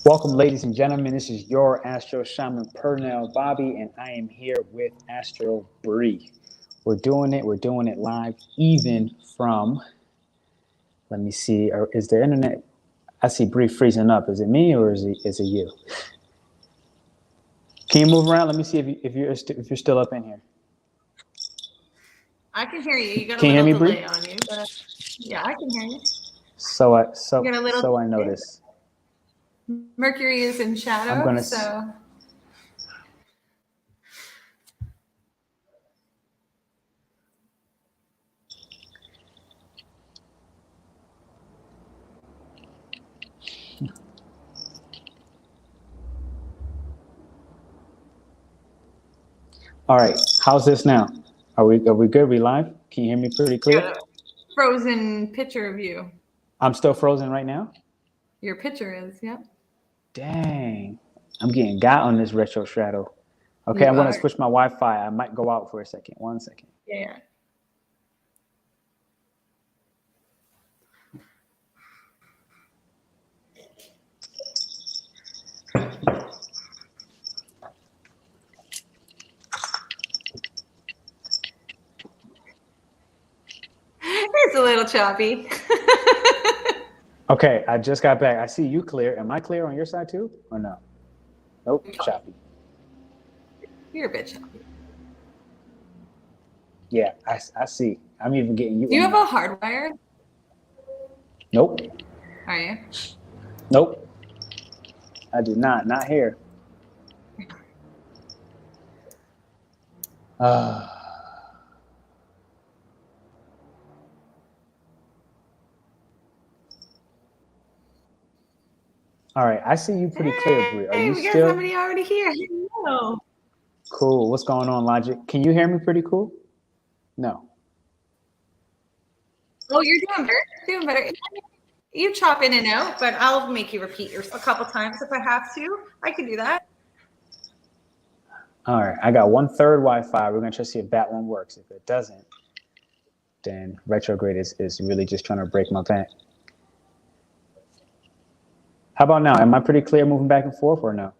Welcome, ladies and gentlemen. This is your AstroShaman Pernell Bobby, and I am here with AstroBrie. We're doing it live, even from, let me see, is the internet? I see Brie freezing up. Is it me or is it you? Can you move around? Let me see if you're still up in here. I can hear you. You got can a little delay Brie? On you, but yeah, I can hear you. So I noticed. Mercury is in shadow, so. All right, how's this now? Are we good? Are we live? Can you hear me pretty clear? Got a frozen picture of you. I'm still frozen right now? Your picture is, yep. Dang, I'm getting got on this retro shadow. Okay, I'm going to switch my Wi-Fi. I might go out for a second. 1 second. Yeah. It's a little choppy. Okay, I just got back. I see you clear. Am I clear on your side too, or no? Nope, choppy. You're a bit choppy. Yeah, I see. I'm even getting you. Do you have a hardwire? Nope. Are you? Nope. I do not. Not here. All right, I see you pretty clear, Brie. Are you we got still? Somebody already here. Hello. Cool. What's going on, Logic? Can you hear me pretty cool? No. Oh, you're doing better. Doing better. You chop in and out, but I'll make you repeat yourself a couple times if I have to. I can do that. All right, I got 1/3 Wi-Fi. We're gonna try to see if that one works. If it doesn't, then retrograde is really just trying to break my back. How about now? Am I pretty clear moving back and forth or no?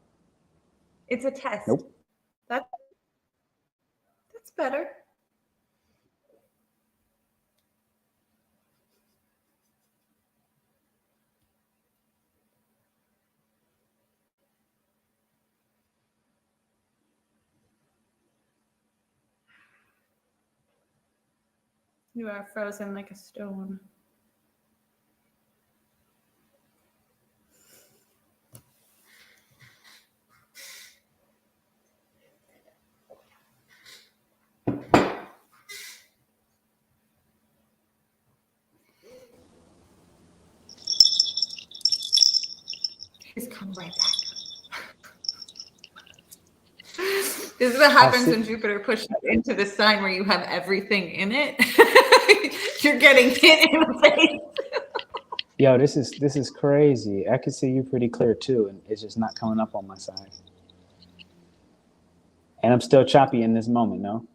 It's a test. Nope. That's better. You are frozen like a stone. He's come right back. This is what happens when Jupiter pushes into the sign where you have everything in it. You're getting hit in the face. Yo, this is crazy. I can see you pretty clear too, and it's just not coming up on my side. And I'm still choppy in this moment, no?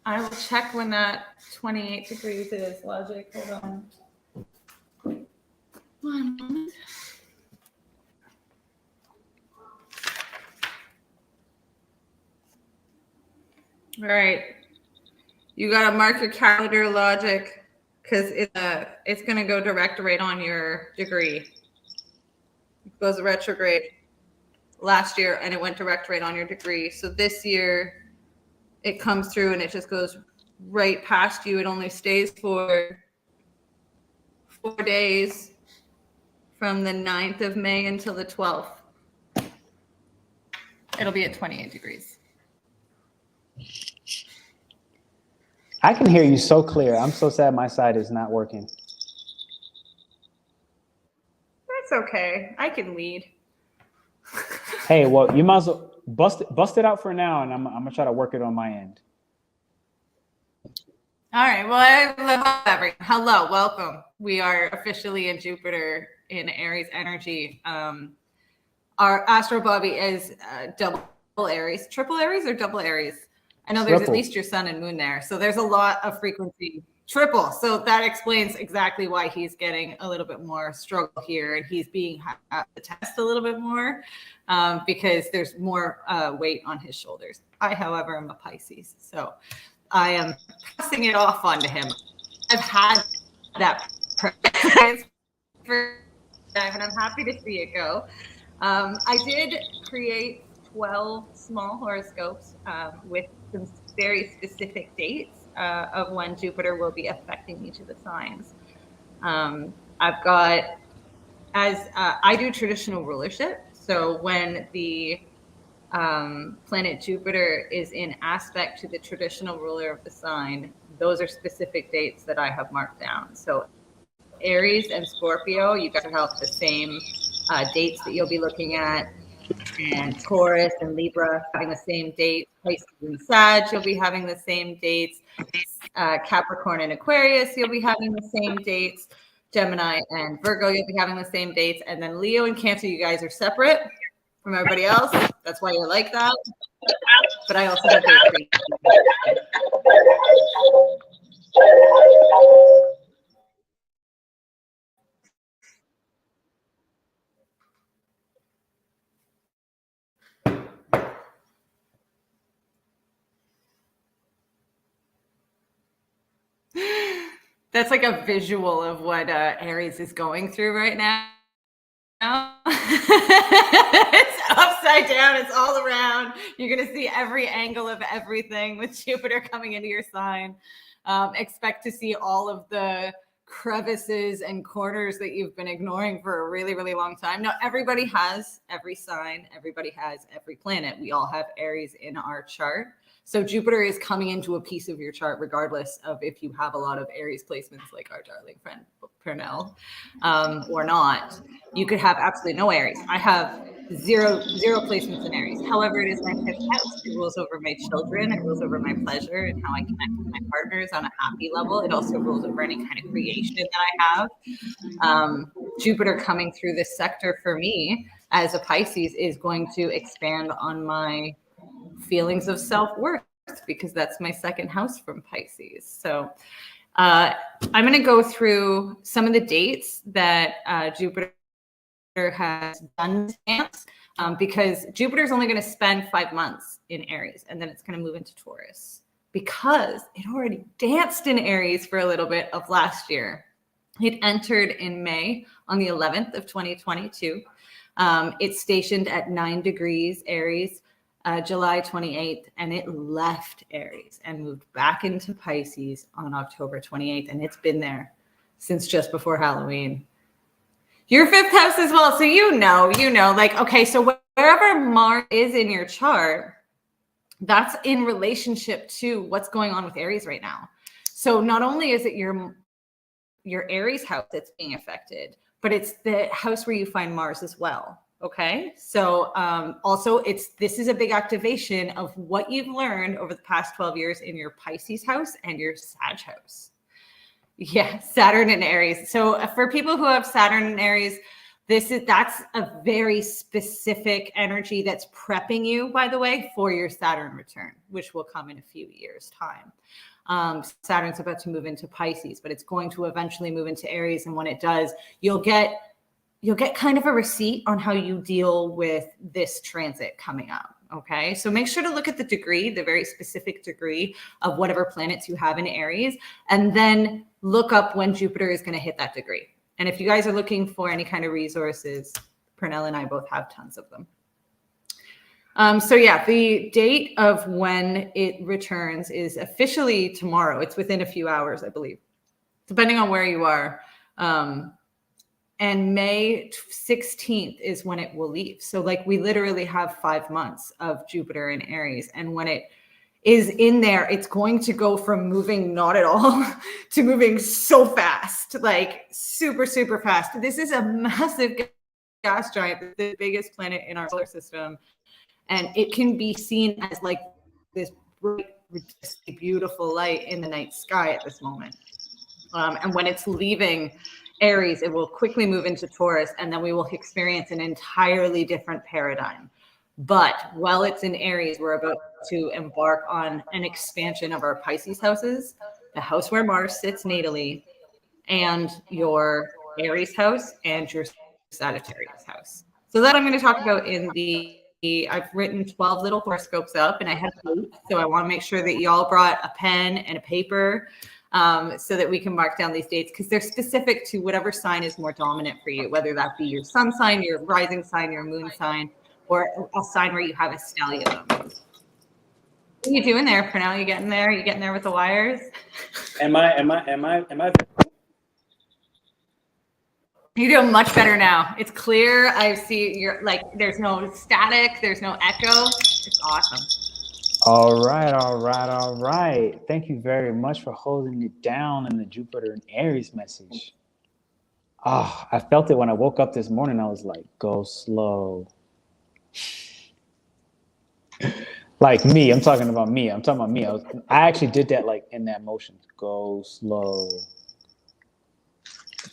I will check when that 28 degrees is. Logic, hold on. 1 moment. All right. You got to mark your calendar, Logic, because it's going to go direct right on your degree. It goes retrograde last year, and it went direct right on your degree. So this year, it comes through, and it just goes right past you. It only stays for 4 days from the 9th of May until the 12th. It'll be at 28 degrees. I can hear you so clear. I'm so sad my side is not working. That's okay. I can lead. Hey, well, you might as well bust it out for now, and I'm gonna try to work it on my end. All right. Well, hello, welcome. We are officially in Jupiter in Aries energy. Our Astro Bobby is double Aries, triple Aries, or double Aries. I know there's at least your sun and moon there, so there's a lot of frequency triple. So that explains exactly why he's getting a little bit more struggle here, and he's being at the test a little bit more because there's more weight on his shoulders. I, however, am a Pisces, so I am passing it off onto him. I've had that for, and I'm happy to see it go. I did create 12 small horoscopes with some very specific dates of when Jupiter will be affecting each of the signs. I've got, as I do traditional rulership, so when the planet Jupiter is in aspect to the traditional ruler of the sign, those are specific dates that I have marked down. So Aries and Scorpio, you guys will have the same dates that you'll be looking at. And Taurus and Libra having the same date. Pisces and Sag, you'll be having the same dates. Capricorn and Aquarius, you'll be having the same dates. Gemini and Virgo, you'll be having the same dates. And then Leo and Cancer, you guys are separate from everybody else. That's why you're like that. But I also have dates. That's like a visual of what Aries is going through right now. It's upside down. It's all around. You're going to see every angle of everything with Jupiter coming into your sign. Expect to see all of the crevices and corners that you've been ignoring for a really, really long time. Now, everybody has every sign. Everybody has every planet. We all have Aries in our chart. So Jupiter is coming into a piece of your chart, regardless of if you have a lot of Aries placements like our darling friend Pernell or not. You could have absolutely no Aries. I have zero placements in Aries. However, it is my fifth house. It rules over my children. It rules over my pleasure and how I connect with my partners on a happy level. It also rules over any kind of creation that I have. Jupiter coming through this sector for me as a Pisces is going to expand on my feelings of self-worth, because that's my second house from Pisces. So I'm going to go through some of the dates that Jupiter has done this dance, because Jupiter is only going to spend 5 months in Aries, and then it's going to move into Taurus, because it already danced in Aries for a little bit of last year. It entered in May on the 11th of 2022. It's stationed at 9 degrees Aries, July 28th, and it left Aries and moved back into Pisces on October 28th, and it's been there since just before Halloween. Your fifth house as well, so you know, like, okay, so wherever Mars is in your chart, that's in relationship to what's going on with Aries right now. So not only is it your Aries house that's being affected, but it's the house where you find Mars as well. Okay, so also this is a big activation of what you've learned over the past 12 years in your Pisces house and your Sag house. Yeah, Saturn in Aries. So for people who have Saturn in Aries, that's a very specific energy that's prepping you, by the way, for your Saturn return, which will come in a few years' time. Saturn's about to move into Pisces, but it's going to eventually move into Aries, and when it does, you'll get kind of a receipt on how you deal with this transit coming up. Okay, so make sure to look at the degree, the very specific degree of whatever planets you have in Aries, and then look up when Jupiter is going to hit that degree. And if you guys are looking for any kind of resources, Pernell and I both have tons of them. So yeah, the date of when it returns is officially tomorrow. It's within a few hours, I believe, depending on where you are. And May 16th is when it will leave. So like we literally have 5 months of Jupiter in Aries. And when it is in there, it's going to go from moving not at all to moving so fast, like super, super fast. This is a massive gas giant, the biggest planet in our solar system. And it can be seen as like this bright, ridiculously beautiful light in the night sky at this moment. And when it's leaving Aries, it will quickly move into Taurus, and then we will experience an entirely different paradigm. But while it's in Aries, we're about to embark on an expansion of our Pisces houses. the house where Mars sits natally, and your Aries house and your Sagittarius house. So that I'm going to talk about in I've written 12 little horoscopes up, and I have dates, so I want to make sure that y'all brought a pen and a paper so that we can mark down these dates, because they're specific to whatever sign is more dominant for you, whether that be your sun sign, your rising sign, your moon sign, or a sign where you have a stellium. What are you doing there, Pernell? You getting there? You getting there with the wires? Am I? You're doing much better now. It's clear. I see you're like, there's no static, there's no echo. It's awesome. All right. Thank you very much for holding it down in the Jupiter in Aries message. Ah, I felt it when I woke up this morning. I was like, go slow. Like me, I'm talking about me. I actually did that like in that motion. Go slow.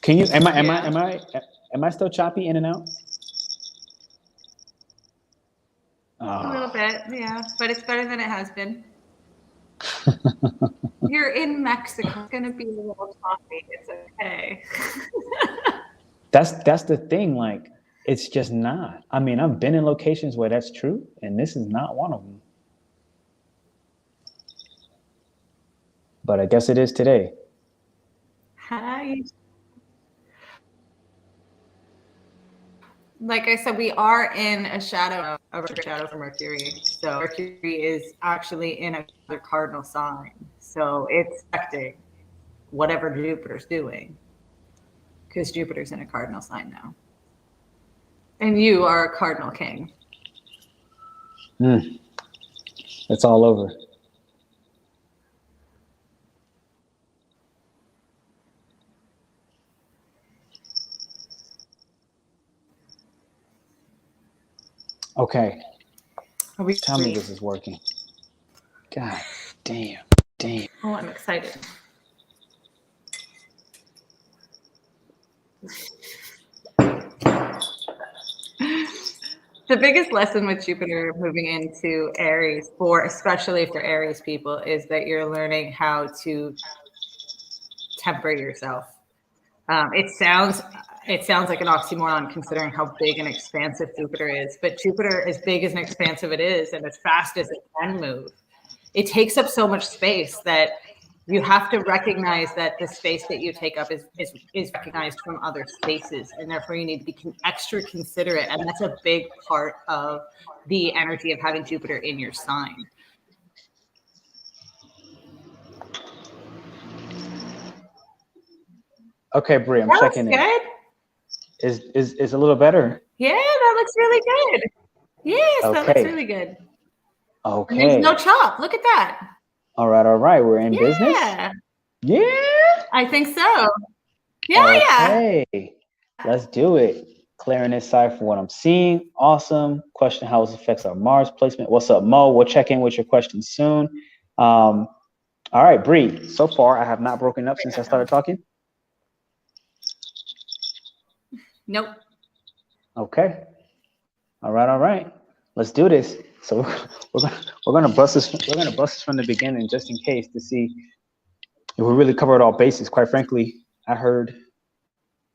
Can you? Am I still choppy in and out? A little bit, yeah, but it's better than it has been. You're in Mexico. It's gonna be a little choppy. It's okay. That's the thing. Like, it's just not. I mean, I've been in locations where that's true, and this is not one of them. But I guess it is today. Hi. Like I said, we are in a shadow for Mercury. So Mercury is actually in a cardinal sign. So it's affecting whatever Jupiter's doing, because Jupiter's in a cardinal sign now. And you are a cardinal king. It's all over. Okay. Tell me this is working. God damn. Oh, I'm excited. The biggest lesson with Jupiter moving into Aries, especially for Aries people, is that you're learning how to temper yourself. It sounds like an oxymoron considering how big and expansive Jupiter is, but Jupiter, as big as and expansive it is, and as fast as it can move, it takes up so much space that you have to recognize that the space that you take up is recognized from other spaces, and therefore you need to be extra considerate. And that's a big part of the energy of having Jupiter in your sign. Okay, Brie, I'm checking in. Good. Is a little better? Yeah, that looks really good. Yes, okay. That looks really good. Okay. And there's no chop. Look at that. All right. We're in business? Yeah. I think so. Yeah. Let's do it. Clearing this side for what I'm seeing. Awesome. Question: how this affects our Mars placement? What's up, Mo? We'll check in with your questions soon. All right, Brie. So far, I have not broken up since I started talking. Nope. Okay. All right. Let's do this. So we're gonna bust this. We're gonna bust this from the beginning, just in case, to see if we really covered all bases. Quite frankly, I heard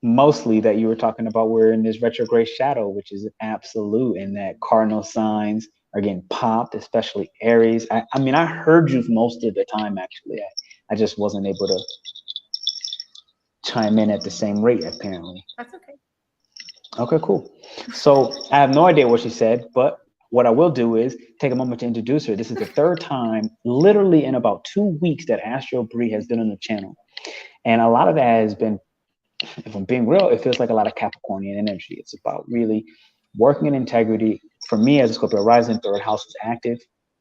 mostly that you were talking about we're in this retrograde shadow, which is absolute, and that cardinal signs are getting popped, especially Aries. I mean, I heard you most of the time. Actually, I just wasn't able to chime in at the same rate, apparently. That's okay. Okay, cool. So I have no idea what she said, but what I will do is take a moment to introduce her. This is the third time, literally in about 2 weeks, that AstroBrie has been on the channel. And a lot of that has been, if I'm being real, it feels like a lot of Capricornian energy. It's about really working in integrity. For me, as a Scorpio rising, third house is active.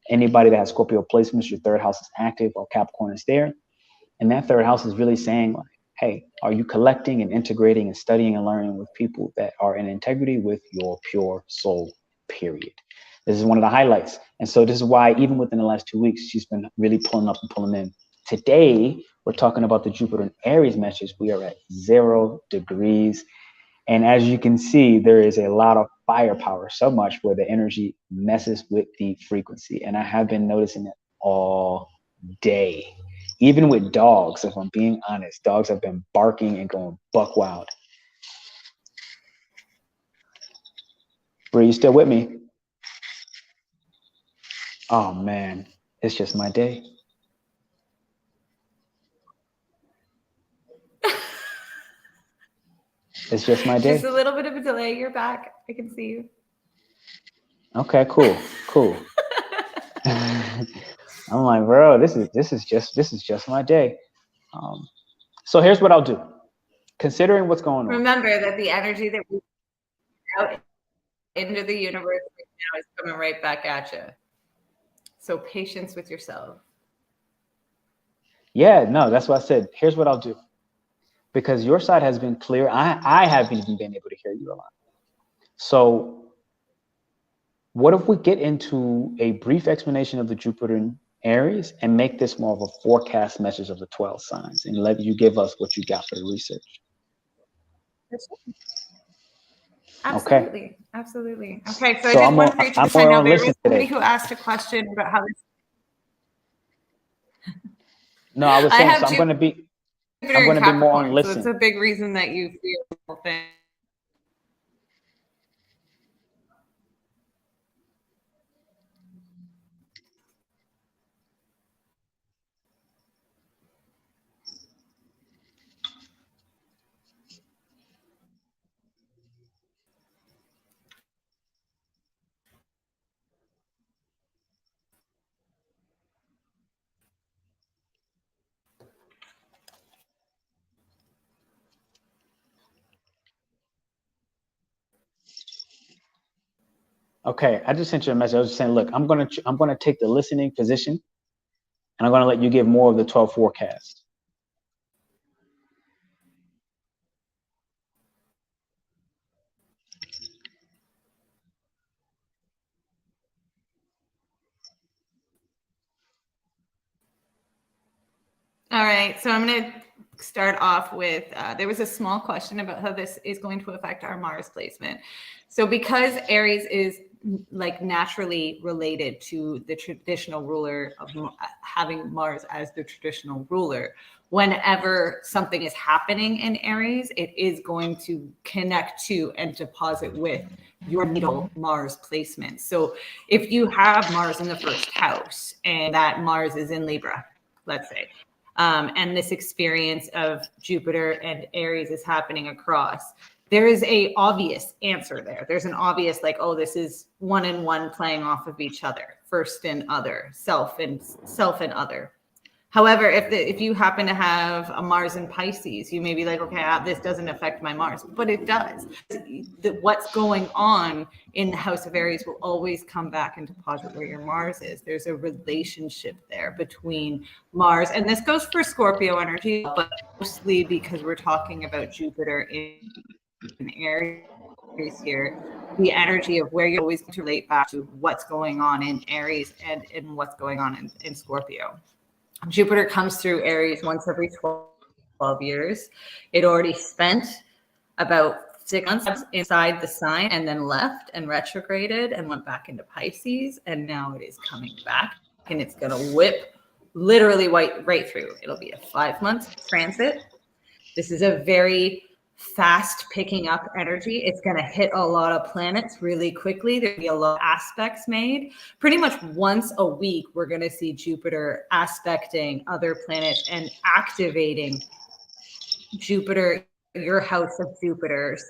Anybody that has Scorpio placements, your third house is active while Capricorn is there. And that third house is really saying, like, hey, are you collecting and integrating and studying and learning with people that are in integrity with your pure soul, period? This is one of the highlights. And so this is why, even within the last 2 weeks, she's been really pulling up and pulling in. Today, we're talking about the Jupiter in Aries message. We are at 0 degrees. And as you can see, there is a lot of firepower, so much where the energy messes with the frequency. And I have been noticing it all day. Even with dogs, if I'm being honest, dogs have been barking and going buck wild. Brie, you still with me? Oh man, it's just my day. It's just my day. Just a little bit of a delay. You're back. I can see you. Okay, cool. I'm like, bro, this is just my day. So here's what I'll do. Considering what's going on. Remember that the energy that we put out into the universe right now is coming right back at you. So patience with yourself. Yeah, no, that's what I said. Here's what I'll do. Because your side has been clear. I haven't even been able to hear you a lot. So what if we get into a brief explanation of the Jupiter in Aries and make this more of a forecast message of the 12 signs and let you give us what you got for the research? Absolutely. Okay. Absolutely. Okay, so I So did I'm one more, for each I'm of us. I more know on there listen was somebody today. who asked a question about how this. No, I was I saying, have so I'm going to be more on Capricorn, so it's listen. a big reason that you feel things. Okay, I just sent you a message. I was just saying, look, I'm gonna take the listening position, and I'm gonna let you give more of the 12 forecast. All right, so I'm going to start off with, there was a small question about how this is going to affect our Mars placement. So because Aries is like naturally related to the traditional ruler of having Mars as the traditional ruler, whenever something is happening in Aries, it is going to connect to and deposit with your natal Mars placement. So if you have Mars in the first house and that Mars is in Libra, let's say, and this experience of Jupiter and Aries is happening across, there is a obvious answer there. There's an obvious, like, oh, this is one and one playing off of each other, first and other, self and other. However, if you happen to have a Mars in Pisces, you may be like, okay, this doesn't affect my Mars, but it does. What's going on in the house of Aries will always come back and deposit where your Mars is. There's a relationship there between Mars, and this goes for Scorpio energy, but mostly because we're talking about Jupiter in Aries here. The energy of where you're always going to relate back to what's going on in Aries and in what's going on in Scorpio. Jupiter comes through Aries once every 12 years. It already spent about 6 months inside the sign and then left and retrograded and went back into Pisces. And now it is coming back and it's going to whip literally right through. It'll be a 5-month transit. This is a very fast picking up energy. It's going to hit a lot of planets really quickly. There'll be a lot of aspects made. Pretty much once a week, we're going to see Jupiter aspecting other planets and activating Jupiter, your house of Jupiter's.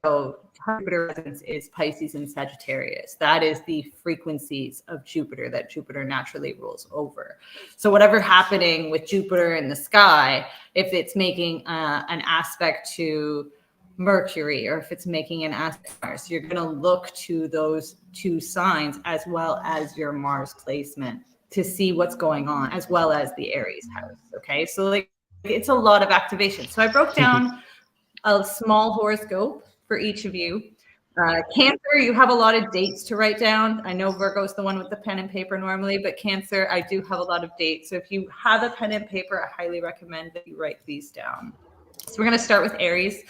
So Jupiter residence is Pisces and Sagittarius. That is the frequencies of Jupiter that Jupiter naturally rules over. So whatever happening with Jupiter in the sky, if it's making an aspect to Mercury or if it's making an aspect to Mars, you're going to look to those two signs as well as your Mars placement to see what's going on, as well as the Aries house. Okay, so like it's a lot of activation. So I broke down a small horoscope for each of you. Cancer, you have a lot of dates to write down. I know Virgo's the one with the pen and paper normally, but Cancer, I do have a lot of dates. So if you have a pen and paper, I highly recommend that you write these down. So we're going to start with Aries.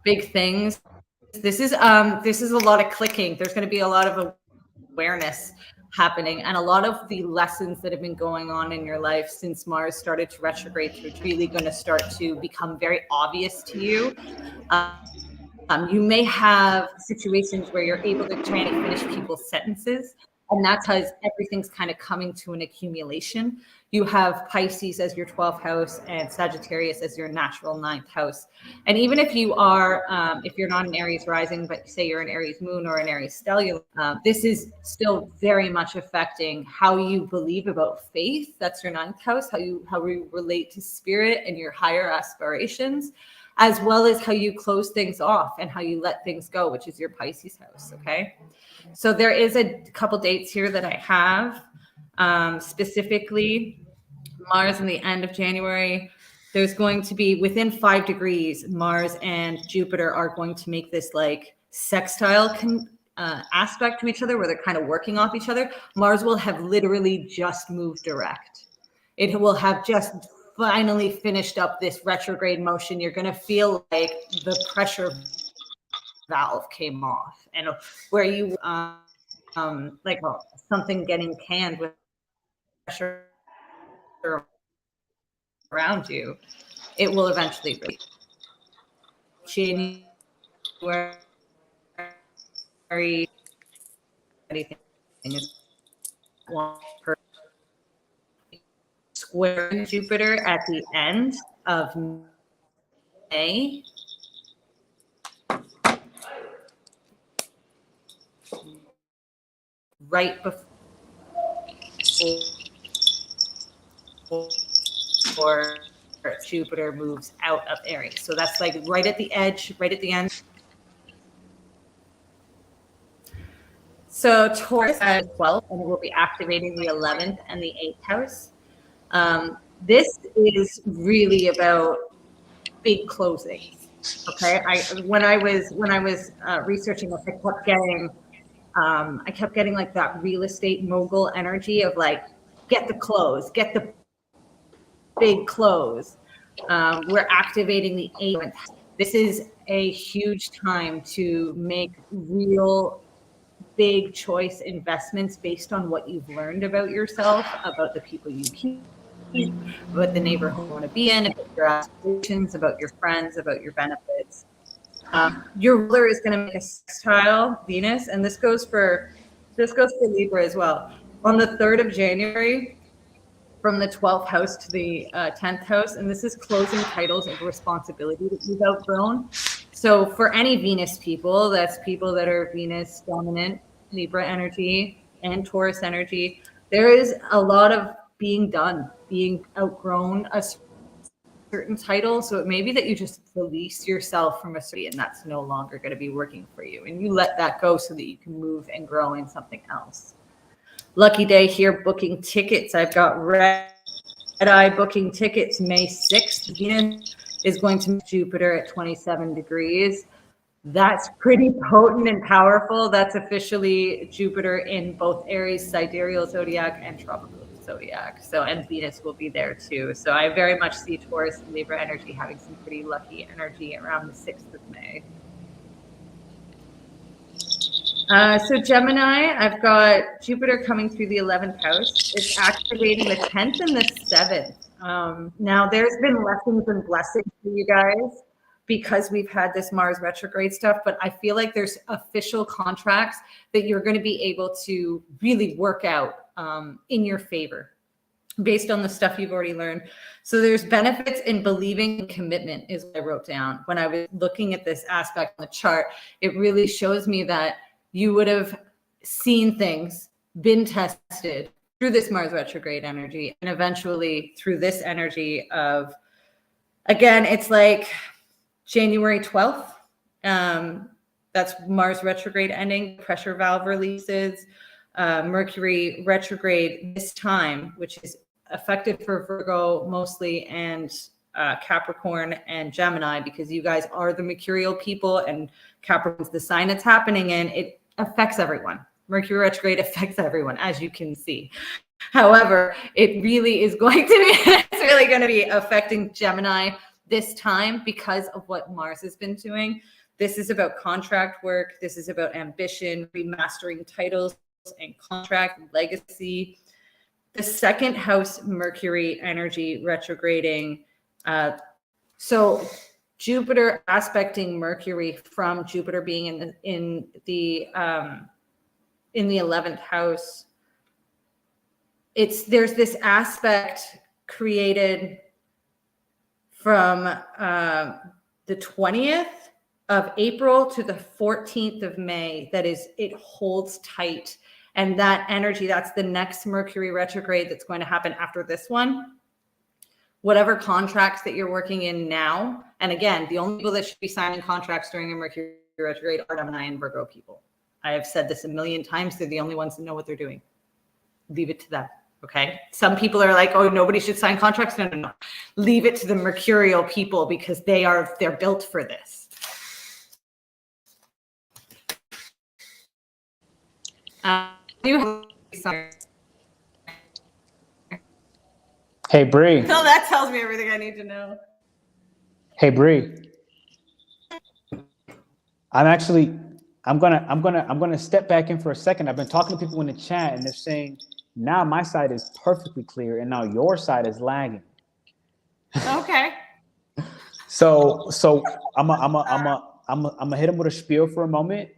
Big things. This is a lot of clicking. There's going to be a lot of awareness happening. And a lot of the lessons that have been going on in your life since Mars started to retrograde through really going to start to become very obvious to you. You may have situations where you're able to try and finish people's sentences, and that's because everything's kind of coming to an accumulation. You have Pisces as your 12th house and Sagittarius as your natural 9th house. And even if you are, if you're not an Aries rising, but say you're an Aries moon or an Aries stellium, this is still very much affecting how you believe about faith. That's your 9th house, how you relate to spirit and your higher aspirations, as well as how you close things off and how you let things go, which is your Pisces house, okay? So there is a couple dates here that I have, specifically Mars in the end of January. There's going to be within 5 degrees, Mars and Jupiter are going to make this like sextile aspect to each other where they're kind of working off each other. Mars will have literally just moved direct. It will have just finally finished up this retrograde motion. You're going to feel like the pressure valve came off, and where you like something getting canned with pressure around you, it will eventually break. January, anything is one per square Jupiter at the end of May. Right before Jupiter moves out of Aries. So that's like right at the edge, right at the end. So Taurus at 12, and it will be activating the 11th and the 8th house. This is really about big closings. Okay, when I was researching this, I kept getting like that real estate mogul energy of like, get the close, get the big close. We're activating the 8th. This is a huge time to make real big choice investments based on what you've learned about yourself, about the people you keep, about the neighborhood you want to be in, about your aspirations, about your friends, about your benefits. Your ruler is going to make a sextile Venus, and this goes for Libra as well. On the 3rd of January, from the 12th house to the 10th house, and this is closing titles of responsibility that you've outgrown. So for any Venus people, that's people that are Venus dominant, Libra energy, and Taurus energy, there is a lot of being done, being outgrown a certain title. So it may be that you just release yourself from a city and that's no longer going to be working for you. And you let that go so that you can move and grow in something else. Lucky day here, booking tickets. I've got red eye booking tickets May 6th. Venus is going to meet Jupiter at 27 degrees. That's pretty potent and powerful. That's officially Jupiter in both Aries, sidereal zodiac, and tropical zodiac. So, and Venus will be there too. So I very much see Taurus and Libra energy having some pretty lucky energy around the 6th of May. So Gemini, I've got Jupiter coming through the 11th house. It's activating the 10th and the 7th. Now there's been lessons and blessings for you guys because we've had this Mars retrograde stuff, but I feel like there's official contracts that you're going to be able to really work out in your favor based on the stuff you've already learned. So there's benefits in believing in commitment is what I wrote down. When I was looking at this aspect on the chart, it really shows me that you would have seen things, been tested through this Mars retrograde energy, and eventually through this energy of, again, it's like January 12th. That's Mars retrograde ending, pressure valve releases, Mercury retrograde this time, which is effective for Virgo mostly, and Capricorn and Gemini, because you guys are the mercurial people and Capricorn's the sign it's happening in. It affects everyone. Mercury retrograde affects everyone, as you can see. However, it really is going to be, it's really going to be affecting Gemini this time because of what Mars has been doing. This is about contract work. This is about ambition, remastering titles and contract, legacy. The second house, Mercury energy retrograding. So Jupiter aspecting Mercury from Jupiter being in the 11th house. There's this aspect created from the 20th of April to the 14th of May. It holds tight. And that energy, that's the next Mercury retrograde that's going to happen after this one. Whatever contracts that you're working in now. And again, the only people that should be signing contracts during a Mercury retrograde are Gemini and Virgo people. I have said this a million times. They're the only ones that know what they're doing. Leave it to them. Okay. Some people are like, oh, nobody should sign contracts. No. Leave it to the mercurial people because they're built for this. Hey, Brie. No, that tells me everything I need to know. Hey, Brie. I'm gonna step back in for a second. I've been talking to people in the chat and they're saying now my side is perfectly clear and now your side is lagging. Okay. So I'm gonna hit them with a spiel for a moment.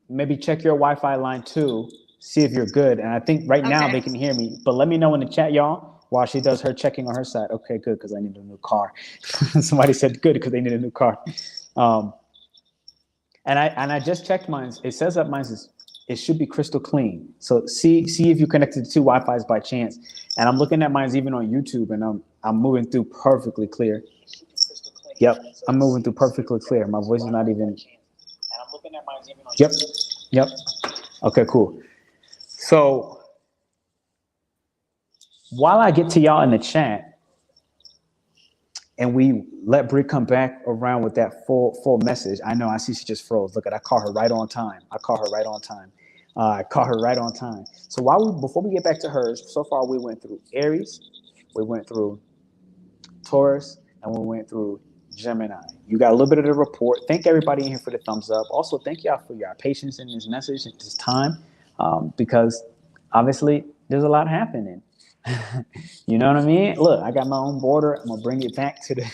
Maybe check your Wi-Fi line too. See if you're good. And I think right now they can hear me. But let me know in the chat, y'all, while she does her checking on her side. Okay, good, because I need a new car. Somebody said good because they need a new car. And I just checked mine. It says that it should be crystal clean. So see if you connected to two Wi-Fi's by chance. And I'm looking at mine even on YouTube, and I'm moving through perfectly clear. Yep, I'm moving through perfectly clear. My voice is not even. And I'm looking at mine even on Yep. Okay, cool. So while I get to y'all in the chat, and we let Brie come back around with that full message. I see she just froze. Look, I caught her right on time. So before we get back to hers, so far we went through Aries, we went through Taurus, and we went through Gemini. You got a little bit of the report. Thank everybody in here for the thumbs up. Also, thank y'all for your patience in this message at this time, because obviously there's a lot happening. You know what I mean? Look, I got my own border. I'm gonna bring it back to the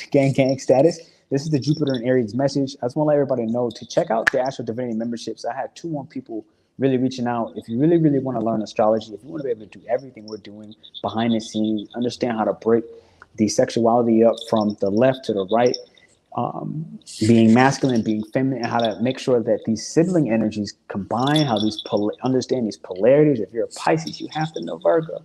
gang status. This is the Jupiter in Aries message. I just want to let everybody know to check out the Astro Divinity memberships. I had 2 more people really reaching out. If you really want to learn astrology, if you want to be able to do everything we're doing behind the scenes, understand how to break the sexuality up from the left to the right, being masculine, being feminine, and how to make sure that these sibling energies combine, how understand these polarities. If you're a Pisces, you have to know Virgo.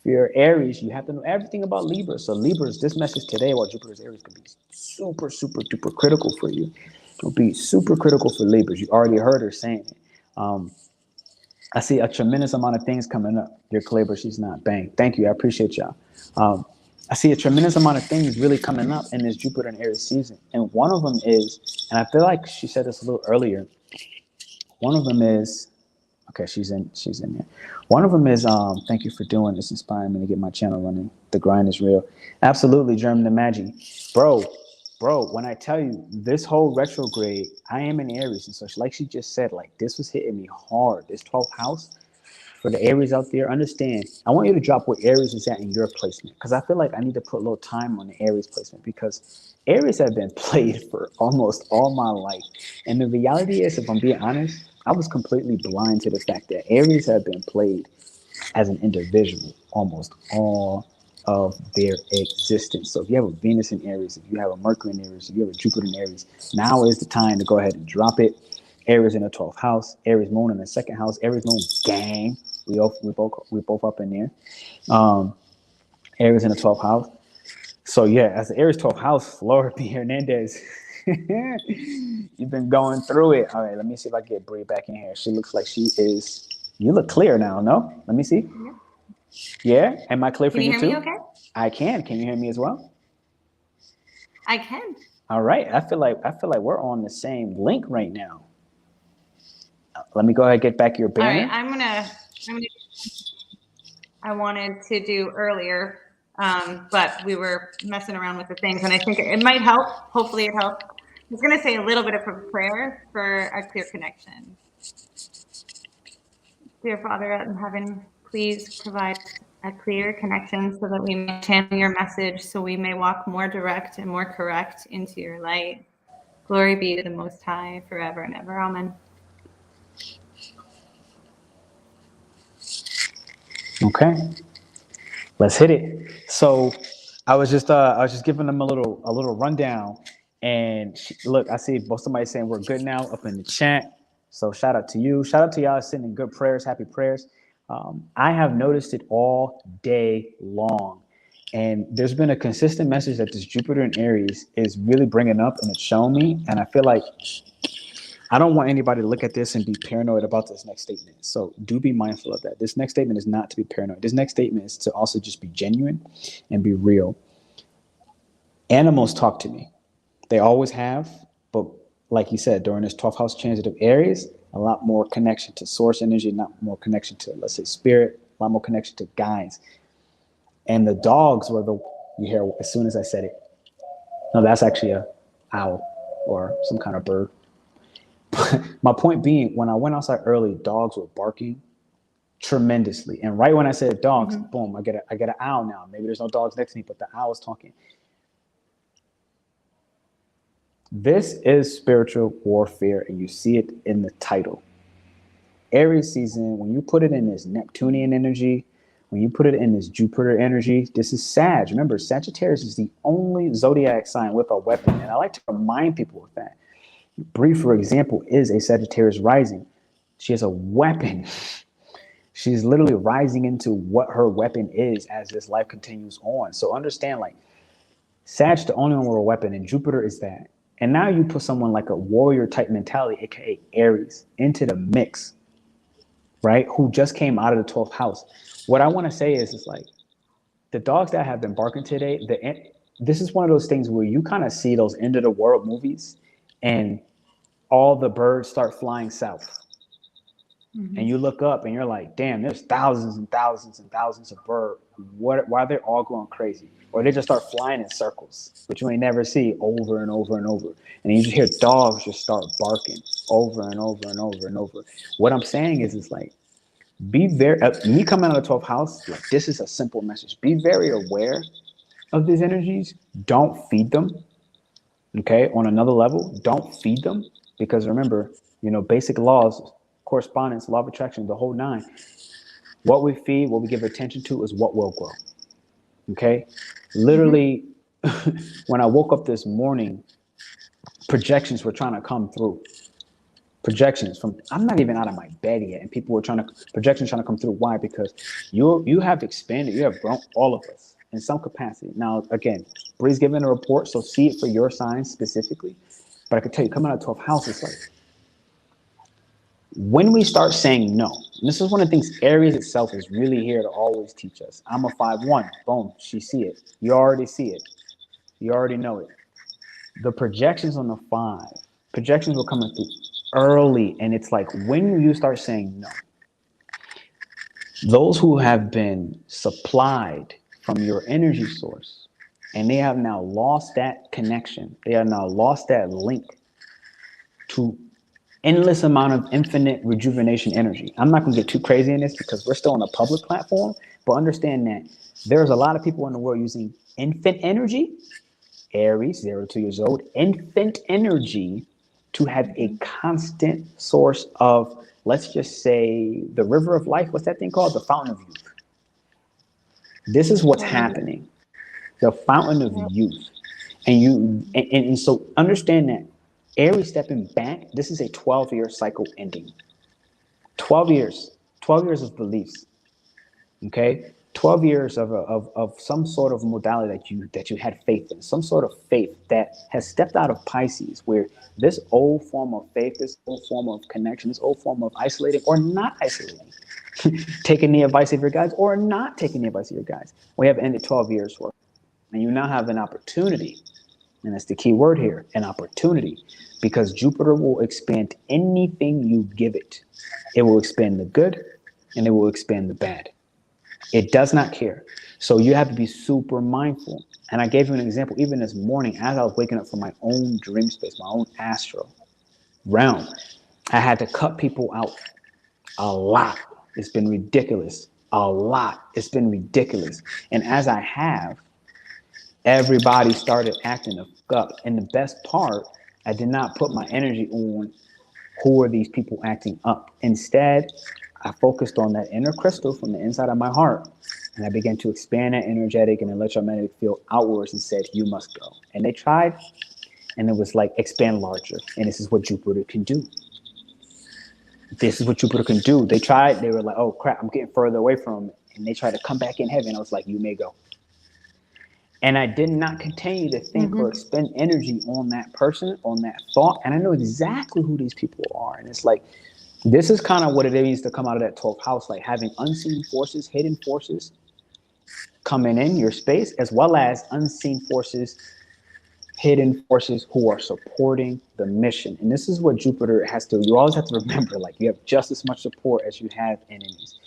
If you're Aries, you have to know everything about Libra. So Libras, this message today about Jupiter's Aries could be super duper critical for you. It'll be super critical for Libras. You already heard her saying it. I see a tremendous amount of things coming up. Dear Libra, she's not. Bang. Thank you. I appreciate y'all. I see a tremendous amount of things really coming up in this Jupiter and Aries season. And one of them is, and I feel like she said this a little earlier, one of them is, okay, she's in there. One of them is, thank you for doing this, inspiring me to get my channel running. The grind is real. Absolutely, German the Magi. Bro, when I tell you this whole retrograde, I am in Aries. And so like she just said, like this was hitting me hard. This 12th house, for the Aries out there, understand, I want you to drop where Aries is at in your placement, because I feel like I need to put a little time on the Aries placement, because Aries have been played for almost all my life. And the reality is, if I'm being honest, I was completely blind to the fact that Aries have been played as an individual almost all of their existence. So if you have a Venus in Aries, if you have a Mercury in Aries, if you have a Jupiter in Aries, now is the time to go ahead and drop it. Aries in the 12th house, Aries moon in the 2nd house, Aries moon gang. We both up in there. Aries in the 12th house. So yeah, as the Aries 12th house, Flora P. Hernandez, you've been going through it. All right, let me see if I can get Brie back in here. She looks like she is. You look clear now, no? Let me see. Yeah, am I clear for you too? Can you hear me okay? I can. Can you hear me as well? I can. All right. I feel like we're on the same link right now. Let me go ahead and get back your banner. All right, I wanted to do earlier, but we were messing around with the things, and I think it might help. Hopefully it helps. I was going to say a little bit of a prayer for a clear connection. Dear Father in heaven, please provide a clear connection so that we may channel your message, so we may walk more direct and more correct into your light. Glory be to the Most High forever and ever. Amen. Okay, let's hit it. So I was just giving them a little rundown, and look, I see somebody saying we're good now up in the chat. So shout out to you. Shout out to y'all sending good prayers, happy prayers. I have noticed it all day long. And there's been a consistent message that this Jupiter in Aries is really bringing up, and it's shown me. And I feel like I don't want anybody to look at this and be paranoid about this next statement. So do be mindful of that. This next statement is not to be paranoid. This next statement is to also just be genuine and be real. Animals talk to me. They always have, but like you said, during this 12th house transit of Aries, a lot more connection to source energy, not more connection to, let's say, spirit, a lot more connection to guides. And the dogs were you hear as soon as I said it. No, that's actually a owl or some kind of bird. My point being, when I went outside early, dogs were barking tremendously. And right when I said dogs, boom, I get an owl now. Maybe there's no dogs next to me, but the owl is talking. This is spiritual warfare, and you see it in the title. Aries season, when you put it in this Neptunian energy, when you put it in this Jupiter energy, this is Sag. Remember, Sagittarius is the only zodiac sign with a weapon. And I like to remind people of that. Brie, for example, is a Sagittarius rising. She has a weapon. She's literally rising into what her weapon is as this life continues on. So understand, like, Sag's the only one with a weapon, and Jupiter is that. And now you put someone like a warrior type mentality, aka Aries, into the mix, right? Who just came out of the 12th house. What I want to say is like, the dogs that have been barking today, this is one of those things where you kind of see those end of the world movies and all the birds start flying south. And you look up and you're like, damn, there's thousands and thousands and thousands of birds. Why are they all going crazy? Or they just start flying in circles, which you may never see over and over and over. And you just hear dogs just start barking over and over and over and over. What I'm saying is like, be very, me coming out of the 12th house, like, this is a simple message. Be very aware of these energies. Don't feed them. Okay, on another level, don't feed them, because remember, basic laws, correspondence, law of attraction, the whole nine. What we feed, what we give attention to is what will grow. Okay, literally, when I woke up this morning, projections were trying to come through. Projections from, I'm not even out of my bed yet, and people were projections trying to come through. Why? Because you have expanded, you have grown, all of us, in some capacity. Now, again, Brie's giving a report, so see it for your sign specifically. But I can tell you, coming out of 12th house, it's like, when we start saying no, and this is one of the things Aries itself is really here to always teach us. I'm a 5-1. Boom, she see it. You already see it. You already know it. The projections on the 5, projections were coming through early, and it's like, when you start saying no, those who have been supplied from your energy source, and they have now lost that connection, they have now lost that link to endless amount of infinite rejuvenation energy. I'm not going to get too crazy in this because we're still on a public platform, but understand that there's a lot of people in the world using infant energy, Aries, 0 to 2 years old, infant energy, to have a constant source of, let's just say, the river of life. What's that thing called? The fountain of youth. This is what's happening. The fountain of youth. And so understand that Aries stepping back, this is a 12-year cycle ending. 12 years. 12 years of beliefs. Okay? 12 years of some sort of modality that you had faith in, some sort of faith that has stepped out of Pisces, where this old form of faith, this old form of connection, this old form of isolating or not isolating, taking the advice of your guides or not taking the advice of your guides, we have ended 12 years for. And you now have an opportunity, and that's the key word here, an opportunity, because Jupiter will expand anything you give it. It will expand the good and it will expand the bad. It does not care. So you have to be super mindful. And I gave you an example even this morning as I was waking up from my own dream space, my own astral realm. I had to cut people out a lot. It's been ridiculous. A lot. It's been ridiculous. And as I have, everybody started acting up. And the best part, I did not put my energy on who are these people acting up. Instead, I focused on that inner crystal from the inside of my heart. And I began to expand that energetic and electromagnetic field outwards and said, you must go. And they tried, and it was like, expand larger. And this is what Jupiter can do. This is what Jupiter can do. They tried, they were like, oh crap, I'm getting further away from it. And they tried to come back in heaven. I was like, you may go. And I did not continue to think or expend energy on that person, on that thought. And I know exactly who these people are. And it's like, this is kind of what it means to come out of that 12th house, like having unseen forces, hidden forces coming in your space, as well as unseen forces, hidden forces who are supporting the mission. And this is what Jupiter has to, you always have to remember, like you have just as much support as you have enemies.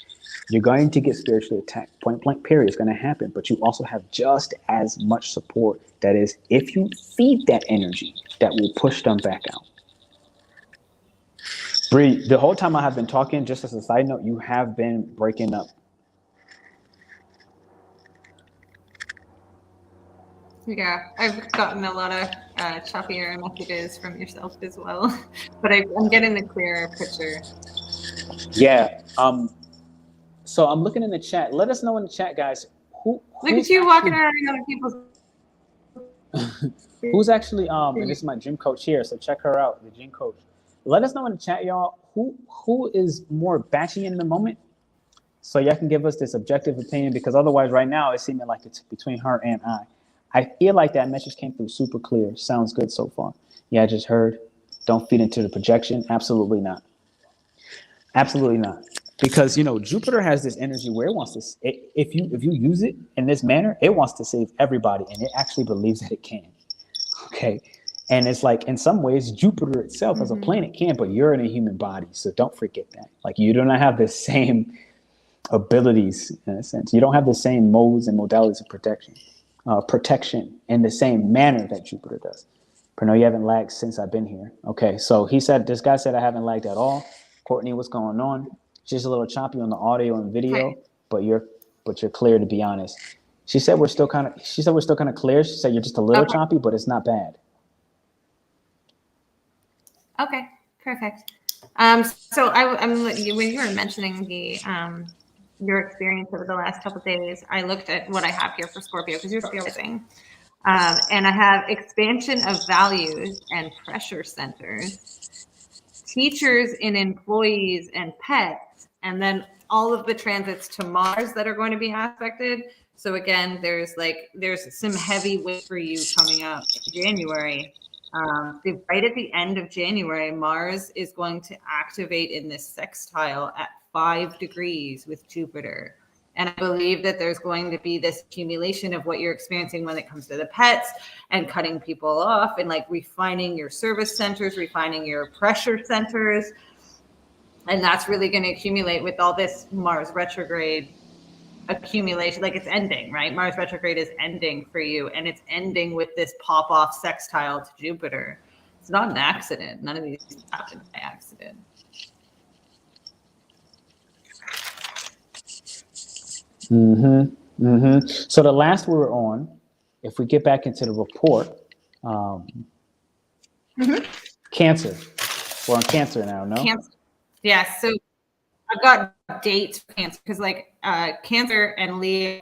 You're going to get spiritually attacked. Point blank period is going to happen. But you also have just as much support. That is, if you feed that energy, that will push them back out. Brie, the whole time I have been talking, just as a side note, you have been breaking up. Yeah, I've gotten a lot of choppier messages from yourself as well. But I'm getting the clearer picture. Yeah. So I'm looking in the chat. Let us know in the chat, guys. Look at you walking around other people's. Who's actually and this is my gym coach here, so check her out, the gym coach. Let us know in the chat, y'all, who is more batchy in the moment, so y'all can give us this objective opinion, because otherwise right now it's seeming like it's between her and I feel like that message came through super clear. Sounds good so far. Yeah, I just heard, don't feed into the projection. Absolutely not. Absolutely not. Because, you know, Jupiter has this energy where it wants to, if you use it in this manner, it wants to save everybody, and it actually believes that it can. Okay. And it's like, in some ways, Jupiter itself as a planet can, but you're in a human body. So don't forget that. Like, you do not have the same abilities in a sense. You don't have the same modes and modalities of protection in the same manner that Jupiter does. Pernell, you haven't lagged since I've been here. Okay. So he said, this guy said, I haven't lagged at all. Courtney, what's going on? She's a little choppy on the audio and video, Okay. but you're clear, to be honest. She said we're still kind of clear. She said you're just a little choppy, but it's not bad. Okay, perfect. So when you were mentioning the your experience over the last couple of days, I looked at what I have here for Scorpio, because you're Scorpio rising, and I have expansion of values and pressure centers, teachers in employees and pets, and then all of the transits to Mars that are going to be aspected. So again, there's some heavy weight for you coming up in January. Right at the end of January, Mars is going to activate in this sextile at 5 degrees with Jupiter. And I believe that there's going to be this accumulation of what you're experiencing when it comes to the pets and cutting people off and like refining your service centers, refining your pressure centers. And that's really going to accumulate with all this Mars retrograde accumulation. Like, it's ending, right? Mars retrograde is ending for you, and it's ending with this pop off sextile to Jupiter. It's not an accident. None of these happen by accident. So the last we were on, if we get back into the report, Cancer. We're on Cancer now, no? Cancer. Yeah, so I've got dates for Cancer, because like Cancer and Leo,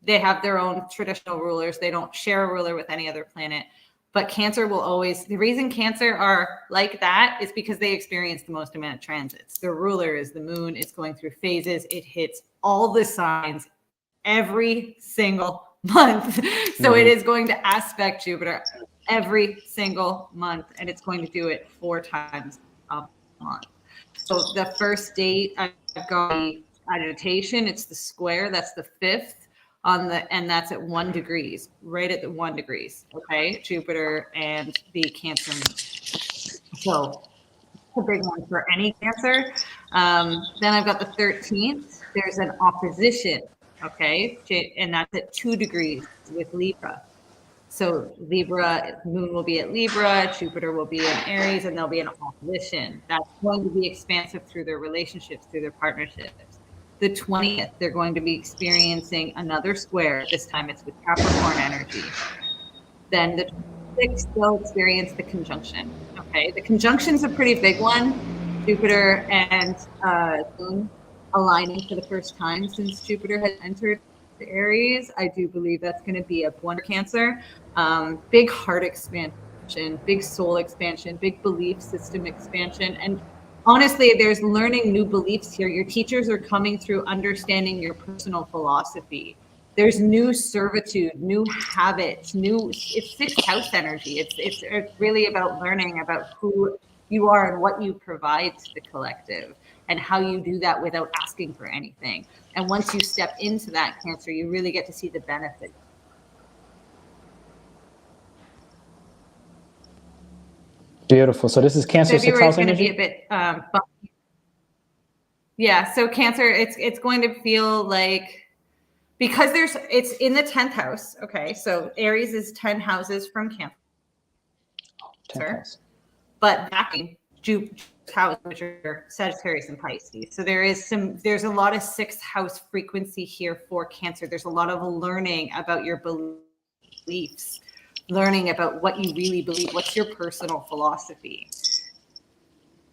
they have their own traditional rulers. They don't share a ruler with any other planet. But Cancer will always, the reason Cancer are like that is because they experience the most amount of transits. Their ruler is the moon. It's going through phases. It hits all the signs every single month. So it is going to aspect Jupiter every single month, and it's going to do it 4 times a month. So the first date, I've got the agitation. It's the square. That's the 5th and that's at 1 degrees, right at the 1 degrees. Okay, Jupiter and the Cancer moon. So a big one for any Cancer. Then I've got the 13th. There's an opposition. Okay, and that's at 2 degrees with Libra. So Libra, moon will be at Libra, Jupiter will be in Aries, and there'll be an opposition. That's going to be expansive through their relationships, through their partnerships. The 20th, they're going to be experiencing another square. This time it's with Capricorn energy. Then the 26th, they'll experience the conjunction. Okay, the conjunction's a pretty big one. Jupiter and Moon aligning for the first time since Jupiter has entered Aries. I do believe that's going to be a wonder Cancer. Big heart expansion, big soul expansion, big belief system expansion. And honestly, there's learning new beliefs here. Your teachers are coming through understanding your personal philosophy. There's new servitude, new habits, it's sixth house energy. It's really about learning about who you are and what you provide to the collective and how you do that without asking for anything. And once you step into that, Cancer, you really get to see the benefit. Beautiful. So this is Cancer sixth house energy? February is going to be a bit bumpy. Yeah, so Cancer, it's going to feel like, because it's in the 10th house. Okay, so Aries is 10 houses from Cancer. 10th house. But backing Jupiter's house, which are Sagittarius and Pisces. So there's a lot of sixth house frequency here for Cancer. There's a lot of learning about your beliefs, learning about what you really believe, what's your personal philosophy.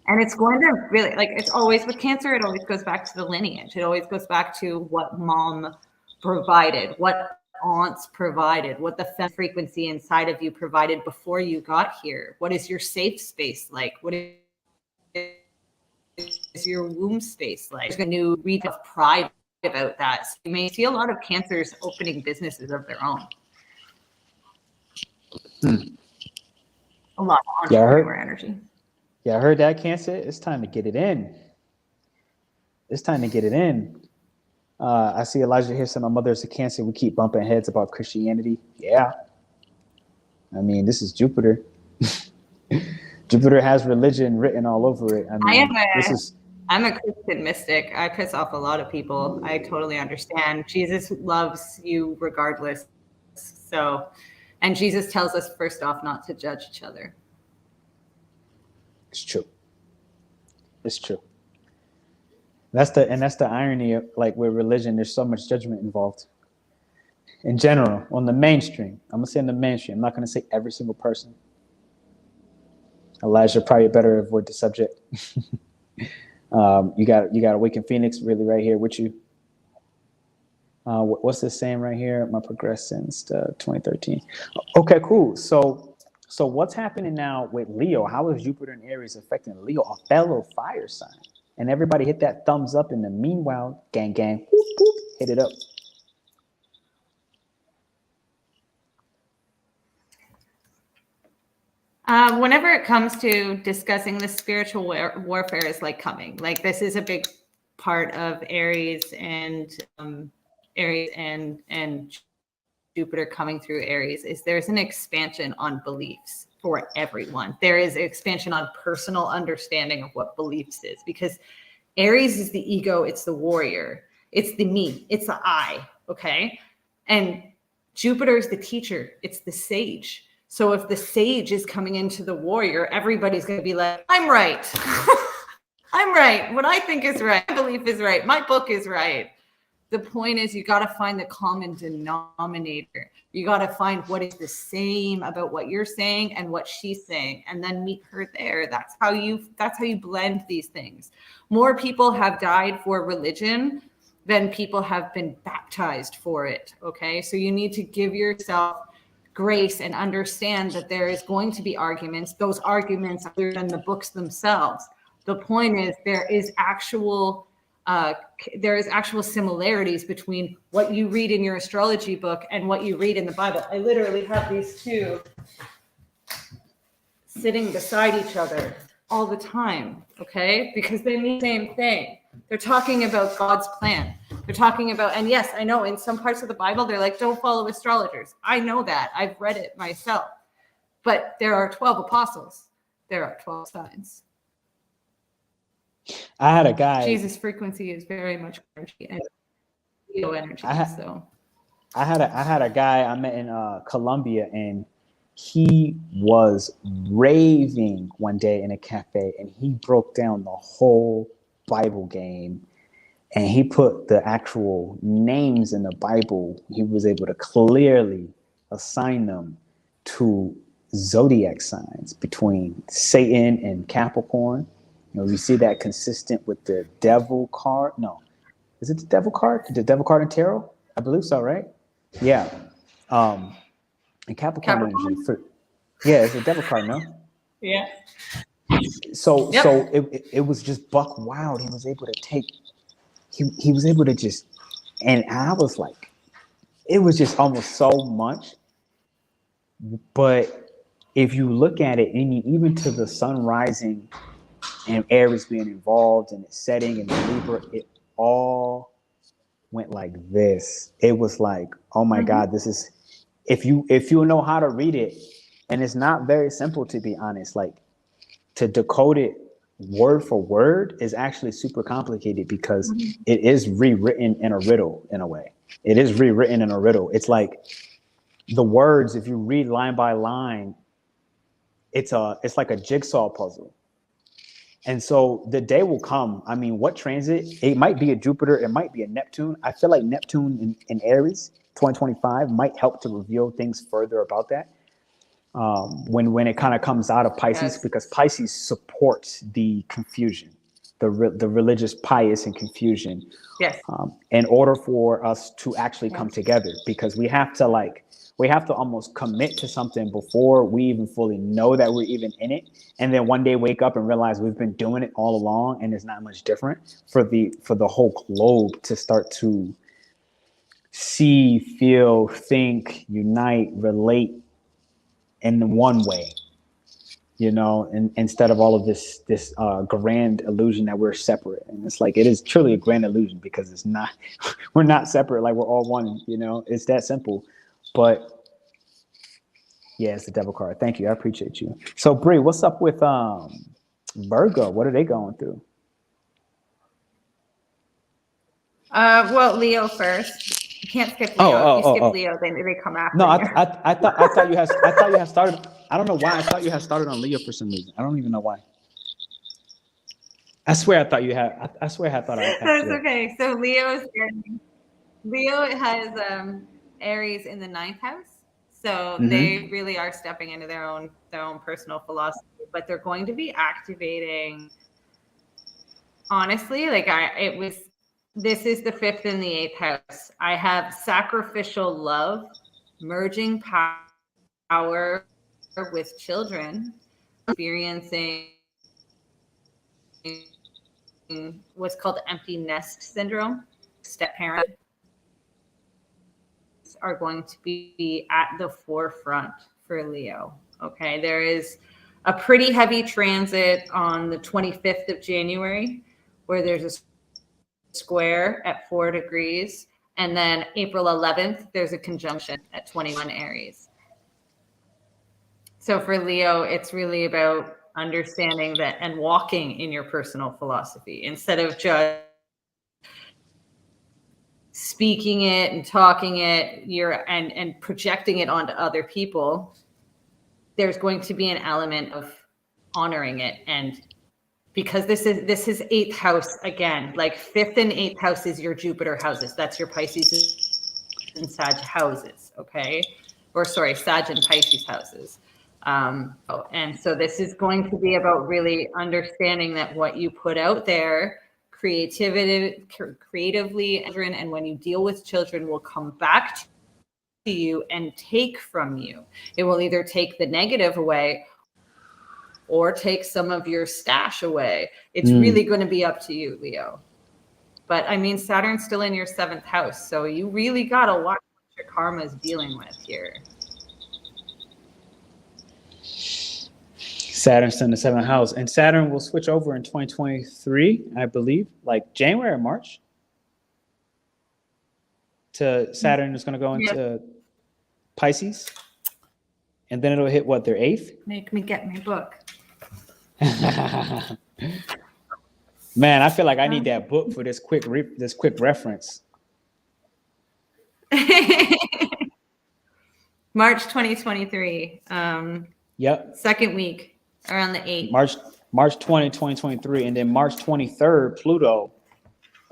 And it's going to really, like, it's always with Cancer, it always goes back to the lineage. It always goes back to what mom provided, what aunts provided, what the frequency inside of you provided before you got here. What is your safe space like? What is your womb space like? There's a new read of pride about that. So you may see a lot of Cancers opening businesses of their own. A lot of entrepreneur energy. Yeah, I heard that, Cancer. It's time to get it in. It's time to get it in. I see Elijah here saying my mother is a Cancer. We keep bumping heads about Christianity. Yeah. I mean, this is Jupiter. Jupiter has religion written all over it. I mean, I'm a Christian mystic. I piss off a lot of people. I totally understand. Jesus loves you regardless. So, and Jesus tells us first off not to judge each other. It's true. It's true. That's the irony of, like, with religion, there's so much judgment involved. In general, on the mainstream. I'm gonna say in the mainstream. I'm not gonna say every single person. Elijah, probably better avoid the subject. You got Awakened Phoenix really right here with you. What's this saying right here? My progress since 2013. Okay, cool. So what's happening now with Leo? How is Jupiter in Aries affecting Leo, a fellow fire sign? And everybody hit that thumbs up in the meanwhile, gang, whoop, whoop, hit it up. Whenever it comes to discussing the spiritual warfare is like coming. Like, this is a big part of Aries and Jupiter coming through Aries. Is there's an expansion on beliefs for everyone. There is an expansion on personal understanding of what beliefs is, because Aries is the ego, it's the warrior, it's the me, it's the I, okay? And Jupiter is the teacher, it's the sage. So if the sage is coming into the warrior, everybody's going to be like, I'm right. I'm right. What I think is right. My belief is right. My book is right. The point is, you got to find the common denominator. You got to find what is the same about what you're saying and what she's saying, and then meet her there. That's how you blend these things. More people have died for religion than people have been baptized for it. Okay. So you need to give yourself grace and understand that there is going to be arguments. Those arguments are in the books themselves. The point is, there is actual similarities between what you read in your astrology book and what you read in the Bible. I literally have these two sitting beside each other all the time, okay? Because they mean the same thing. They're talking about God's plan. They're talking about, and yes, I know in some parts of the Bible, they're like, don't follow astrologers. I know that. I've read it myself. But there are 12 apostles. There are 12 signs. I had a guy. Jesus' frequency is very much energy and energy. I had a guy I met in Colombia, and he was raving one day in a cafe, and he broke down the whole Bible game and he put the actual names in the Bible. He was able to clearly assign them to zodiac signs between Satan and Capricorn. You know, we see that consistent with the devil card. No, is it the devil card? The devil card in tarot? I believe so, right? Yeah. And Capricorn energy. Yeah, it's a devil card, no? Yeah. So it was just buck wild. He was able to take, he was able to just, and I was like, it was just almost so much. But if you look at it, and even to the sun rising and Aries being involved in its setting and the Libra, it all went like this. It was like, oh my God, this is, if you know how to read it, and it's not very simple, to be honest, like to decode it word for word is actually super complicated, because it is rewritten in a riddle in a way. It is rewritten in a riddle. It's like the words, if you read line by line, it's like a jigsaw puzzle. And so the day will come. I mean, what transit? It might be a Jupiter. It might be a Neptune. I feel like Neptune in Aries 2025 might help to reveal things further about that. When it kind of comes out of Pisces, because Pisces supports the confusion, the religious pious and confusion. Yes. In order for us to actually come together, because we have to almost commit to something before we even fully know that we're even in it, and then one day wake up and realize we've been doing it all along, and it's not much different. For the whole globe to start to see, feel, think, unite, relate in one way, you know, and instead of all of this grand illusion that we're separate. And it's like, it is truly a grand illusion, because it's not, we're not separate, like we're all one, you know, it's that simple. But yeah, it's the devil card. Thank you. I appreciate you. So Brie, what's up with Virgo? What are they going through? Well, Leo first. You can't skip Leo. If you skip Leo, they come after. No, I thought you had started. I don't know why I thought you had started on Leo for some reason. I don't even know why. I swear I thought you had. I swear I thought I had. That's okay. So Leo has Aries in the 9th house. So they really are stepping into their own personal philosophy, but they're going to be activating. Honestly, this is the 5th and the 8th house. I have sacrificial love, merging power with children, experiencing what's called empty nest syndrome. Step parents are going to be at the forefront for Leo. Okay, there is a pretty heavy transit on the 25th of January, where there's a square at 4 degrees, and then April 11th there's a conjunction at 21 Aries. So for Leo, it's really about understanding that and walking in your personal philosophy instead of just speaking it and talking it and projecting it onto other people. There's going to be an element of honoring it, and because this is 8th house again, like 5th and 8th house is your Jupiter houses. That's your Pisces and Sag houses, okay? Or sorry, Sag and Pisces houses. And so this is going to be about really understanding that what you put out there, creatively, and when you deal with children, will come back to you and take from you. It will either take the negative away or take some of your stash away. It's really going to be up to you, Leo. But I mean, Saturn's still in your 7th house, so you really got to watch what your karma is dealing with here. Saturn's in the 7th house, and Saturn will switch over in 2023, I believe, like January or March. Saturn is going to go into Pisces, and then it'll hit what, their 8th? Make me get my book. Man, I feel like I need that book for this quick reference. March 2023. Yep. Second week, around the 8th. March 20, 2023, and then March 23rd, Pluto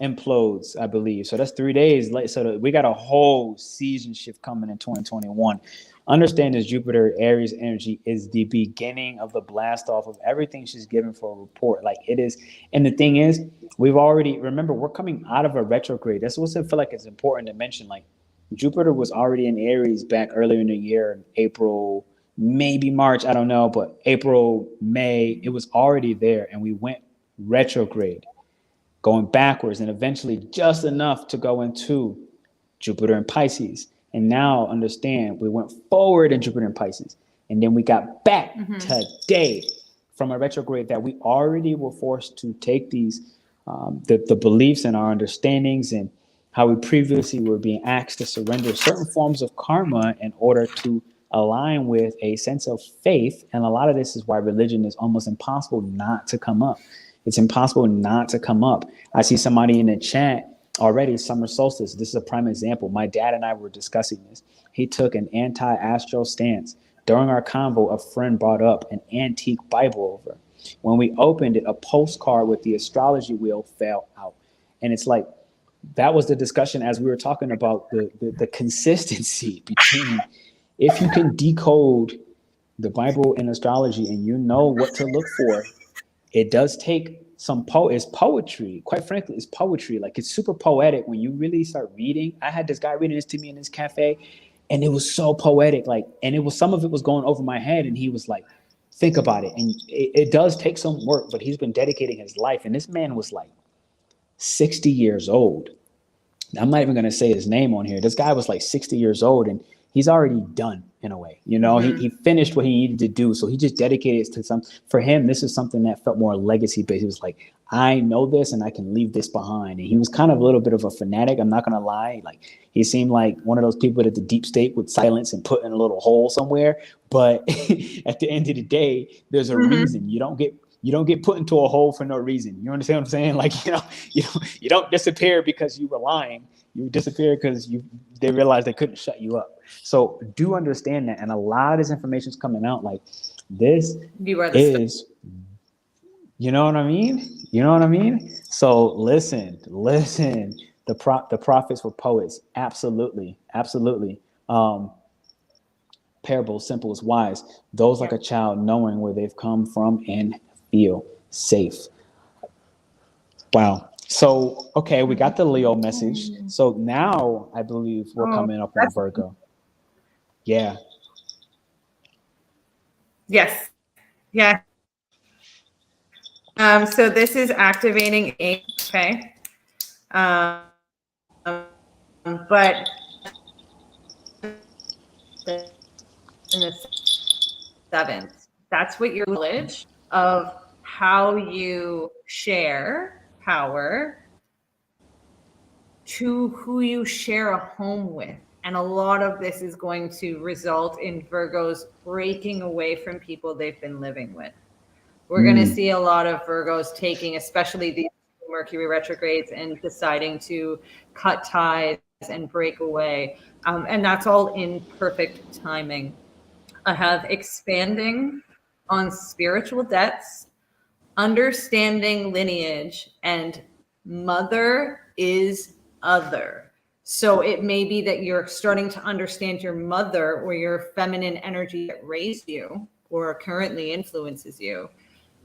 implodes, I believe. So that's 3 days late. So we got a whole season shift coming in 2021. Understand this Jupiter Aries energy is the beginning of the blast off of everything she's given for a report. Like it is. And the thing is, remember, we're coming out of a retrograde. That's what I feel like it's important to mention. Like Jupiter was already in Aries back earlier in the year, in April, maybe March, I don't know, but April, May, it was already there. And we went retrograde, going backwards, and eventually just enough to go into Jupiter in Pisces. And now understand, we went forward in Jupiter in Pisces. And then we got back today from a retrograde that we already were forced to take these, the beliefs and our understandings and how we previously were being asked to surrender certain forms of karma in order to align with a sense of faith. And a lot of this is why religion is almost impossible not to come up. It's impossible not to come up. I see somebody in the chat already, summer solstice. This is a prime example. My dad and I were discussing this. He took an anti-astro stance. During our convo, a friend brought up an antique Bible over. When we opened it, a postcard with the astrology wheel fell out. And it's like, that was the discussion as we were talking about the consistency between, if you can decode the Bible and astrology and you know what to look for, it does take some it's poetry. Quite frankly, it's poetry. Like it's super poetic when you really start reading. I had this guy reading this to me in this cafe, and it was so poetic. Like, and it was, some of it was going over my head, and he was like, think about it. And it does take some work, but he's been dedicating his life. And this man was like 60 years old. I'm not even going to say his name on here. This guy was like 60 years old, and he's already done in a way. You know, he finished what he needed to do. So he just dedicated it to something. For him, this is something that felt more legacy based. He was like, I know this and I can leave this behind. And he was kind of a little bit of a fanatic. I'm not going to lie. Like, he seemed like one of those people that the deep state would silence and put in a little hole somewhere. But at the end of the day, there's a reason. You don't get put into a hole for no reason. You understand what I'm saying? Like, you don't disappear because you were lying. You disappear because they realized they couldn't shut you up. So do understand that. And a lot of this information is coming out. Like, this is, you know what I mean? You know what I mean? So listen, the prophets were poets. Absolutely. Parables, simple as wise. Those like a child knowing where they've come from and feel safe. Wow. So, okay, we got the Leo message. So now I believe we're coming up on Virgo. Yeah. Yes. Yeah. So this is activating 8. Okay. But in the 7th, that's what your knowledge of how you share power to who you share a home with. And a lot of this is going to result in Virgos breaking away from people they've been living with. We're going to see a lot of Virgos taking, especially these Mercury retrogrades, and deciding to cut ties and break away. And that's all in perfect timing. I have expanding on spiritual debts, understanding lineage, and mother is other. So it may be that you're starting to understand your mother or your feminine energy that raised you or currently influences you,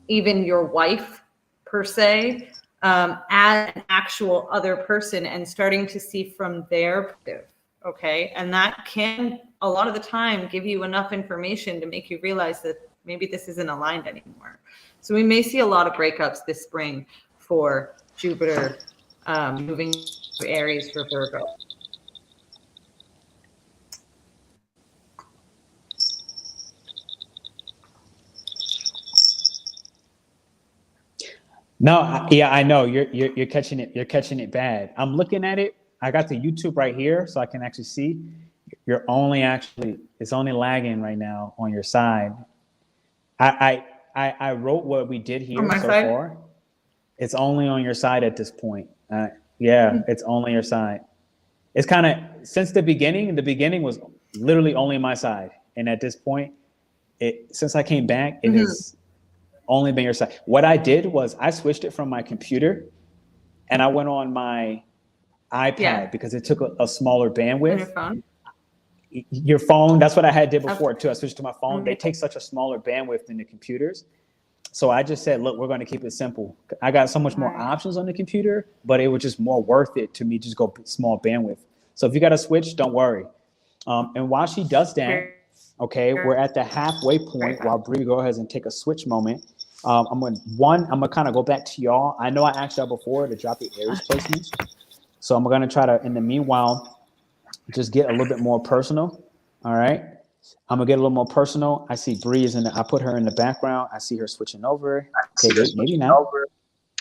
even your wife per se, as an actual other person, and starting to see from their perspective. Okay. And that can, a lot of the time, give you enough information to make you realize that maybe this isn't aligned anymore. So we may see a lot of breakups this spring for Jupiter moving to Aries for Virgo. No, yeah, I know you're catching it. You're catching it bad. I'm looking at it. I got the YouTube right here, so I can actually see. You're only it's only lagging right now on your side. I wrote what we did here so far. It's only on your side at this point. Yeah, it's only your side. It's kind of, since the beginning was literally only my side, and at this point, since I came back, it has only been your side. What I did was I switched it from my computer and I went on my iPad because it took a smaller bandwidth. On your phone? Your phone, that's what I had did before too. I switched to my phone. They take such a smaller bandwidth than the computers. So I just said, look, we're going to keep it simple. I got so much more options on the computer, but it was just more worth it to me just go small bandwidth. So if you got to switch, don't worry. And while she does that, okay, we're at the halfway point while Brie go ahead and take a switch moment. I'm going to kind of go back to y'all. I know I asked y'all before to drop the Aries placements. So I'm going to try to, in the meanwhile, just get a little bit more personal. All right. I'm gonna get a little more personal. I see Brie is I put her in the background. I see her switching over. Okay, maybe not.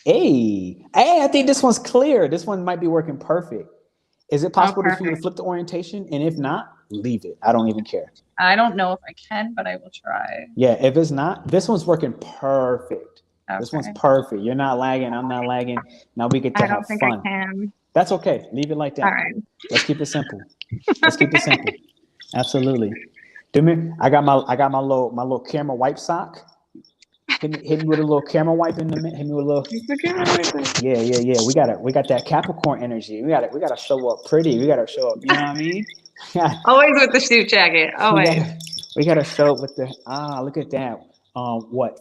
Hey, I think this one's clear. This one might be working perfect. Is it possible for you to flip the orientation? And if not, leave it. I don't even care. I don't know if I can, but I will try. Yeah, if it's not, this one's working perfect. Okay. This one's perfect. You're not lagging. I'm not lagging. Now we get to have fun. I don't think I can. That's okay. Leave it like that. All right. Let's keep it simple. Let's keep it simple. Absolutely. I got my little camera wipe sock. Hit me with a little camera wipe in the minute. Hit me with a little. Yeah. We got that Capricorn energy. We gotta show up pretty. We gotta show up. You know what I mean? Always with the suit jacket. Always. We gotta show up with the look at that.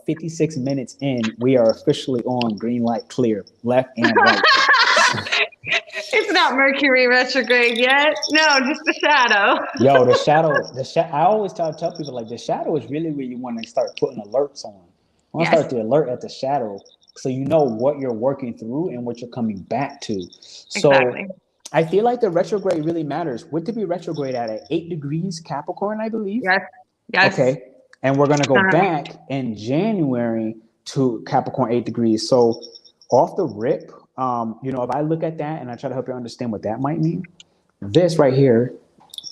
56 minutes in, we are officially on green light clear, left and right. It's not Mercury retrograde yet. No, just the shadow. Yo, the shadow. I always tell people like the shadow is really where you want to start putting alerts on. I want to start the alert at the shadow, so you know what you're working through and what you're coming back to. So exactly. I feel like the retrograde really matters. What did we retrograde at 8 degrees Capricorn, I believe? Yes. Okay, and we're gonna go back in January to Capricorn 8 degrees. So off the rip. If I look at that and I try to help you understand what that might mean, this right here,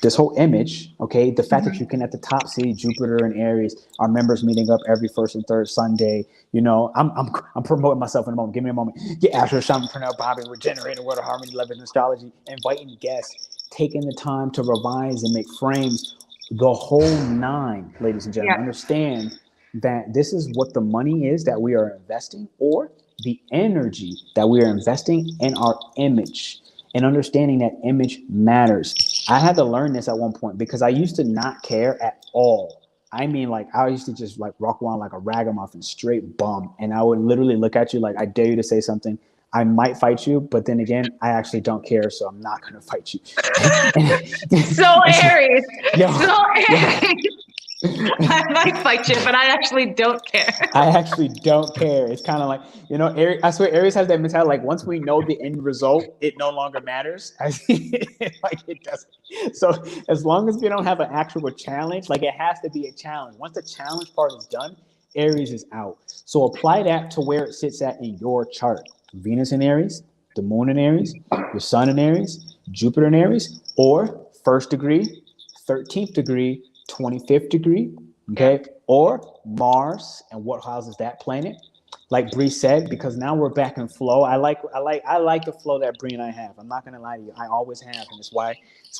this whole image, okay, the fact that you can at the top see Jupiter in Aries, our members meeting up every first and third Sunday. I'm promoting myself in a moment. Give me a moment. Get AstroShaman, Pernell, Bobby, Regenerating World of Harmony, Love and Astrology, inviting guests, taking the time to revise and make frames, the whole 9, ladies and gentlemen. Understand that this is what the money is that we are investing, or the energy that we are investing in our image, and understanding that image matters. I had to learn this at one point because I used to not care at all. I mean, like I used to just like walk around like a ragamuffin, straight bum. And I would literally look at you like, I dare you to say something. I might fight you, but then again, I actually don't care, so I'm not going to fight you. So Aries. Aries. I might fight you, but I actually don't care. I actually don't care. It's kind of like, Aries, I swear Aries has that mentality, like once we know the end result, it no longer matters. Like it doesn't. So as long as we don't have an actual challenge, like it has to be a challenge. Once the challenge part is done, Aries is out. So apply that to where it sits at in your chart. Venus in Aries, the moon in Aries, your sun in Aries, Jupiter in Aries, or 1st degree, 13th degree, 25th degree, okay, or Mars, and what houses that planet? Like Brie said, because now we're back in flow. I like the flow that Brie and I have. I'm not gonna lie to you, I always have, and it's why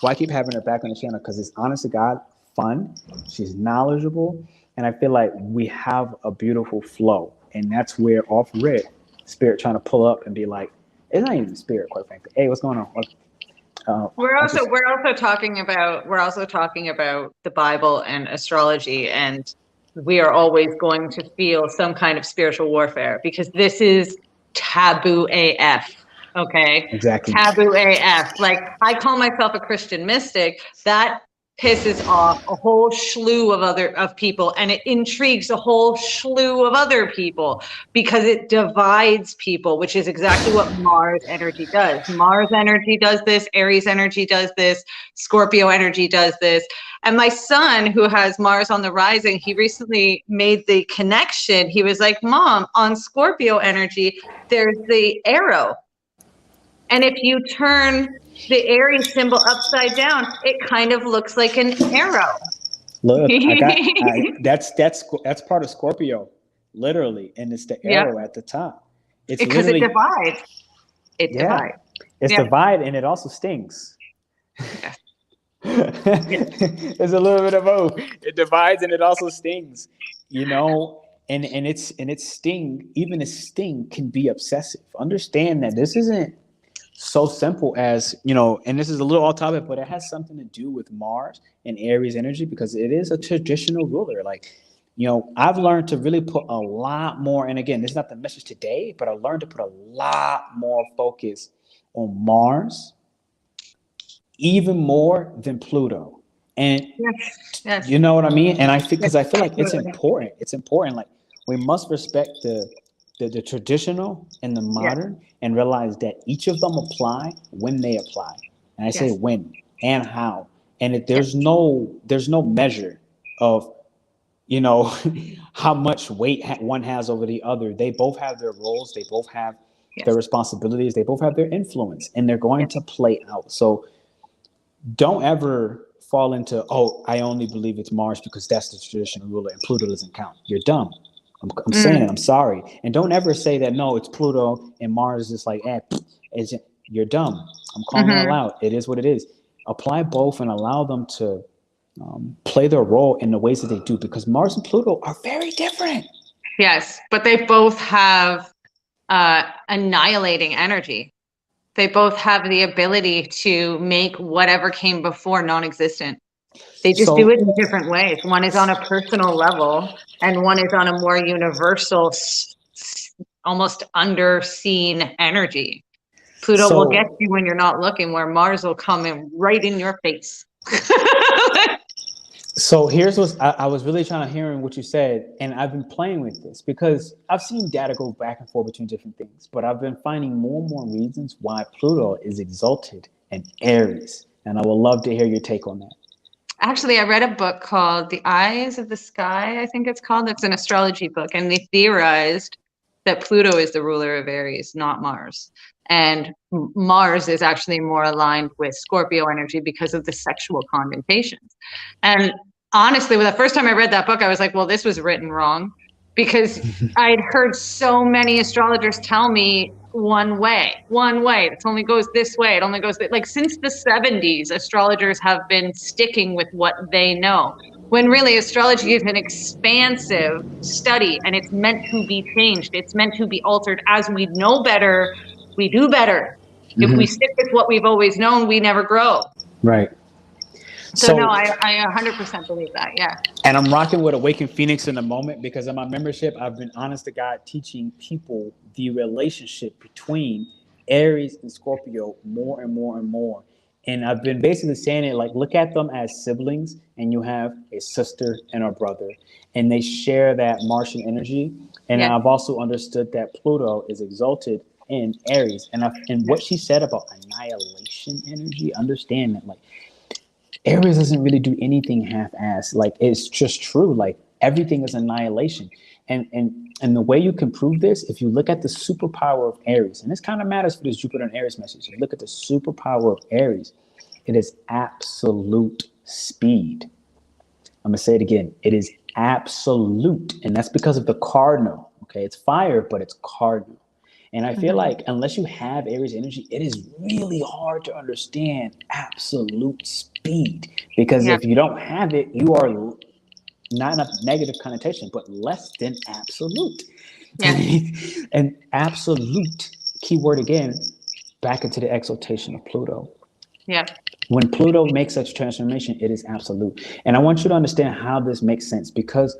I keep having her back on the channel, because it's honest to God fun. She's knowledgeable, and I feel like we have a beautiful flow, and that's where off rip, Spirit trying to pull up and be like, it's not even Spirit, quite frankly. Hey, what's going on? We're also talking about the Bible and astrology, and we are always going to feel some kind of spiritual warfare because this is taboo AF. Okay, exactly. Taboo AF. Like I call myself a Christian mystic. That pisses off a whole slew of people, and it intrigues a whole slew of other people because it divides people, which is exactly what Mars energy does. Mars energy does this, Aries energy does this, Scorpio energy does this. And my son, who has Mars on the rising, he recently made the connection. He was like, Mom, on Scorpio energy, there's the arrow. And if you turn the Aries symbol upside down, it kind of looks like an arrow. Look, that's part of Scorpio, literally, and it's the arrow at the top. It's because it divides. It divides. It's divide, and it also stings. Yeah. There's a little bit of both. It divides and it also stings, and and its sting, even its sting can be obsessive. Understand that this isn't so simple as, you know, and this is a little off topic, but it has something to do with Mars and Aries energy, because it is a traditional ruler. Like, you know, I've learned to really put a lot more, and again, this is not the message today, but I learned to put a lot more focus on Mars, even more than Pluto. And Yes. you know what I mean? And I feel, because I feel like it's important. It's important. Like, we must respect the traditional and the modern, and realize that each of them apply when they apply. And I say when and how. And if there's no measure of, you know, how much weight one has over the other. They both have their roles. They both have their responsibilities. They both have their influence, and they're going to play out. So don't ever fall into, oh, I only believe it's Mars because that's the traditional ruler and Pluto doesn't count. You're dumb. I'm saying it. I'm sorry. And don't ever say that, no, it's Pluto and Mars is like, you're dumb. I'm calling it out. It is what it is. Apply both and allow them to play their role in the ways that they do, because Mars and Pluto are very different. Yes, but they both have annihilating energy. They both have the ability to make whatever came before non-existent. They just do it in different ways. One is on a personal level, and one is on a more universal, almost underseen energy. Pluto will get you when you're not looking, where Mars will come in right in your face. So here's what I was really trying to hear what you said, and I've been playing with this because I've seen data go back and forth between different things, but I've been finding more and more reasons why Pluto is exalted in Aries, and I would love to hear your take on that. Actually, I read a book called The Eyes of the Sky, I think it's called. It's an astrology book, and they theorized that Pluto is the ruler of Aries, not Mars. And Mars is actually more aligned with Scorpio energy because of the sexual connotations. And honestly, the first time I read that book, I was like, well, this was written wrong, because I'd heard so many astrologers tell me one way. It only goes this way. It only goes like since the 70s, astrologers have been sticking with what they know, when really astrology is an expansive study and it's meant to be changed. It's meant to be altered. As we know better, we do better. If we stick with what we've always known, we never grow. Right. So no, I 100% believe that. Yeah. And I'm rocking with Awakened Phoenix in the moment, because in my membership, I've been honest to God teaching people the relationship between Aries and Scorpio more and more and more. And I've been basically saying it like, look at them as siblings, and you have a sister and a brother, and they share that Martian energy. And I've also understood that Pluto is exalted in Aries. And what she said about annihilation energy, understand that, like, Aries doesn't really do anything half-assed. Like, it's just true. Like, everything is annihilation. And the way you can prove this, if you look at the superpower of Aries, and this kind of matters for this Jupiter and Aries message. If you look at the superpower of Aries, it is absolute speed. I'm going to say it again. It is absolute. And that's because of the cardinal. Okay, it's fire, but it's cardinal. And I feel like unless you have Aries energy, it is really hard to understand absolute speed. Because if you don't have it, you are not enough negative connotation, but less than absolute. And absolute, keyword again, back into the exaltation of Pluto. Yeah. When Pluto makes such transformation, it is absolute. And I want you to understand how this makes sense, because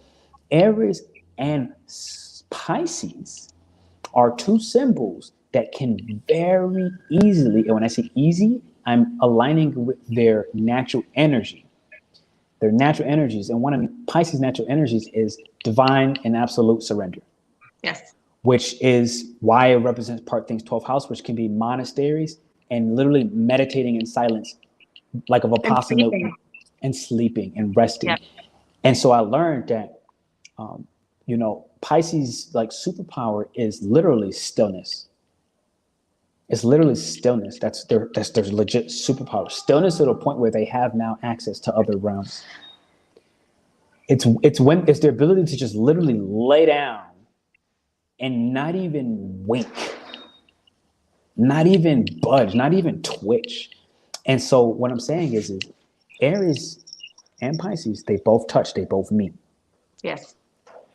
Aries and Pisces are two symbols that can very easily, and when I say easy, I'm aligning with their natural energy. Their natural energies, and one of Pisces' natural energies is divine and absolute surrender. Yes. Which is why it represents part things 12th house, which can be monasteries and literally meditating in silence, like a Vipassana, and sleeping and resting. Yeah. And so I learned that, you know, Pisces' like superpower is literally stillness. It's literally stillness. That's their legit superpower. Stillness to the point where they have now access to other realms. It's their ability to just literally lay down and not even wink, not even budge, not even twitch. And so what I'm saying is Aries and Pisces, they both touch, they both meet. Yes.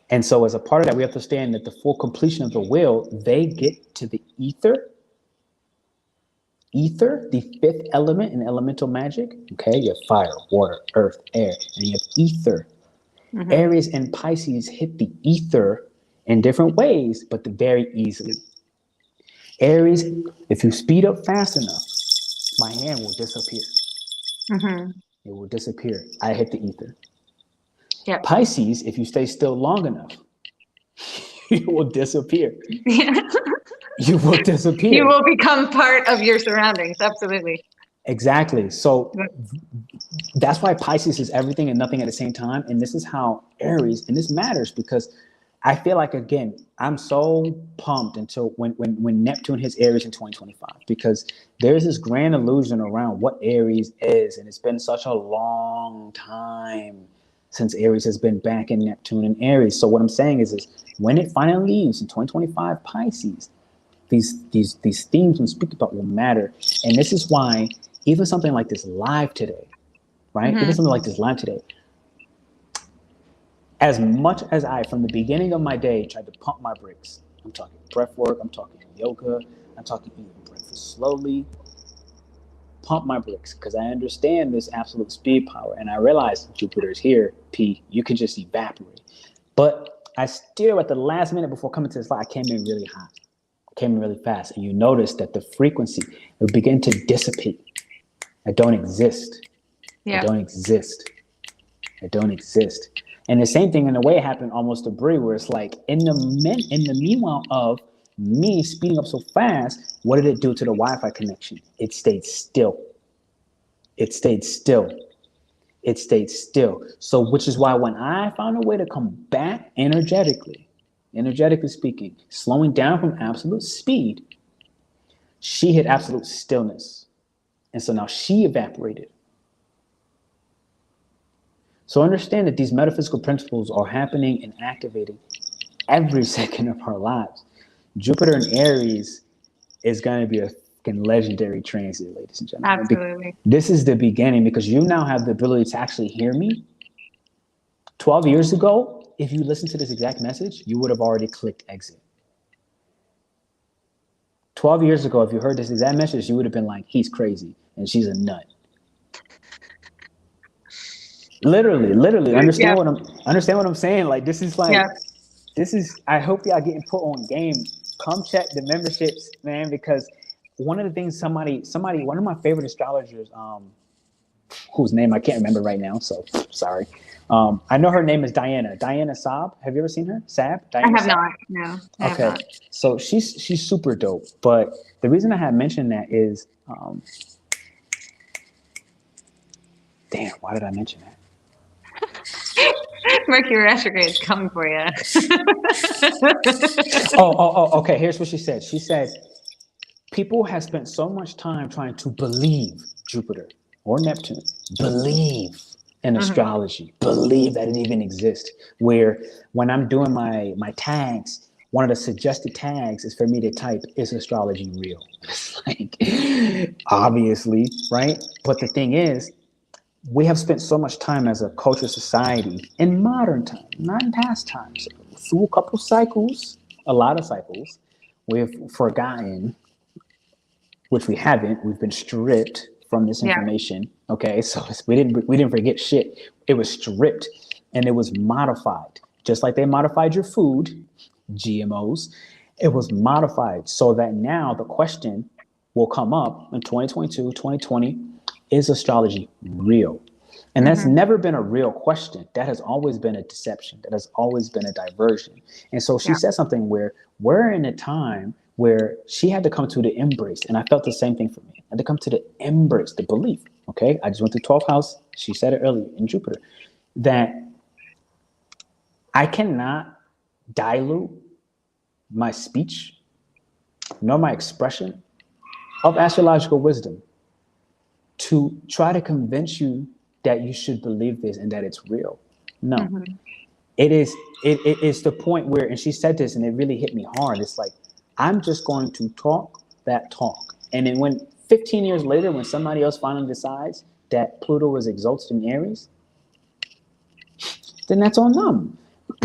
And so as a part of that, we have to understand that the full completion of the wheel, they get to the ether, the fifth element in elemental magic. Okay, you have fire, water, earth, air, and you have ether. Mm-hmm. Aries and Pisces hit the ether in different ways, but very easily. Aries, if you speed up fast enough, my hand will disappear. Mm-hmm. It will disappear. I hit the ether. Yep. Pisces, if you stay still long enough, you will disappear. You will disappear. You will become part of your surroundings. Absolutely. Exactly. So that's why Pisces is everything and nothing at the same time. And this is how Aries, and this matters because I feel like, again, I'm so pumped until when Neptune hits Aries in 2025, because there's this grand illusion around what Aries is. And it's been such a long time since Aries has been back in Neptune in Aries. So what I'm saying is when it finally leaves in 2025 Pisces, these themes we speak about will matter. And this is why even something like this live today, right? Mm-hmm. Even something like this live today, as much as I, from the beginning of my day, tried to pump my brakes, I'm talking breath work, I'm talking yoga, I'm talking eating breakfast slowly, pump my brakes, because I understand this absolute speed power. And I realize Jupiter is here, P, you can just evaporate. But I still, at the last minute before coming to this light, I came in really hot, came in really fast. And you notice that the frequency will begin to dissipate. I don't exist. Yeah. I don't exist. I don't exist. And the same thing in a way happened almost to Brie, where it's like in the meanwhile of me speeding up so fast, what did it do to the Wi-Fi connection? It stayed still. It stayed still. It stayed still. So which is why when I found a way to come back energetically speaking, slowing down from absolute speed, she hit absolute stillness. And so now she evaporated. So understand that these metaphysical principles are happening and activating every second of our lives. Jupiter in Aries is going to be a legendary transit, ladies and gentlemen. Absolutely. This is the beginning, because you now have the ability to actually hear me. 12 years ago, if you listened to this exact message, you would have already clicked exit. 12 years ago, if you heard this exact message, you would have been like, he's crazy and she's a nut. Literally understand what I'm saying. Like, this is like, I hope y'all getting put on game. Come check the memberships, man, because one of the things one of my favorite astrologers, whose name I can't remember right now, so sorry. I know her name is Diana Saab. Have you ever seen her? Diana I have Saab? Not. No. I have not. So she's super dope. But the reason I had mentioned that is, damn, why did I mention that? Mercury Retrograde is coming for you. Okay. Here's what she said. She said, people have spent so much time trying to believe Jupiter or Neptune, believe in astrology, believe that it even exists. Where when I'm doing my tags, one of the suggested tags is for me to type, is astrology real? It's like, obviously, right? But the thing is, we have spent so much time as a culture society in modern time, not in past times, through a couple cycles, a lot of cycles, we've forgotten, which we haven't. We've been stripped from this information. Okay, so we didn't forget shit. It was stripped and it was modified, just like they modified your food, GMOs. It was modified so that now the question will come up in 2022, 2020. Is astrology real? And that's never been a real question. That has always been a deception. That has always been a diversion. And so she said something where we're in a time where she had to come to the embrace. And I felt the same thing for me. I had to come to the embrace, the belief. Okay. I just went to 12th house. She said it earlier in Jupiter, that I cannot dilute my speech nor my expression of astrological wisdom to try to convince you that you should believe this and that it's real. No, it is the point where, and she said this and it really hit me hard. It's like, I'm just going to talk that talk. And then when 15 years later, when somebody else finally decides that Pluto is exalted in Aries, then that's on them.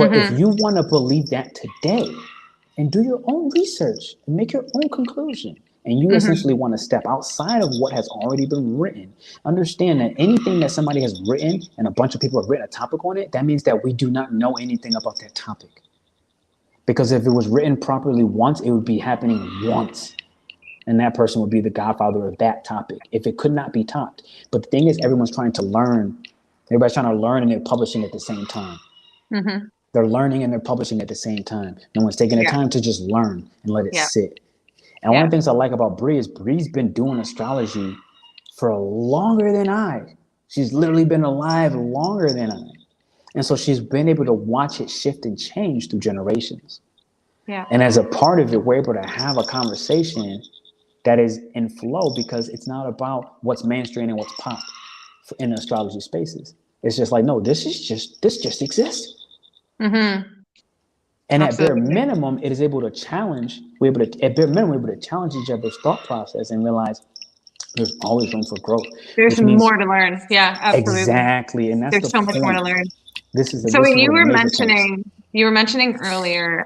But if you want to believe that today, and do your own research and make your own conclusion, and you essentially want to step outside of what has already been written, understand that anything that somebody has written and a bunch of people have written a topic on it, that means that we do not know anything about that topic. Because if it was written properly once, it would be happening once. And that person would be the godfather of that topic if it could not be topped. But the thing is, everyone's trying to learn. Everybody's trying to learn and they're publishing at the same time. They're learning and they're publishing at the same time. No one's taking the time to just learn and let it sit. And one of the things I like about Brie is Brie's been doing astrology for longer than I. She's literally been alive longer than I. And so she's been able to watch it shift and change through generations. And as a part of it, we're able to have a conversation that is in flow, because it's not about what's mainstream and what's pop in astrology spaces. It's just like, no, this just exists. And at bare minimum, it is able to challenge. At bare minimum, we're able to challenge each other's thought process and realize there's always room for growth. There's more to learn. Yeah, absolutely. Exactly, and that's so much more to learn. So you were mentioning earlier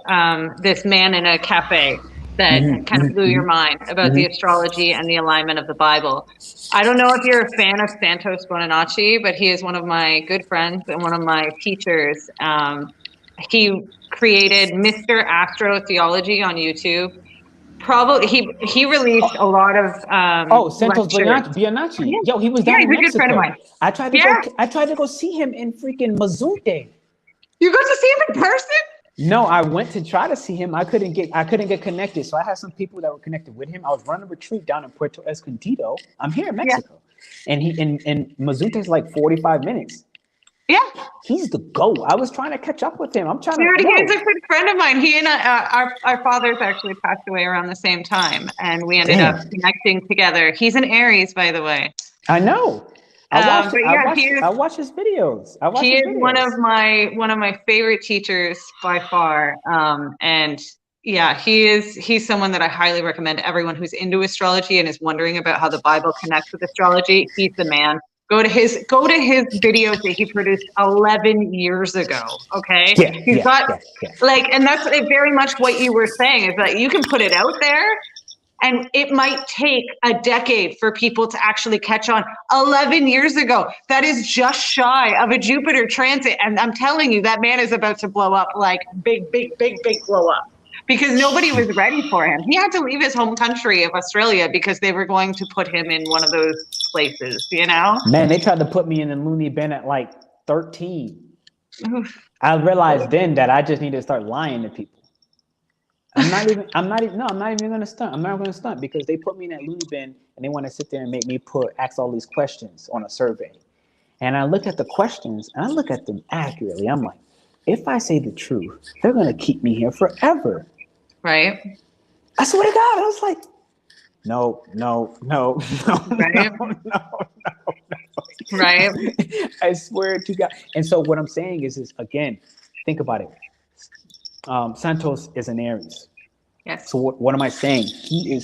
this man in a cafe that kind of blew your mind about the astrology and the alignment of the Bible. I don't know if you're a fan of Santos Bonanacci, but he is one of my good friends and one of my teachers. He created Mr. Astro Theology on YouTube. Probably he released a lot of Santos Bonanacci. Yo, he was down in Mexico. He's a good friend of mine. I tried to go see him in freaking Mazunte. You got to see him in person? No, I went to try to see him. I couldn't get connected. So I had some people that were connected with him. I was running a retreat down in Puerto Escondido. I'm here in Mexico. And Mazunte is like 45 minutes. Yeah. He's the GOAT. I was trying to catch up with him. He's a good friend of mine. He and our fathers actually passed away around the same time, and we ended up connecting together. He's an Aries, by the way. I know. I watch his videos. He is one of my favorite teachers by far. And yeah, he's someone that I highly recommend everyone who's into astrology and is wondering about how the Bible connects with astrology. He's the man. Go to his videos that he produced 11 years ago. Okay. And that's very much what you were saying, is that you can put it out there, and it might take a decade for people to actually catch on. 11 years ago, that is just shy of a Jupiter transit. And I'm telling you, that man is about to blow up, like big blow up, because nobody was ready for him. He had to leave his home country of Australia because they were going to put him in one of those places, you know? Man, they tried to put me in the loony bin at like 13. I realized then that I just need to start lying to people. I'm not even gonna stunt. I'm not gonna stunt, because they put me in that loony bin and they want to sit there and make me ask all these questions on a survey. And I look at the questions and I look at them accurately. I'm like, if I say the truth, they're gonna keep me here forever. Right. I swear to God, I was like, no. Right. No. Right. I swear to God. And so what I'm saying is again, think about it. Santos is an Aries. Yes. So what am I saying? He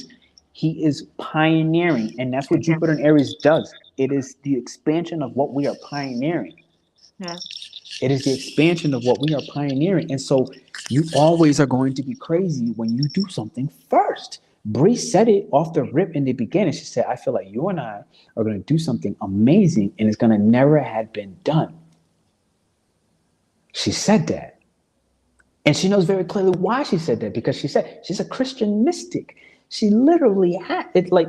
is pioneering, and that's what Jupiter in Aries does. It is the expansion of what we are pioneering. Yeah. It is the expansion of what we are pioneering. And so you always are going to be crazy when you do something first. Brie said it off the rip in the beginning. She said, I feel like you and I are going to do something amazing, and it's going to never have been done. She said that. And she knows very clearly why she said that, because she said she's a Christian mystic. She literally had it. Like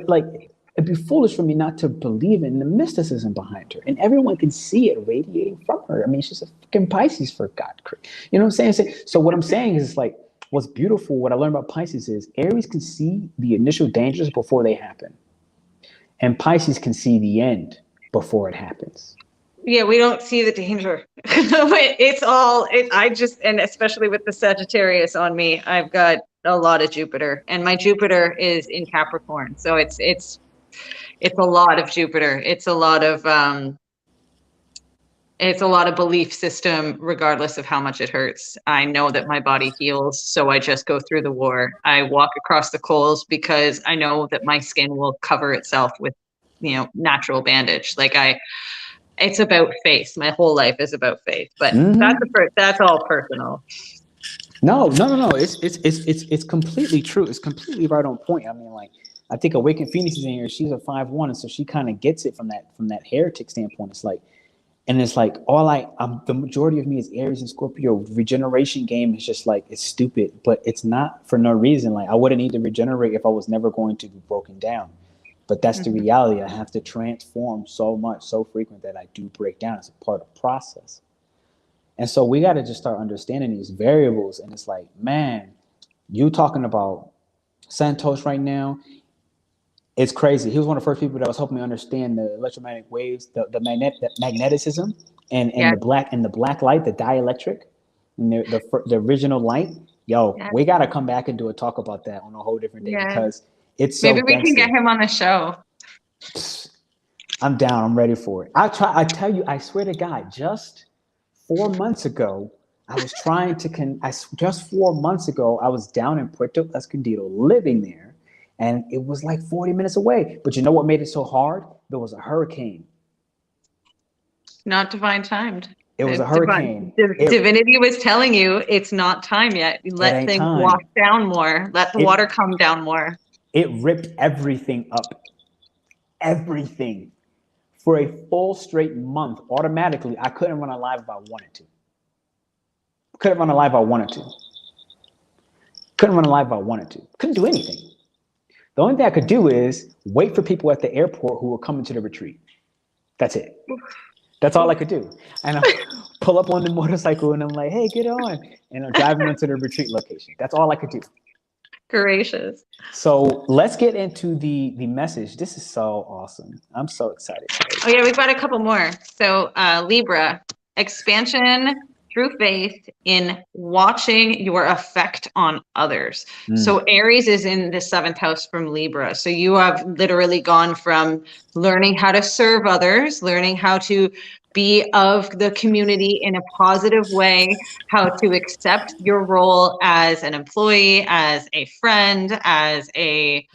it'd be foolish for me not to believe in the mysticism behind her, and everyone can see it radiating from her. I mean, she's a fucking Pisces, for God. You know what I'm saying? So what I'm saying is, like, what's beautiful, what I learned about Pisces is Aries can see the initial dangers before they happen, and Pisces can see the end before it happens. Yeah, we don't see the danger. And especially with the Sagittarius on me, I've got a lot of Jupiter, and my Jupiter is in Capricorn. So it's a lot of Jupiter. It's a lot of belief system, regardless of how much it hurts. I know that my body heals, so I just go through the war. I walk across the coals because I know that my skin will cover itself with, natural bandage. it's about faith. My whole life is about faith, but that's all personal. No. It's completely true. It's completely right on point. I mean, like, I think Awakened Phoenix is in here. She's a 5-1, and so she kind of gets it from that heretic standpoint. It's like, and it's like the majority of me is Aries and Scorpio. Regeneration game is just like, it's stupid, but it's not for no reason. Like, I wouldn't need to regenerate if I was never going to be broken down. But that's the reality. I have to transform so much, so frequent that I do break down. It's a part of the process. And so we got to just start understanding these variables. And it's like, man, you talking about Santos right now, it's crazy. He was one of the first people that was helping me understand the electromagnetic waves, the magneticism, and the black light, the dielectric, and the original light. Yo, we got to come back and do a talk about that on a whole different day, because it's so maybe we can get him on the show. I'm down. I'm ready for it. I tell you, I swear to God, just 4 months ago, I was trying to just 4 months ago, I was down in Puerto Escondido, living there. And it was like 40 minutes away. But you know what made it so hard? There was a hurricane. Not divine timed. It was a hurricane. Divinity was telling you it's not time yet. Let things wash down more. Let the water come down more. It ripped everything up. Everything. For a full straight month, automatically, I couldn't run a live if I wanted to. Couldn't run a live if I wanted to. Couldn't run a live if I wanted to. Couldn't do anything. The only thing I could do is wait for people at the airport who were coming to the retreat. That's it. That's all I could do. And I pull up on the motorcycle and I'm like, hey, get on. And I'm driving into the retreat location. That's all I could do. Gracious. So let's get into the message. This is so awesome. I'm so excited. Oh yeah, we've got a couple more. So Libra, expansion through faith in watching your effect on others. So Aries is in the 7th house from Libra. So you have literally gone from learning how to serve others, learning how to be of the community in a positive way, how to accept your role as an employee, as a friend, as a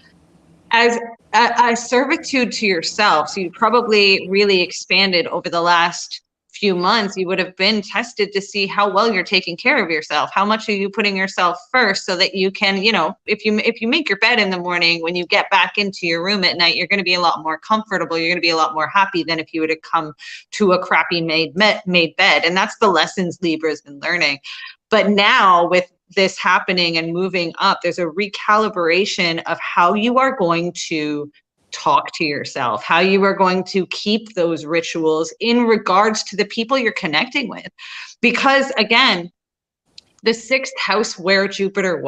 servitude to yourself. So you probably really expanded over the last few months. You would have been tested to see how well you're taking care of yourself. How much are you putting yourself first, so that you can, if you make your bed in the morning, when you get back into your room at night, you're going to be a lot more comfortable. You're going to be a lot more happy than if you would have come to a crappy made bed. And that's the lessons Libra's been learning. But now with this happening and moving up, there's a recalibration of how you are going to talk to yourself, how you are going to keep those rituals in regards to the people you're connecting with. Because again, the 6th house where Jupiter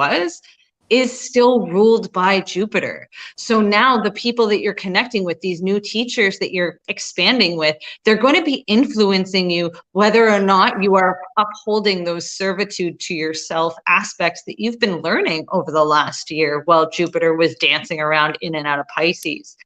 is still ruled by Jupiter. So now the people that you're connecting with, these new teachers that you're expanding with, they're going to be influencing you whether or not you are upholding those servitude to yourself aspects that you've been learning over the last year while Jupiter was dancing around in and out of Pisces.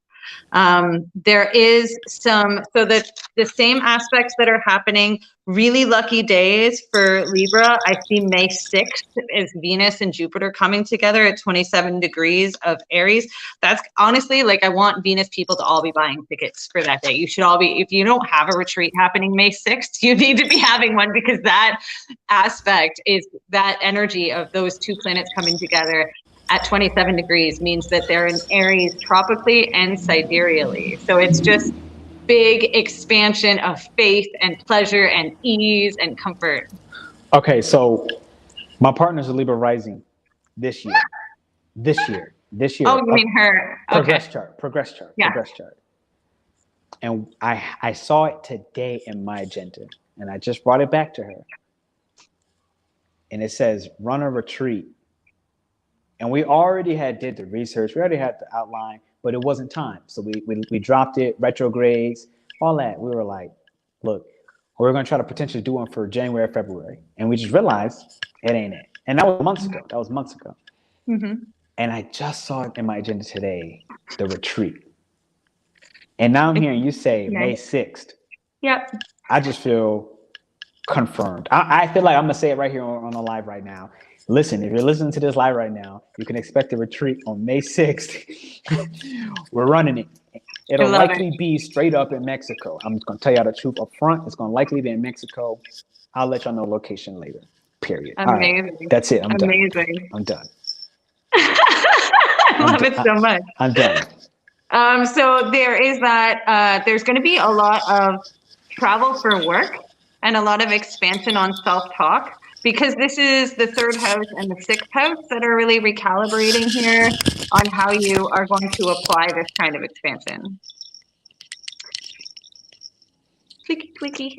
There is so that the same aspects that are happening, really lucky days for Libra. I see May 6th is Venus and Jupiter coming together at 27 degrees of Aries. That's honestly, like, I want Venus people to all be buying tickets for that day. You should all be, if you don't have a retreat happening May 6th, you need to be having one, because that aspect is that energy of those two planets coming together at 27 degrees means that they're in Aries tropically and sidereally. So it's just big expansion of faith and pleasure and ease and comfort. Okay, so my partner's a Libra rising this year. Oh, you mean her? Okay. Progress chart. And I saw it today in my agenda, and I just brought it back to her. And it says, run a retreat. And we already did the research. We already had the outline, but it wasn't time. So we dropped it, retrogrades, all that. We were like, look, we're going to try to potentially do one for January, February. And we just realized it ain't it. And that was months ago. Mm-hmm. And I just saw it in my agenda today, the retreat. And now I'm hearing you say May 6th. Yep. I just feel confirmed. I feel like I'm going to say it right here on the live right now. Listen, if you're listening to this live right now, you can expect a retreat on May 6th. We're running it. It'll love likely be straight up in Mexico. I'm going to tell y'all the truth up front. It's going to likely be in Mexico. I'll let y'all know location later. Period. Amazing. All right. That's it. I'm done. Amazing. I'm done. I love it so much. I'm done. So there is that, there's going to be a lot of travel for work and a lot of expansion on self-talk, because this is the 3rd house and the 6th house that are really recalibrating here on how you are going to apply this kind of expansion. Tweaky, tweaky.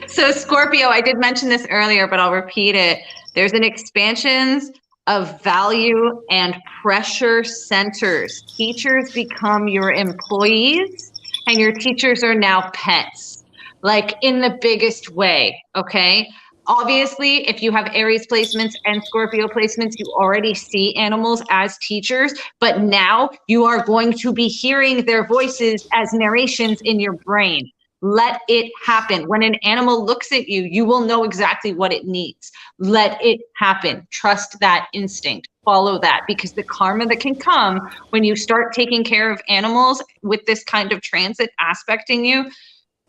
So Scorpio, I did mention this earlier, but I'll repeat it. There's an expansion of value and pressure centers. Teachers become your employees, and your teachers are now pets, like in the biggest way, okay? Obviously, if you have Aries placements and Scorpio placements, you already see animals as teachers, but now you are going to be hearing their voices as narrations in your brain. Let it happen. When an animal looks at you, you will know exactly what it needs. Let it happen. Trust that instinct. Follow that, because the karma that can come when you start taking care of animals with this kind of transit aspecting you,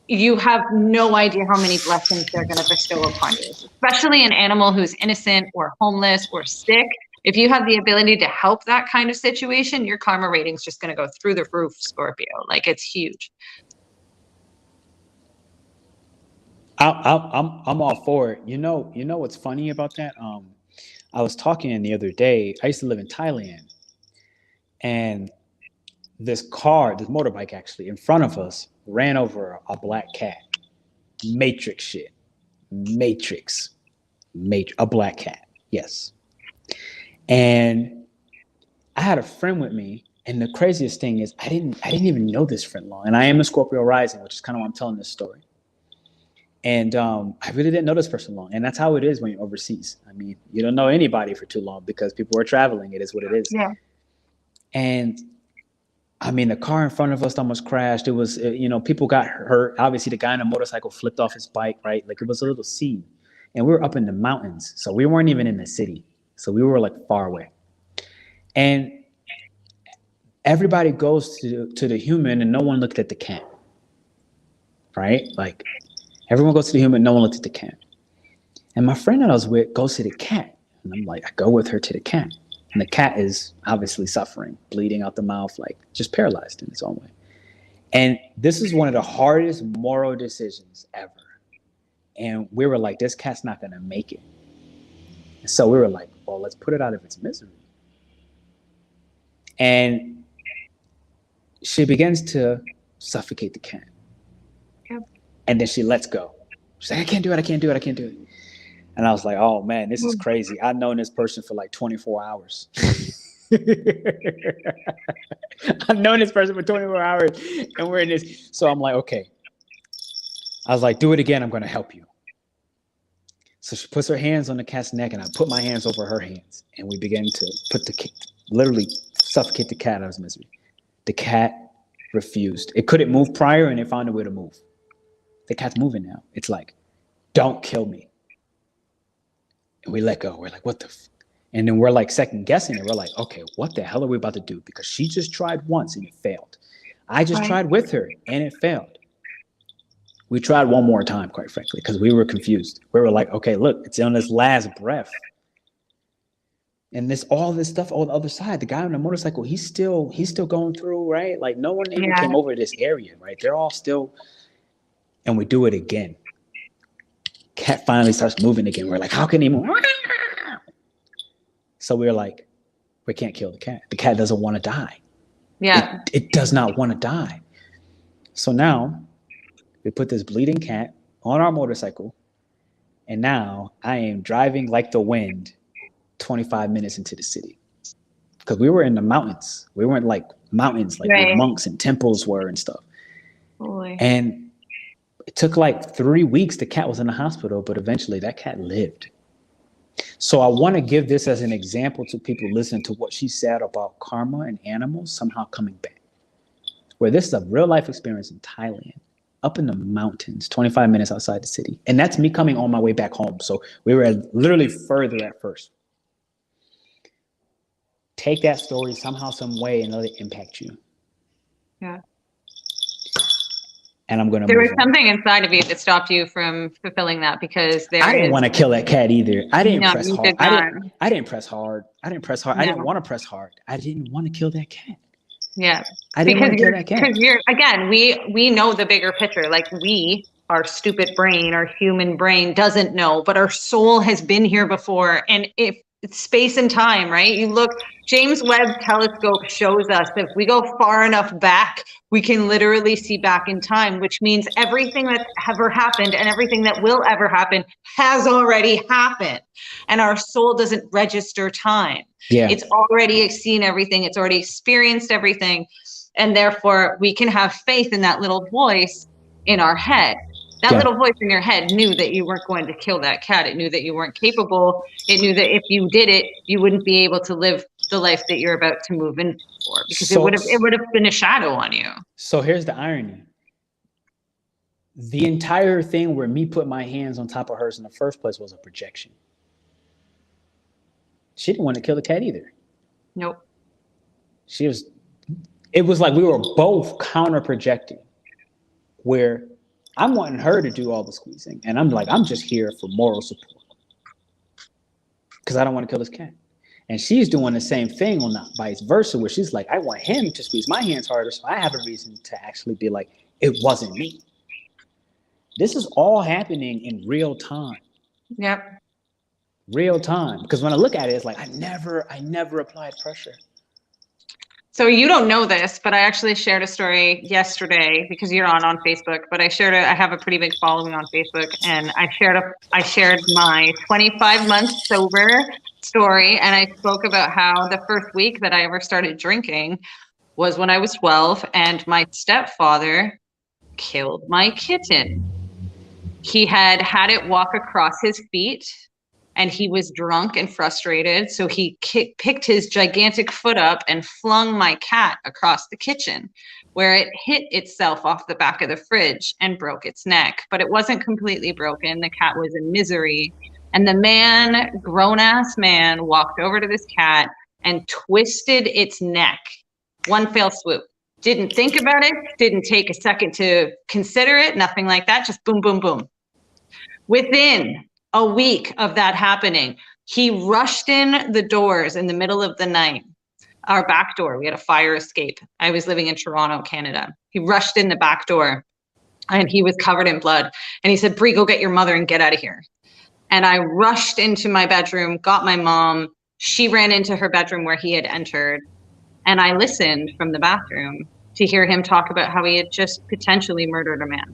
you have no idea how many blessings they're going to bestow upon you, especially an animal who's innocent or homeless or sick. If you have the ability to help that kind of situation, your karma rating is just going to go through the roof, Scorpio. Like, it's huge. I'm all for it. You know what's funny about that? I was talking the other day. I used to live in Thailand, and this motorbike actually in front of us ran over a black cat. Matrix shit. A black cat. Yes. And I had a friend with me, and the craziest thing is I didn't even know this friend long. And I am a Scorpio rising, which is kind of why I'm telling this story. And I really didn't know this person long. And that's how it is when you're overseas. I mean, you don't know anybody for too long because people are traveling. It is what it is. Yeah. And I mean, the car in front of us almost crashed. It was, people got hurt. Obviously, the guy on the motorcycle flipped off his bike, right? Like, it was a little scene. And we were up in the mountains. So we weren't even in the city. So we were like far away. And everybody goes to the human, and no one looked at the cat. Right? Like, everyone goes to the human, no one looked at the cat. And my friend that I was with goes to the cat. And I'm like, I go with her to the cat. And the cat is obviously suffering, bleeding out the mouth, like just paralyzed in its own way. And this is one of the hardest moral decisions ever. And we were like, this cat's not going to make it. And so we were like, well, let's put it out of its misery. And she begins to suffocate the cat. Yep. And then she lets go. She's like, I can't do it. And I was like, oh man, this is crazy. I've known this person for like 24 hours. I've known this person for 24 hours, and we're in this. So I'm like, okay. I was like, do it again. I'm going to help you. So she puts her hands on the cat's neck, and I put my hands over her hands, and we began to literally suffocate the cat out of his misery. The cat refused. It couldn't move prior, and it found a way to move. The cat's moving now. It's like, don't kill me. And we let go. We're like, what the and then we're like second guessing it. We're like, okay, what the hell are we about to do? Because she just tried once and it failed. I just tried with her and it failed. We tried one more time, quite frankly, because we were confused. We were like, okay, look, it's on this last breath. And all this stuff on the other side, the guy on the motorcycle, he's still going through, right? Like, no one even came over this area, right? They're all still, and we do it again. Cat finally starts moving again. We're like, how can he move? So we're like, we can't kill the cat. The cat doesn't want to die. Yeah. It does not want to die. So now we put this bleeding cat on our motorcycle, and now I am driving like the wind 25 minutes into the city. Because we were in the mountains. We weren't like mountains, like where monks and temples were and stuff. Holy. And it took like 3 weeks. The cat was in the hospital, but eventually that cat lived. So I want to give this as an example to people listening to what she said about karma and animals somehow coming back. Where this is a real life experience in Thailand, up in the mountains, 25 minutes outside the city. And that's me coming on my way back home. So we were literally further at first. take that story somehow, some way, and let it impact you. Yeah. And I'm gonna. There was something inside of you that stopped you from fulfilling that, because I didn't want to kill that cat either. I didn't press hard. I didn't press hard. I didn't press hard. No. I didn't want to press hard. I didn't want to kill that cat. Yeah. I didn't want to kill that cat. Because again, we know the bigger picture. Like our stupid brain, our human brain doesn't know, but our soul has been here before. And if it's space and time, right? You look, James Webb telescope shows us that if we go far enough back, we can literally see back in time, which means everything that's ever happened and everything that will ever happen has already happened. And our soul doesn't register time. Yeah. It's already seen everything. It's already experienced everything. And therefore we can have faith in that little voice in our head. That little voice in your head knew that you weren't going to kill that cat. It knew that you weren't capable. It knew that if you did it, you wouldn't be able to live the life that you're about to move in for, because it would have been a shadow on you. So here's the irony. The entire thing where me put my hands on top of hers in the first place was a projection. She didn't want to kill the cat either. Nope. It was like we were both counter projecting, where I'm wanting her to do all the squeezing. And I'm like, I'm just here for moral support, because I don't want to kill this cat. And she's doing the same thing, or not vice versa, where she's like, I want him to squeeze my hands harder, so I have a reason to actually be like, it wasn't me. This is all happening in real time. Yep. Real time. Because when I look at it, it's like, I never applied pressure. So you don't know this, but I actually shared a story yesterday, because you're on Facebook, but I have a pretty big following on Facebook, and I shared my 25 months sober story, and I spoke about how the first week that I ever started drinking was when I was 12, and my stepfather killed my kitten. He had it walk across his feet, and he was drunk and frustrated. So he picked his gigantic foot up and flung my cat across the kitchen, where it hit itself off the back of the fridge and broke its neck. But it wasn't completely broken. The cat was in misery. And the grown-ass man, walked over to this cat and twisted its neck. One fell swoop. Didn't think about it. Didn't take a second to consider it. Nothing like that. Just boom, boom, boom. Within a week of that happening, he rushed in the doors in the middle of the night. Our back door, we had a fire escape. I was living in Toronto, Canada. He rushed in the back door, and he was covered in blood. And he said, Brie, go get your mother and get out of here. And I rushed into my bedroom, got my mom. She ran into her bedroom where he had entered. And I listened from the bathroom to hear him talk about how he had just potentially murdered a man.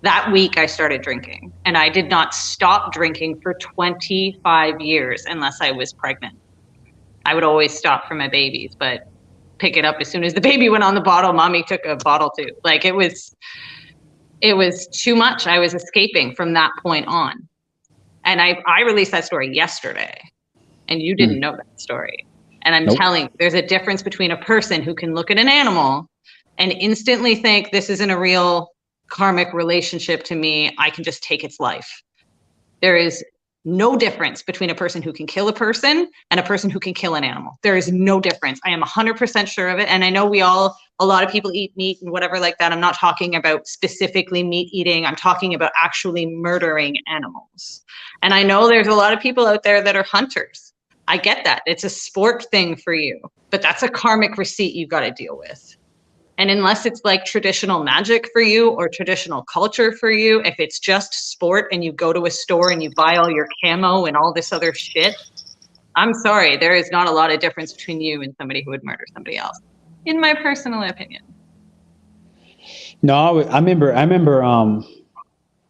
That week I started drinking, and I did not stop drinking for 25 years unless I was pregnant. I would always stop for my babies, but pick it up as soon as the baby went on the bottle. Mommy took a bottle too. Like it was too much. I was escaping from that point on. And I released that story yesterday, and you didn't know that story. And I'm telling you, there's a difference between a person who can look at an animal and instantly think this isn't a real karmic relationship to me, I can just take its life. There is no difference between a person who can kill a person and a person who can kill an animal. There is no difference. I am 100% sure of it. And I know a lot of people eat meat and whatever like that. I'm not talking about specifically meat eating. I'm talking about actually murdering animals. And I know there's a lot of people out there that are hunters. I get that. It's a sport thing for you, but that's a karmic receipt you got to deal with. And unless it's like traditional magic for you or traditional culture for you, if it's just sport and you go to a store and you buy all your camo and all this other shit, I'm sorry, there is not a lot of difference between you and somebody who would murder somebody else, in my personal opinion. No, I remember,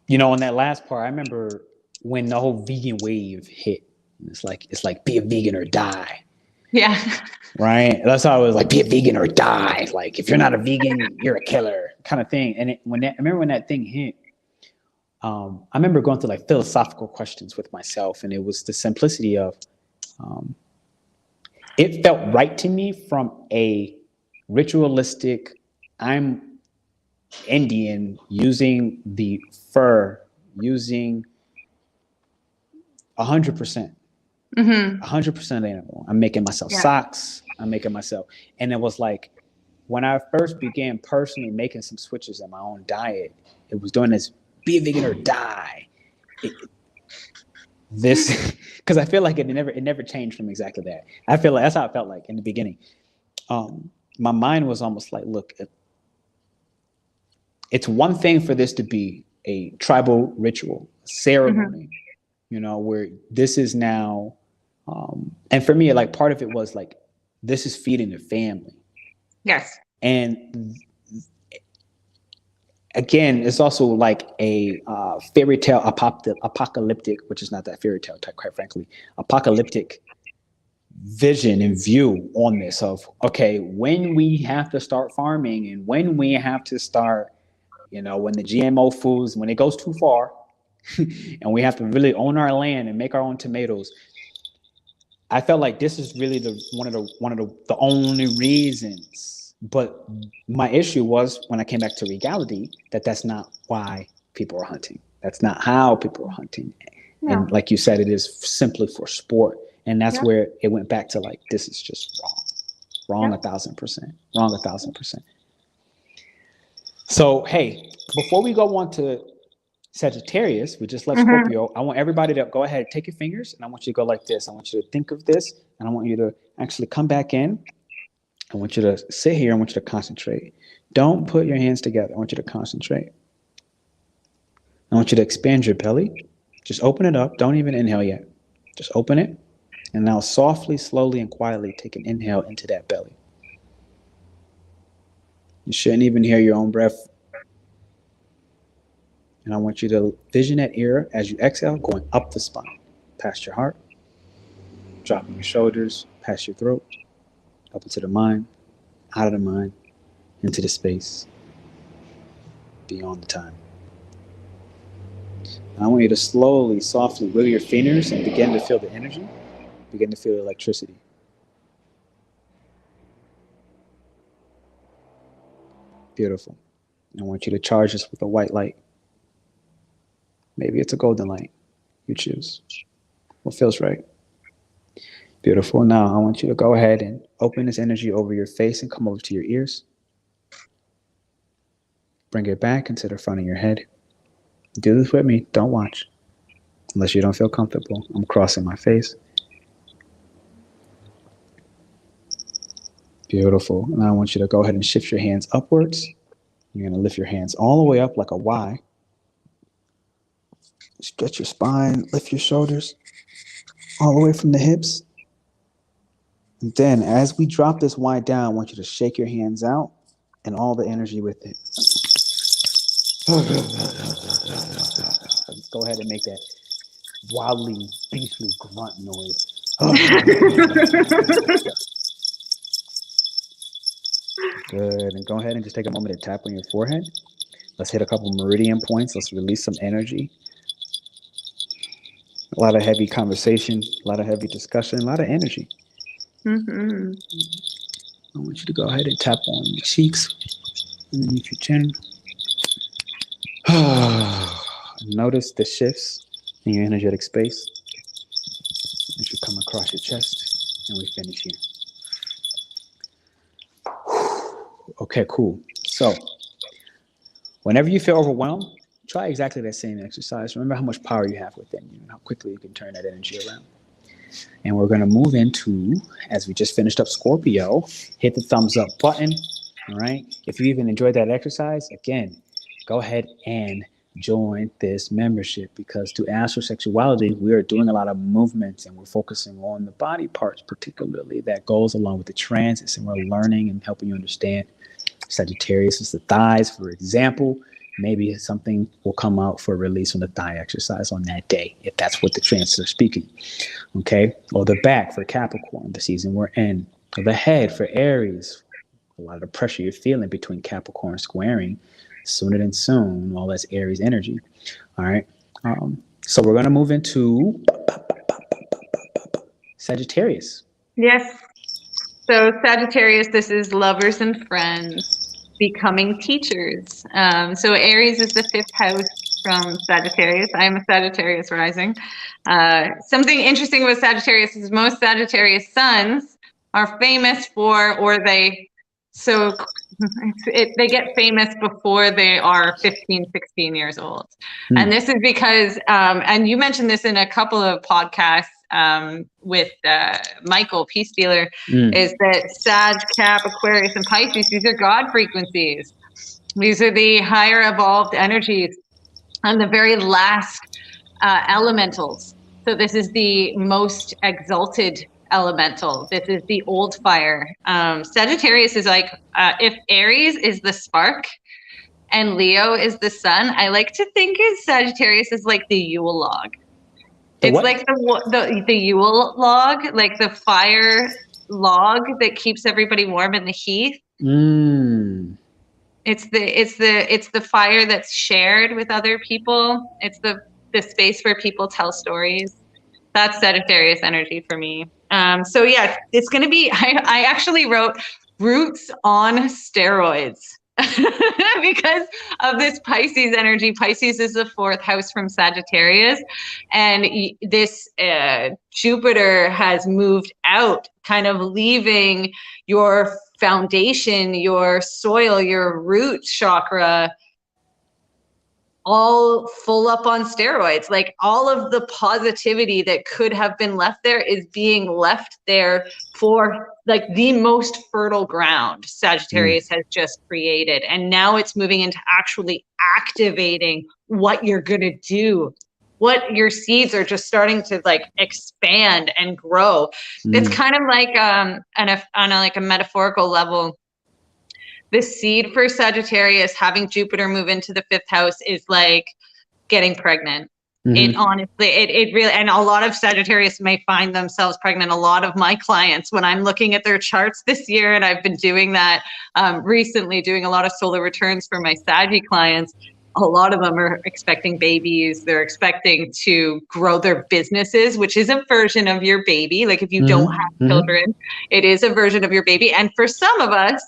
you know, on that last part, I remember when the whole vegan wave hit. It's like be a vegan or die. Yeah. Right. That's how I was like, be a vegan or die. Like, if you're not a vegan, you're a killer kind of thing. And I remember when that thing hit, I remember going through like philosophical questions with myself. And it was the simplicity of, it felt right to me from a ritualistic, I'm Indian, using the fur, using 100%. 100% animal. I'm making myself socks. I'm making myself, and it was like when I first began personally making some switches in my own diet. It was doing this: be a vegan or die. This because I feel like it never changed from exactly that. I feel like that's how it felt like in the beginning. My mind was almost like, look, it's one thing for this to be a tribal ritual, ceremony, you know, where this is now, and for me, like part of it was like, this is feeding the family. Yes. And again, it's also like a fairy tale apocalyptic, which is not that fairy tale type, quite frankly, apocalyptic vision and view on this of, okay, when we have to start farming and when we have to start, you know, when the GMO foods, when it goes too far and we have to really own our land and make our own tomatoes. I felt like this is really one of the only reasons. But my issue was when I came back to reality that that's not why people are hunting. That's not how people are hunting. Yeah. And like you said, it is simply for sport. And that's where it went back to like, this is just wrong 1,000%, wrong 1,000%. So, hey, before we go on to Sagittarius, we just left Scorpio. I want everybody to go ahead, take your fingers, and I want you to go like this. I want you to think of this, and I want you to actually come back in. I want you to sit here. I want you to concentrate. Don't put your hands together. I want you to concentrate. I want you to expand your belly. Just open it up. Don't even inhale yet. Just open it. And now softly, slowly, and quietly take an inhale into that belly. You shouldn't even hear your own breath. And I want you to vision that ear as you exhale, going up the spine, past your heart, dropping your shoulders, past your throat, up into the mind, out of the mind, into the space, beyond the time. And I want you to slowly, softly wiggle your fingers and begin to feel the energy, begin to feel the electricity. Beautiful. I want you to charge this with a white light. Maybe it's a golden light. You choose. What feels right? Beautiful. Now I want you to go ahead and open this energy over your face and come over to your ears. Bring it back into the front of your head. Do this with me. Don't watch. Unless you don't feel comfortable. I'm crossing my face. Beautiful. Now I want you to go ahead and shift your hands upwards. You're going to lift your hands all the way up like a Y. Stretch your spine, lift your shoulders all the way from the hips. And then as we drop this Y down, I want you to shake your hands out and all the energy with it. Go ahead and make that wildly, beastly grunt noise. Good. And go ahead and just take a moment to tap on your forehead. Let's hit a couple meridian points. Let's release some energy. A lot of heavy conversation, a lot of heavy discussion, a lot of energy. I want you to go ahead and tap on your cheeks, underneath your chin. Notice the shifts in your energetic space as you come across your chest, and we finish here. Okay, cool. So, whenever you feel overwhelmed, try exactly that same exercise. Remember how much power you have within you and how quickly you can turn that energy around. And we're going to move into, as we just finished up Scorpio, hit the thumbs up button. All right. If you even enjoyed that exercise, again, go ahead and join this membership, because to astrosexuality, we are doing a lot of movements and we're focusing on the body parts, particularly that goes along with the transits, and we're learning and helping you understand. Sagittarius is the thighs, for example. Maybe something will come out for release on the thigh exercise on that day, if that's what the transits are speaking. Okay. Or the back for Capricorn, the season we're in. Or the head for Aries. A lot of the pressure you're feeling between Capricorn squaring sooner than soon. All that's Aries energy. All right. So we're going to move into Sagittarius. Yes. So Sagittarius, this is lovers and friends, becoming teachers. So Aries is the 5th house. from Sagittarius. I am a Sagittarius rising. Something interesting with Sagittarius is most Sagittarius suns are famous for, they get famous before they are 15, 16 years old. And this is because, and you mentioned this in a couple of podcasts with Michael, Peace Dealer, is that Sag, Cap, Aquarius, and Pisces, these are God frequencies. These are the higher evolved energies and the very last elementals. So this is the most exalted elemental. This is the old fire. Sagittarius is like, if Aries is the spark and Leo is the sun, I like to think of Sagittarius as like the Yule log. It's like the Yule log, like the fire log that keeps everybody warm in the heath. It's the fire that's shared with other people. It's the space where people tell stories. That's Sagittarius energy for me. So yeah, it's going to be, I actually wrote roots on steroids because of this Pisces energy. Pisces is the 4th house from Sagittarius. And this Jupiter has moved out, kind of leaving your foundation, your soil, your root chakra, all full up on steroids. Like all of the positivity that could have been left there is being left there for like the most fertile ground Sagittarius has just created. And now it's moving into actually activating what you're going to do. What your seeds are just starting to like expand and grow. It's kind of like on a metaphorical level, the seed for Sagittarius having Jupiter move into the 5th house is like getting pregnant. It honestly, it really, and a lot of Sagittarius may find themselves pregnant. A lot of my clients, when I'm looking at their charts this year, and I've been doing that recently, doing a lot of solar returns for my Saggy clients, a lot of them are expecting babies. They're expecting to grow their businesses, which is a version of your baby. Like if you don't have children, it is a version of your baby. And for some of us,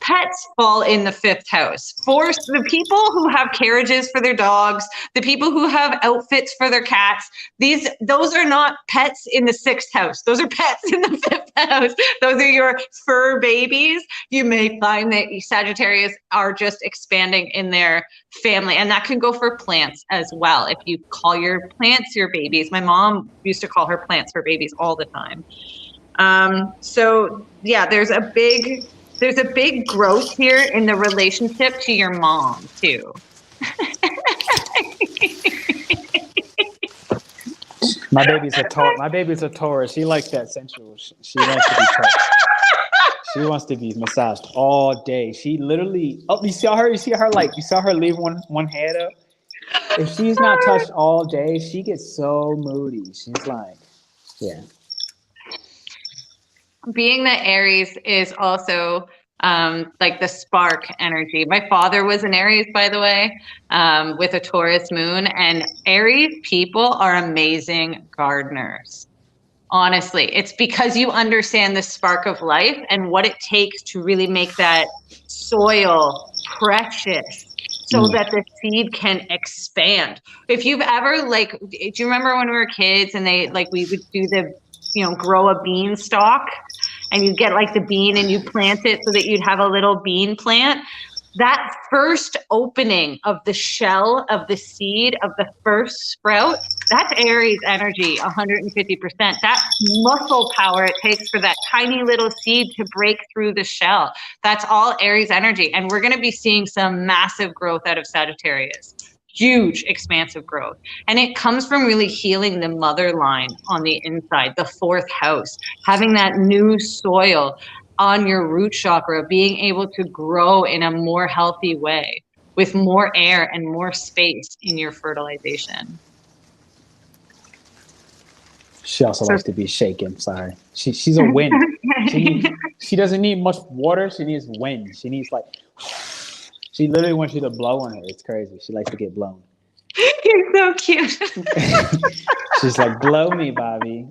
pets fall in the 5th house. For the people who have carriages for their dogs, the people who have outfits for their cats, those are not pets in the 6th house. Those are pets in the 5th house. Those are your fur babies. You may find that Sagittarius are just expanding in their family. And that can go for plants as well. If you call your plants your babies, my mom used to call her plants her babies all the time. So yeah, there's a big growth here in the relationship to your mom too. My baby's a Taurus. She likes that sensual. She likes to be touched. She wants to be massaged all day. She literally. Oh, you saw her. You saw her leave one head up. If she's not touched all day, she gets so moody. She's like, yeah. Being that Aries is also like the spark energy. My father was an Aries, by the way, with a Taurus moon, and Aries people are amazing gardeners. Honestly, it's because you understand the spark of life and what it takes to really make that soil precious so that the seed can expand. If you've ever do you remember when we were kids and we would do the, grow a bean stalk and you get like the bean and you plant it so that you'd have a little bean plant? That first opening of the shell of the seed of the first sprout, that's Aries energy, 150%. That muscle power it takes for that tiny little seed to break through the shell. That's all Aries energy. And we're going to be seeing some massive growth out of Sagittarius. Huge, expansive growth. And it comes from really healing the mother line on the inside, the 4th house, having that new soil on your root chakra, being able to grow in a more healthy way with more air and more space in your fertilization. She also likes to be shaken. Sorry. She's a wind. She doesn't need much water. She needs wind. She needs she literally wants you to blow on her. It's crazy. She likes to get blown. You're so cute. She's like, blow me, Bobby.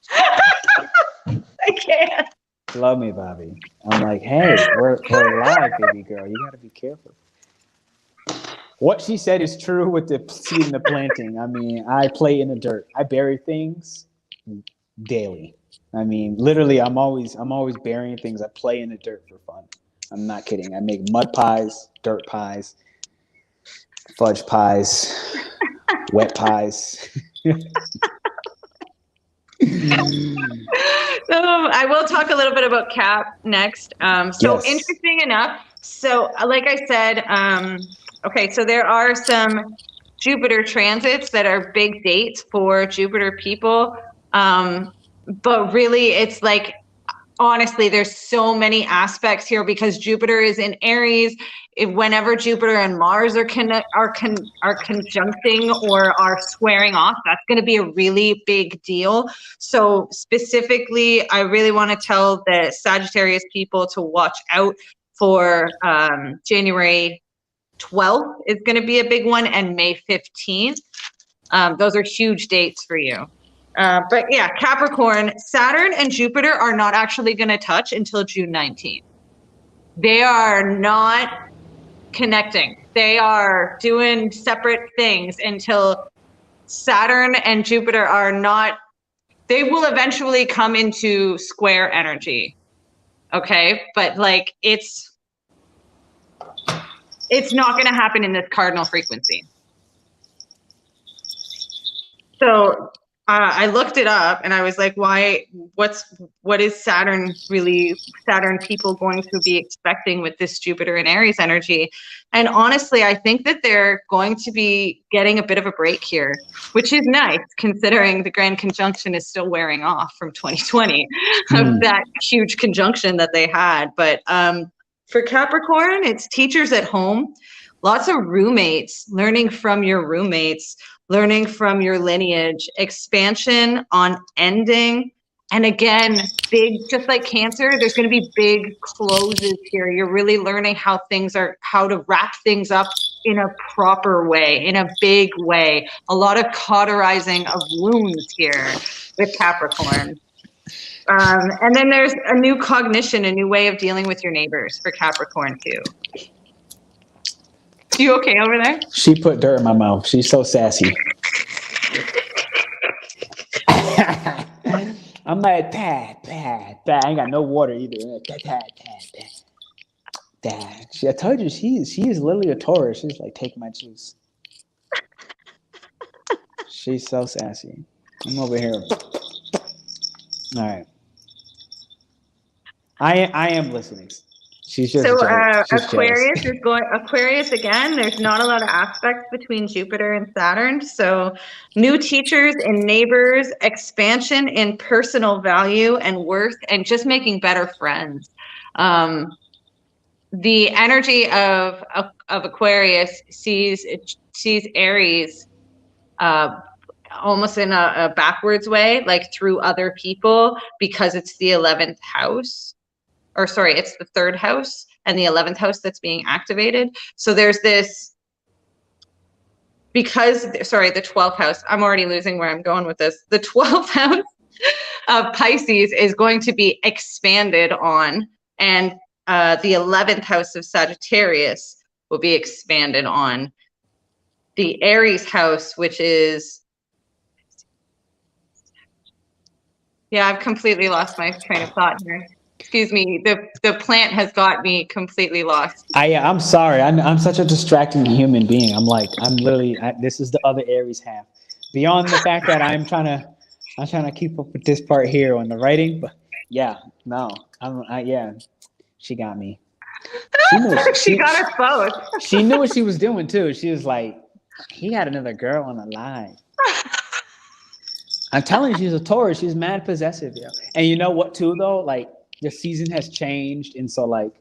I can't. Blow me, Bobby. I'm like, hey, we're live, baby girl. You got to be careful. What she said is true with the seed and the planting. I mean, I play in the dirt. I bury things daily. I mean, literally, I'm always burying things. I play in the dirt for fun. I'm not kidding. I make mud pies, dirt pies, fudge pies, wet pies. So I will talk a little bit about Cap next. Yes. Interesting enough. So like I said, okay, so there are some Jupiter transits that are big dates for Jupiter people. But really it's like, honestly, there's so many aspects here because Jupiter is in Aries. Whenever Jupiter and Mars are conjuncting or are squaring off, that's going to be a really big deal. So specifically, I really want to tell the Sagittarius people to watch out for January 12th is going to be a big one, and May 15th. Those are huge dates for you. But yeah, Capricorn, Saturn and Jupiter are not actually going to touch until June 19th. They are not connecting. They are doing separate things until Saturn and Jupiter are not, they will eventually come into square energy. Okay. But like, it's not going to happen in this cardinal frequency. So I looked it up and I was like, what is Saturn people going to be expecting with this Jupiter and Aries energy? And honestly, I think that they're going to be getting a bit of a break here, which is nice considering the grand conjunction is still wearing off from 2020 of that huge conjunction that they had. But for Capricorn, it's teachers at home, lots of roommates, learning from your roommates, learning from your lineage, expansion on ending. And again, big, just like Cancer, there's going to be big closes here. You're really learning how to wrap things up in a proper way, in a big way. A lot of cauterizing of wounds here with Capricorn. And then there's a new cognition, a new way of dealing with your neighbors for Capricorn too. You okay over there? She put dirt in my mouth. She's so sassy. I'm like, dad. I ain't got no water either. Dad. I told you, she is literally a Taurus. She's like, take my juice. She's so sassy. I'm over here. All right. I am listening. She's just Aquarius is going. Aquarius again. There's not a lot of aspects between Jupiter and Saturn. So new teachers and neighbors, expansion in personal value and worth, and just making better friends. The energy of Aquarius sees Aries almost in a backwards way, like through other people, because it's the 11th house. Or sorry, it's the 3rd house and the 11th house that's being activated. So there's this, the 12th house, I'm already losing where I'm going with this. The 12th house of Pisces is going to be expanded on, and the 11th house of Sagittarius will be expanded on. The Aries house, which is, yeah, I've completely lost my train of thought here. Excuse me, the plant has got me completely lost. I'm sorry. I'm such a distracting human being. I'm literally, this is the other Aries half. Beyond the fact that I'm trying to keep up with this part here on the writing, but yeah, no, she got me. She got us both. She knew what she was doing too. She was like, he had another girl on the line. I'm telling you, she's a Taurus. She's mad possessive, yo. And you know what too, though? Like, the season has changed, and so like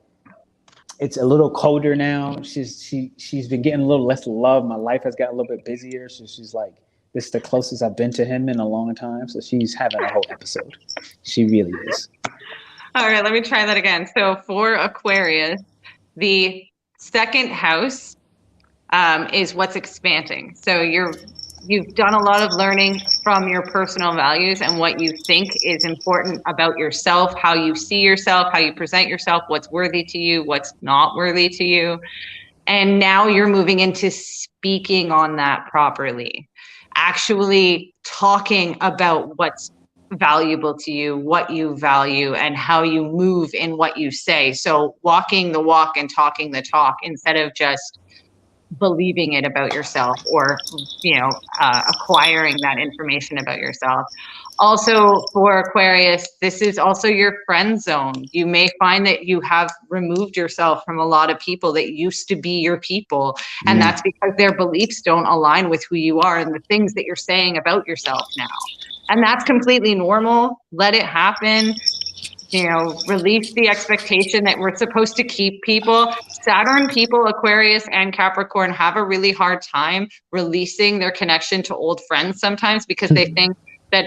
it's a little colder now. She's been getting a little less love. My life has gotten a little bit busier, so she's like, this is the closest I've been to him in a long time. So she's having a whole episode. She really is. All right, let me try that again. So for Aquarius, the 2nd house is what's expanding. So you've done a lot of learning from your personal values and what you think is important about yourself, how you see yourself, how you present yourself, what's worthy to you, what's not worthy to you. And now you're moving into speaking on that properly, actually talking about what's valuable to you, what you value, and how you move in what you say. So walking the walk and talking the talk instead of just believing it about yourself, or acquiring that information about yourself. Also, for Aquarius, this is also your friend zone. You may find that you have removed yourself from a lot of people that used to be your people, and that's because their beliefs don't align with who you are and the things that you're saying about yourself now. And that's completely normal. Let it happen. Release the expectation that we're supposed to keep people. Saturn people, Aquarius and Capricorn, have a really hard time releasing their connection to old friends sometimes, because they think that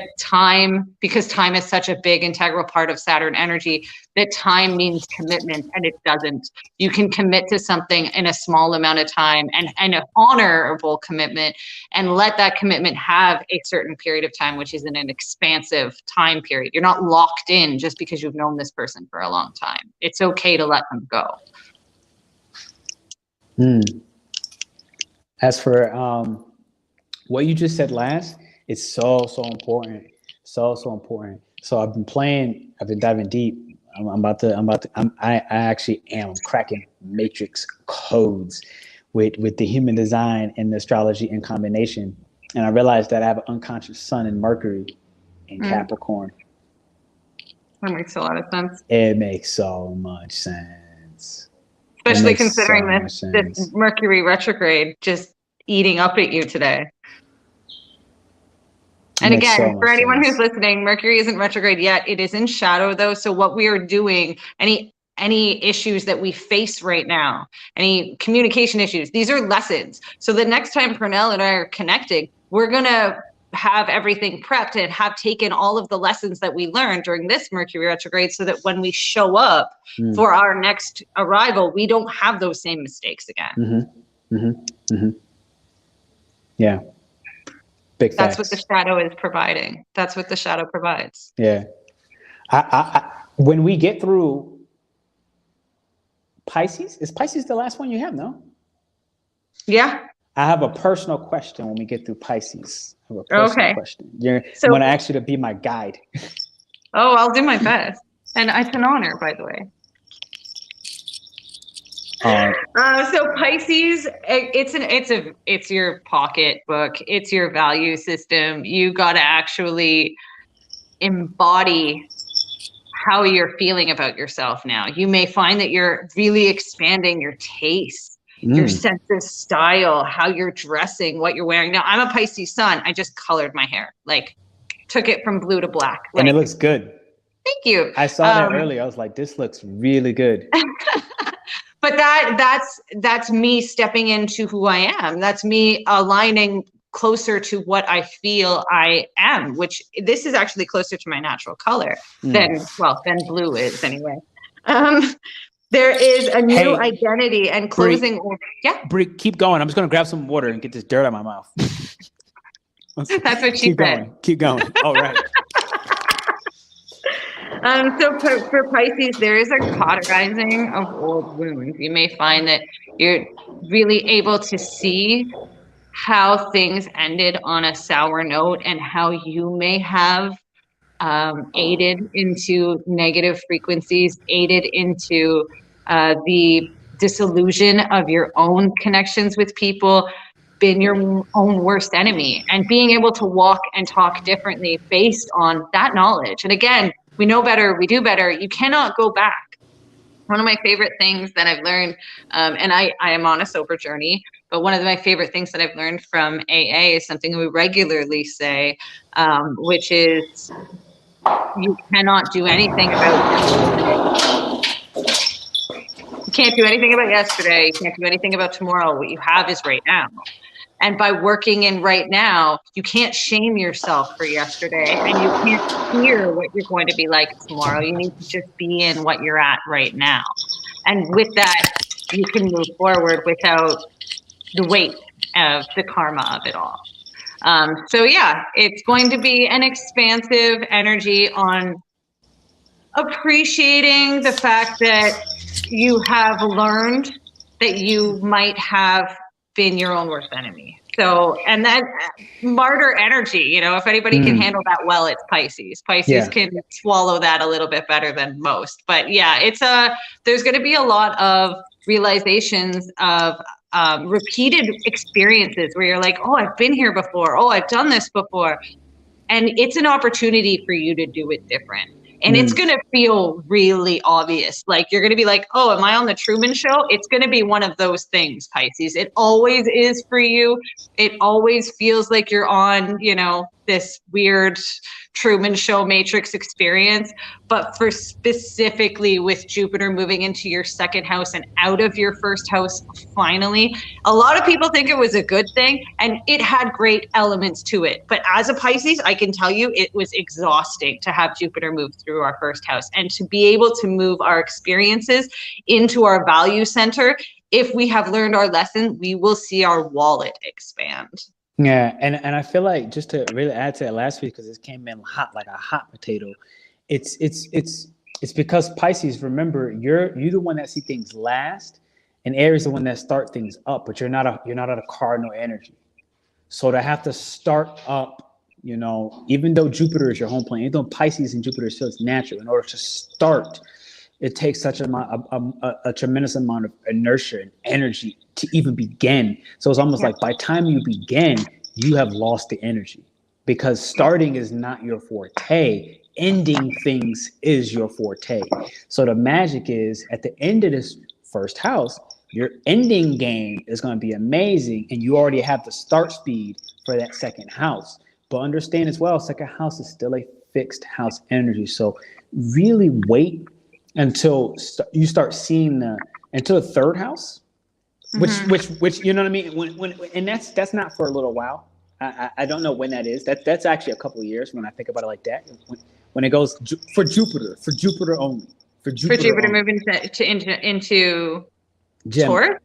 because time is such a big integral part of Saturn energy, that time means commitment, and it doesn't. You can commit to something in a small amount of time, and an honorable commitment, and let that commitment have a certain period of time, which is in an expansive time period. You're not locked in just because you've known this person for a long time. It's okay to let them go. As for what you just said last, it's so important, so important. So I've been diving deep. I actually am cracking matrix codes with the human design and the astrology in combination, and I realized that I have an unconscious sun and Mercury in Capricorn. That makes a lot of sense. It makes so much sense, especially considering this Mercury retrograde just eating up at you today. And again, for anyone who's listening, Mercury isn't retrograde yet. It is in shadow, though. So what we are doing, any issues that we face right now, any communication issues, these are lessons. So the next time Pernell and I are connecting, we're going to have everything prepped and have taken all of the lessons that we learned during this Mercury retrograde, so that when we show up for our next arrival, we don't have those same mistakes again. Yeah. That's what the shadow is providing. That's what the shadow provides. Yeah. When we get through Pisces, is Pisces the last one you have? No? Yeah. I have a personal question when we get through Pisces. I have a personal question. I want to ask you to be my guide. Oh, I'll do my best. And it's an honor, by the way. So Pisces, it's your pocketbook. It's your value system. You got to actually embody how you're feeling about yourself now. You may find that you're really expanding your taste, your sense of style, how you're dressing, what you're wearing. Now, I'm a Pisces sun. I just colored my hair, took it from blue to black. And it looks good. Thank you. I saw that earlier. I was like, this looks really good. But that's me stepping into who I am. That's me aligning closer to what I feel I am, which this is actually closer to my natural color than blue is anyway. There is a new identity and closing. Brie, keep going. I'm just going to grab some water and get this dirt out of my mouth. That's what she said. Keep going. All right. So for Pisces, there is a cauterizing of old wounds. You may find that you're really able to see how things ended on a sour note, and how you may have aided into negative frequencies, aided into the disillusion of your own connections with people, been your own worst enemy, and being able to walk and talk differently based on that knowledge. And again, we know better, we do better. You cannot go back. One of my favorite things that I've learned, and I am on a sober journey, but one of my favorite things that I've learned from AA is something we regularly say, which is you cannot do anything about you can't do anything about yesterday. You can't do anything about tomorrow. What you have is right now. And by working in right now, you can't shame yourself for yesterday, and you can't fear what you're going to be like tomorrow. You need to just be in what you're at right now. And with that, you can move forward without the weight of the karma of it all. So yeah, it's going to be an expansive energy on appreciating the fact that you have learned that you might have been your own worst enemy. So, and that martyr energy, you know, if anybody can handle that well, it's Pisces. Pisces can swallow that a little bit better than most. But yeah, there's going to be a lot of realizations of repeated experiences where you're like, oh, I've been here before. Oh, I've done this before. And it's an opportunity for you to do it different. And it's going to feel really obvious. Like you're going to be like, oh, am I on the Truman Show? It's going to be one of those things, Pisces. It always is for you. It always feels like you're on, you know, this weird Truman Show Matrix experience. But for specifically with Jupiter moving into your second house and out of your first house, finally, a lot of people think it was a good thing, and it had great elements to it. But as a Pisces, I can tell you it was exhausting to have Jupiter move through our first house and to be able to move our experiences into our value center. If we have learned our lesson, we will see our wallet expand. Yeah, and I feel like, just to really add to that last week, because it came in hot like a hot potato, it's because Pisces, remember, you're the one that see things last, and Aries is the one that start things up, but you're not a cardinal energy. So to have to start up, you know, even though Jupiter is your home planet, even though Pisces and Jupiter, so it's natural. In order to start, it takes such a tremendous amount of inertia and energy to even begin. So it's almost like by the time you begin, you have lost the energy, because starting is not your forte. Ending things is your forte. So the magic is, at the end of this first house, your ending game is going to be amazing, and you already have the start speed for that second house. But understand as well, second house is still a fixed house energy. So really wait until you start seeing until the third house, which you know what I mean. When and that's not for a little while. I don't know when that is. That's actually a couple of years when I think about it like that. When it goes for Jupiter only. For Jupiter moving into Taurus.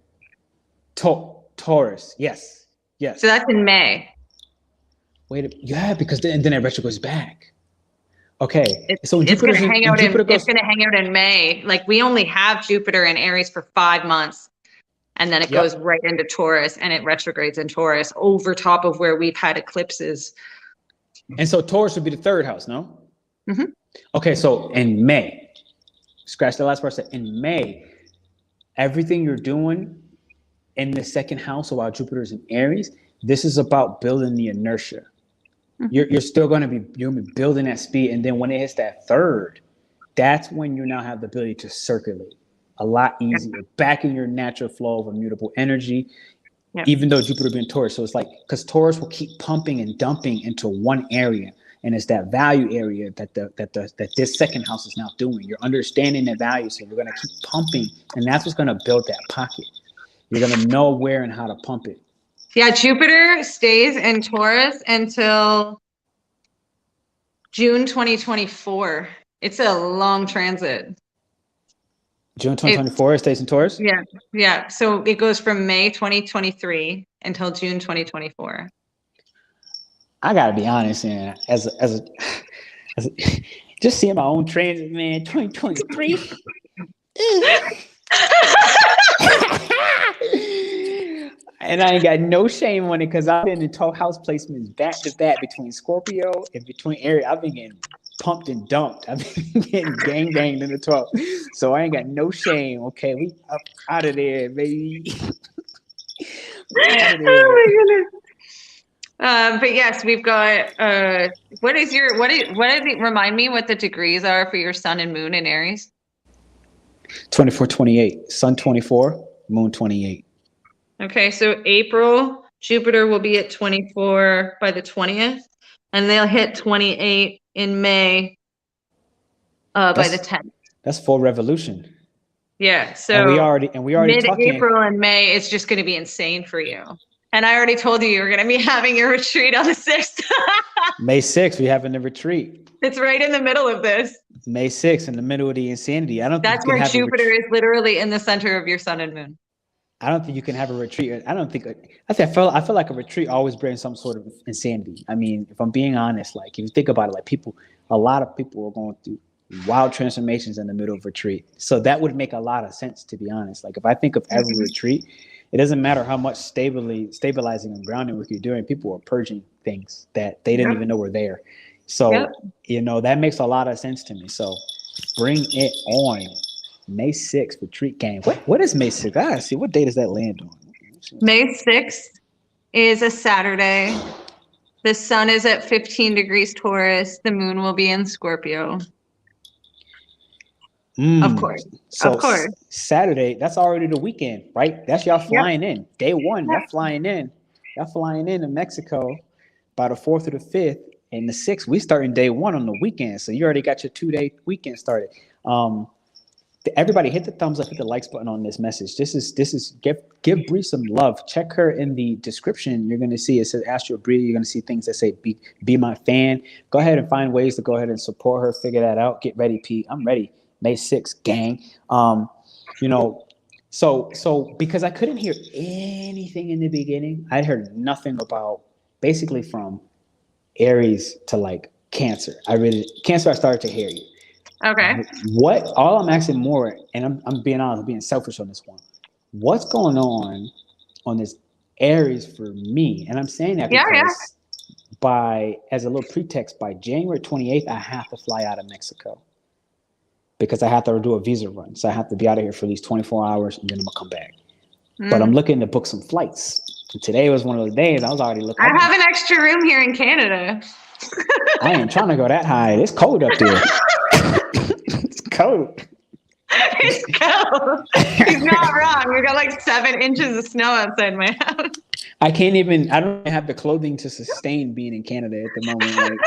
Taurus, yes. So that's in May. Because then that retro goes back. Okay, so it's going to hang out in May. Like, we only have Jupiter in Aries for 5 months, and then it goes right into Taurus, and it retrogrades in Taurus over top of where we've had eclipses. And so Taurus would be the third house, no? Okay, so in May, scratch the last part. In May, everything you're doing in the second house, while Jupiter's in Aries, this is about building the inertia. You're still going to be building that speed, and then when it hits that third, that's when you now have the ability to circulate a lot easier, back in your natural flow of immutable energy. Even though Jupiter being Taurus, so it's like, because Taurus will keep pumping and dumping into one area, and it's that value area that this second house is now doing. You're understanding the value, so you're going to keep pumping, and that's what's going to build that pocket. You're going to know where and how to pump it. Yeah, Jupiter stays in Taurus until June 2024. It's a long transit. June 2024, it stays in Taurus? Yeah. So it goes from May 2023 until June 2024. I gotta be honest, man. As a just seeing my own transit, man. 2023. And I ain't got no shame on it, because I've been in 12 house placements back to back between Scorpio and between Aries. I've been getting pumped and dumped. I've been getting ganged in the 12. So I ain't got no shame. Okay, we up out of there, baby. Oh my goodness. But yes, we've got remind me what the degrees are for your sun and moon in Aries? 24, 28. Sun 24, moon 28. Okay, so April, Jupiter will be at 24 by the 20th, and they'll hit 28 in May by the 10th. That's full revolution. Yeah, so and we already mid-April and May is just going to be insane for you. And I already told you were going to be having your retreat on the 6th. May 6th, we're having the retreat. It's right in the middle of this. May 6th, in the middle of the insanity. That's where Jupiter is literally in the center of your sun and moon. I don't think you can have a retreat. I feel like a retreat always brings some sort of insanity. I mean, if I'm being honest, like, if you think about it, like, a lot of people are going through wild transformations in the middle of retreat. So that would make a lot of sense, to be honest. Like if I think of every retreat, it doesn't matter how much stabilizing and grounding work you're doing. People are purging things that they didn't even know were there. So, you know, that makes a lot of sense to me. So bring it on. May 6th, retreat game. What is May 6th? I gotta see, what date does that land on? May 6th is a Saturday. The sun is at 15 degrees Taurus. The moon will be in Scorpio. Of course. So of course. Saturday, that's already the weekend, right? That's y'all flying in. Day one, y'all flying in. Y'all flying in to Mexico by the 4th or the 5th. And the 6th, we starting day one on the weekend. So you already got your 2-day weekend started. Everybody hit the thumbs up, hit the likes button on this message. This is give Brie some love. Check her in the description. You're going to see it says AstroBrie. You're going to see things that say be my fan. Go ahead and find ways to go ahead and support her. Figure that out. Get ready, Pete. I'm ready. May 6th, gang. You know, so because I couldn't hear anything in the beginning, I'd heard nothing about basically from Aries to like Cancer. Cancer, I started to hear you. Okay. All I'm asking more, and I'm being honest, I'm being selfish on this one. What's going on this Aries for me? And I'm saying that because as a little pretext, by January 28th, I have to fly out of Mexico because I have to do a visa run. So I have to be out of here for at least 24 hours and then I'm gonna come back. But I'm looking to book some flights. And today was one of those days I was already looking. I have an extra room here in Canada. I ain't trying to go that high. It's cold up there. It's cold. It's cold. He's not wrong. We got like 7 inches of snow outside my house. I don't even have the clothing to sustain being in Canada at the moment.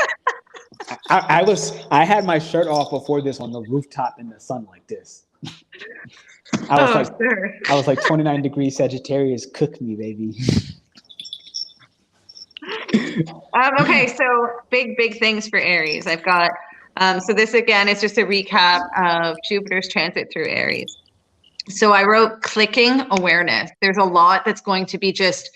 Like, I had my shirt off before this on the rooftop in the sun like this. I was like 29 degrees Sagittarius, cook me, baby. Okay, so big things for Aries. I've got so this again is just a recap of Jupiter's transit through Aries. So I wrote clicking awareness. There's a lot that's going to be just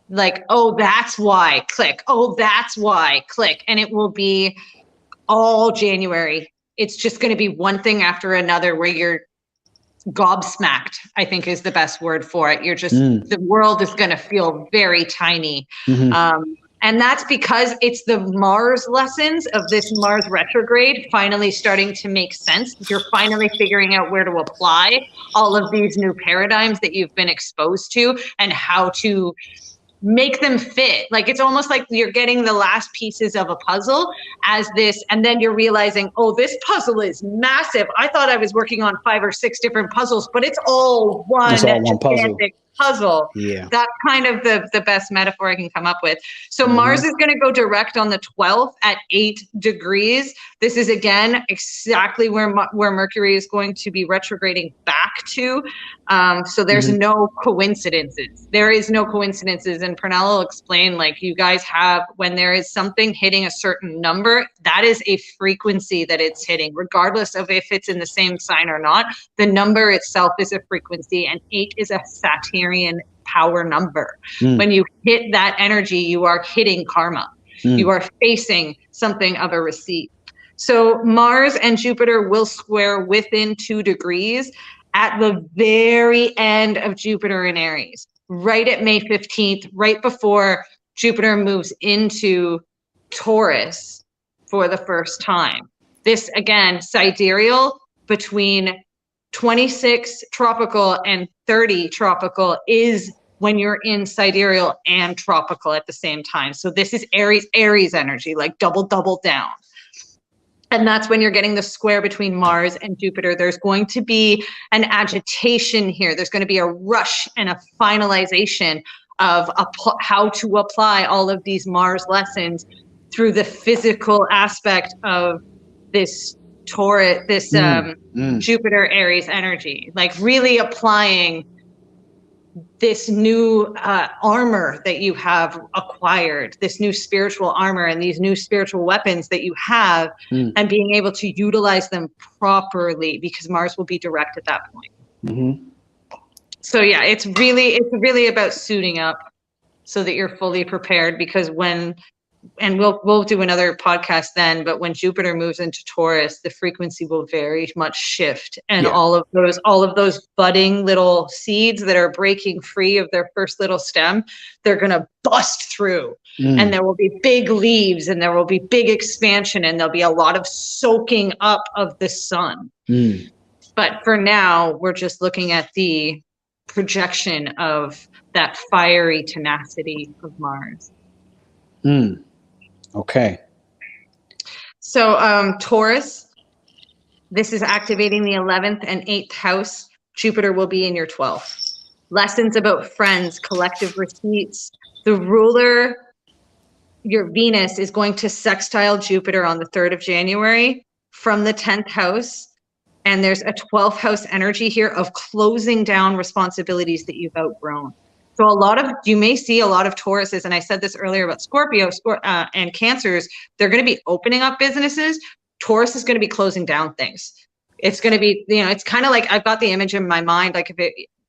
like, oh, that's why, click. Oh, that's why, click. And it will be all January. It's just going to be one thing after another where you're gobsmacked, I think is the best word for it. You're just, the world is going to feel very tiny. And that's because it's the Mars lessons of this Mars retrograde finally starting to make sense. You're finally figuring out where to apply all of these new paradigms that you've been exposed to and how to make them fit. Like it's almost like you're getting the last pieces of a puzzle as this, and then you're realizing, oh, this puzzle is massive. I thought I was working on 5 or 6 different puzzles, but it's all one puzzle. Yeah. That's kind of the best metaphor I can come up with. So Mars is going to go direct on the 12th at 8 degrees. This is again exactly where Mercury is going to be retrograding back to. So there's no coincidences. There is no coincidences. And Pernell will explain, like, you guys have, when there is something hitting a certain number, that is a frequency that it's hitting, regardless of if it's in the same sign or not. The number itself is a frequency, and 8 is a Saturnian power number. When you hit that energy, you are hitting karma. You are facing something of a receipt. So Mars and Jupiter will square within 2 degrees at the very end of Jupiter in Aries, right at May 15th, right before Jupiter moves into Taurus for the first time. This, again, sidereal between 26 tropical and 30 tropical is when you're in sidereal and tropical at the same time. So this is Aries energy, like double down. And that's when you're getting the square between Mars and Jupiter. There's going to be an agitation here. There's going to be a rush and a finalization of how to apply all of these Mars lessons through the physical aspect of this Taurus, this Jupiter Aries energy, like really applying this new armor that you have acquired, this new spiritual armor and these new spiritual weapons that you have, and being able to utilize them properly, because Mars will be direct at that point. So yeah, it's really about suiting up so that you're fully prepared, because when and we'll do another podcast then, but when Jupiter moves into Taurus, the frequency will very much shift, and all of those budding little seeds that are breaking free of their first little stem, they're going to bust through, and there will be big leaves, and there will be big expansion, and there'll be a lot of soaking up of the sun. But for now, we're just looking at the projection of that fiery tenacity of Mars. Okay. So Taurus, this is activating the 11th and 8th house. Jupiter will be in your 12th. Lessons about friends, collective receipts. The ruler, your Venus, is going to sextile Jupiter on the 3rd of January from the 10th house. And there's a 12th house energy here of closing down responsibilities that you've outgrown. So you may see a lot of Tauruses, and I said this earlier about Scorpio and Cancers, they're going to be opening up businesses. Taurus is going to be closing down things. It's going to be, it's kind of like, I've got the image in my mind, like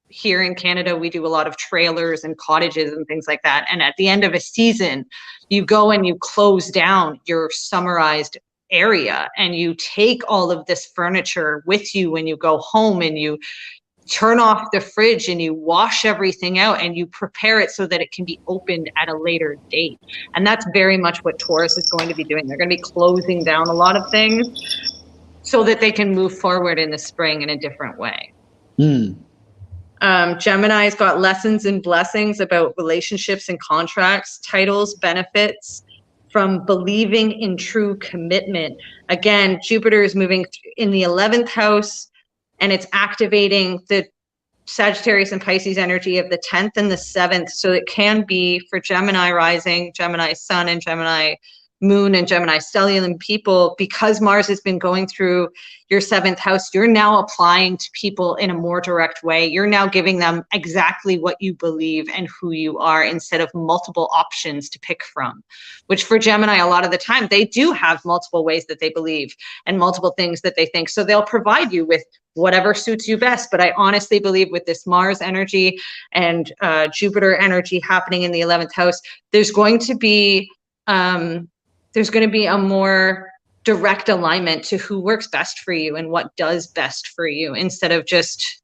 here in Canada, we do a lot of trailers and cottages and things like that. And at the end of a season, you go and you close down your summarized area, and you take all of this furniture with you when you go home, and you turn off the fridge, and you wash everything out, and you prepare it so that it can be opened at a later date. And that's very much what Taurus is going to be doing. They're going to be closing down a lot of things so that they can move forward in the spring in a different way. Gemini's got lessons and blessings about relationships and contracts, titles, benefits, from believing in true commitment. Again, Jupiter is moving in the 11th house, and it's activating the Sagittarius and Pisces energy of the 10th and the 7th. So it can be for Gemini rising, Gemini sun, and Gemini moon, and Gemini stellium people, because Mars has been going through your 7th house, you're now applying to people in a more direct way. You're now giving them exactly what you believe and who you are, instead of multiple options to pick from, which for Gemini, a lot of the time, they do have multiple ways that they believe and multiple things that they think. So they'll provide you with whatever suits you best. But I honestly believe with this Mars energy and Jupiter energy happening in the 11th house, there's going to be a more direct alignment to who works best for you and what does best for you, instead of just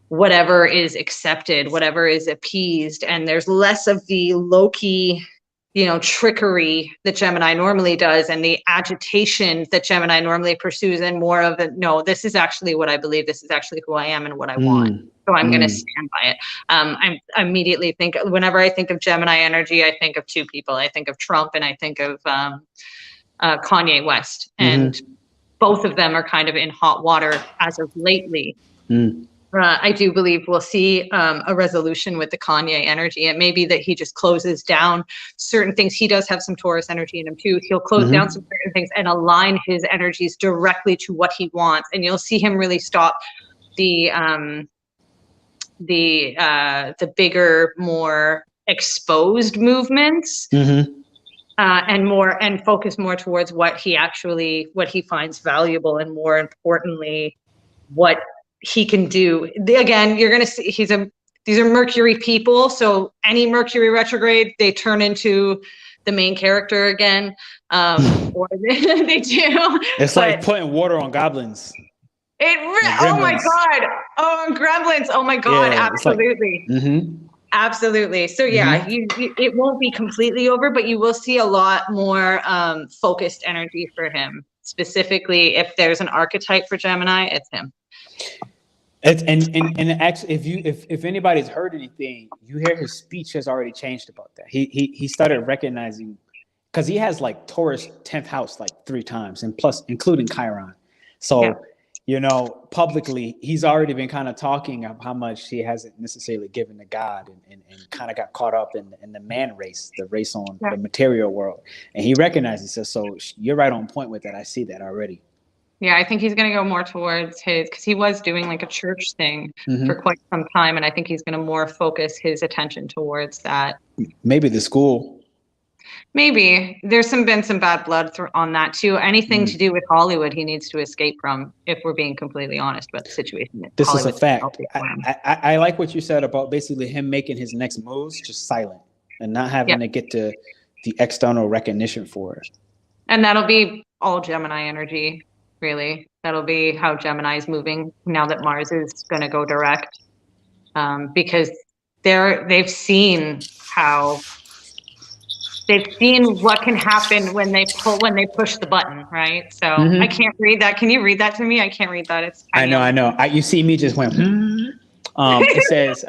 whatever is accepted, whatever is appeased. And there's less of the low-key, trickery that Gemini normally does, and the agitation that Gemini normally pursues, and more of a, no, this is actually what I believe. This is actually who I am and what I want. So I'm going to stand by it. I immediately think, whenever I think of Gemini energy, I think of two people. I think of Trump, and I think of Kanye West. And both of them are kind of in hot water as of lately. I do believe we'll see a resolution with the Kanye energy. It may be that he just closes down certain things. He does have some Taurus energy in him too. He'll close down some certain things and align his energies directly to what he wants. And you'll see him really stop the bigger, more exposed movements, and focus more towards what he finds valuable, and more importantly, what he can do. Again, you're going to see these are Mercury people. So any Mercury retrograde, they turn into the main character again, or they do. It's like putting water on goblins. Oh my God. Oh, and gremlins. Oh my God. Yeah, absolutely. Like, absolutely. So yeah, it won't be completely over, but you will see a lot more focused energy for him. Specifically, if there's an archetype for Gemini, it's him. And actually, if anybody's heard anything, you hear his speech has already changed about that. He started recognizing, because he has like Taurus 10th house like 3 times, and plus including Chiron. So publicly, he's already been kind of talking of how much he hasn't necessarily given to God, and kind of got caught up in the man race, the race on the material world. And he recognizes it. So you're right on point with that. I see that already. Yeah, I think he's going to go more towards because he was doing like a church thing for quite some time. And I think he's going to more focus his attention towards that. Maybe the school. Maybe. There's been some bad blood on that too. Anything to do with Hollywood, he needs to escape from, if we're being completely honest about the situation. This Hollywood is a fact. I like what you said about basically him making his next moves just silent and not having to get to the external recognition for it. And that'll be all Gemini energy, really. That'll be how Gemini is moving now that Mars is going to go direct, because they've seen what can happen when they push the button, right? So I can't read that. Can you read that to me? I can't read that. It's I know. You see me just went. It says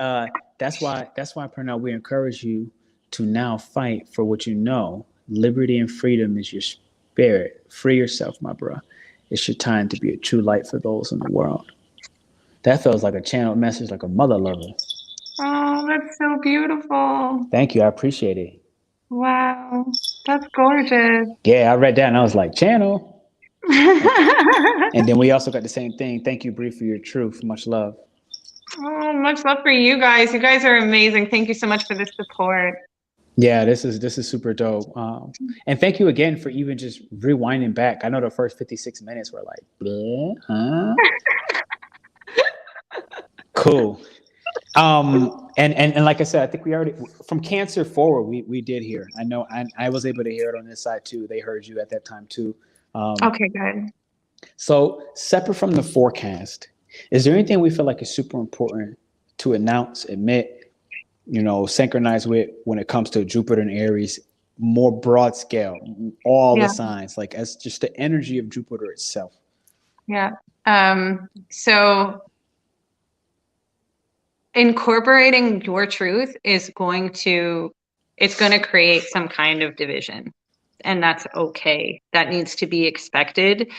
that's why Pernell, we encourage you to now fight for what you know. Liberty and freedom is your spirit. Free yourself, my bro. It's your time to be a true light for those in the world. That feels like a channeled message, like a mother lover. Oh, that's so beautiful. Thank you. I appreciate it. Wow. That's gorgeous. Yeah, I read that and I was like, channel. And then we also got the same thing. Thank you, Brie, for your truth. Much love. Oh, much love for you guys. You guys are amazing. Thank you so much for the support. Yeah, this is super dope. And thank you again for even just rewinding back. I know the first 56 minutes were like, bleh, huh? Cool. And like I said, I think we already from Cancer forward, we did hear. I know I was able to hear it on this side too. They heard you at that time too. Okay, good. So separate from the forecast, is there anything we feel like is super important to announce, admit, synchronize with when it comes to Jupiter and Aries, more broad scale, all the signs, like as just the energy of Jupiter itself? Yeah. So incorporating your truth is going to create some kind of division, and that's okay. That needs to be expected.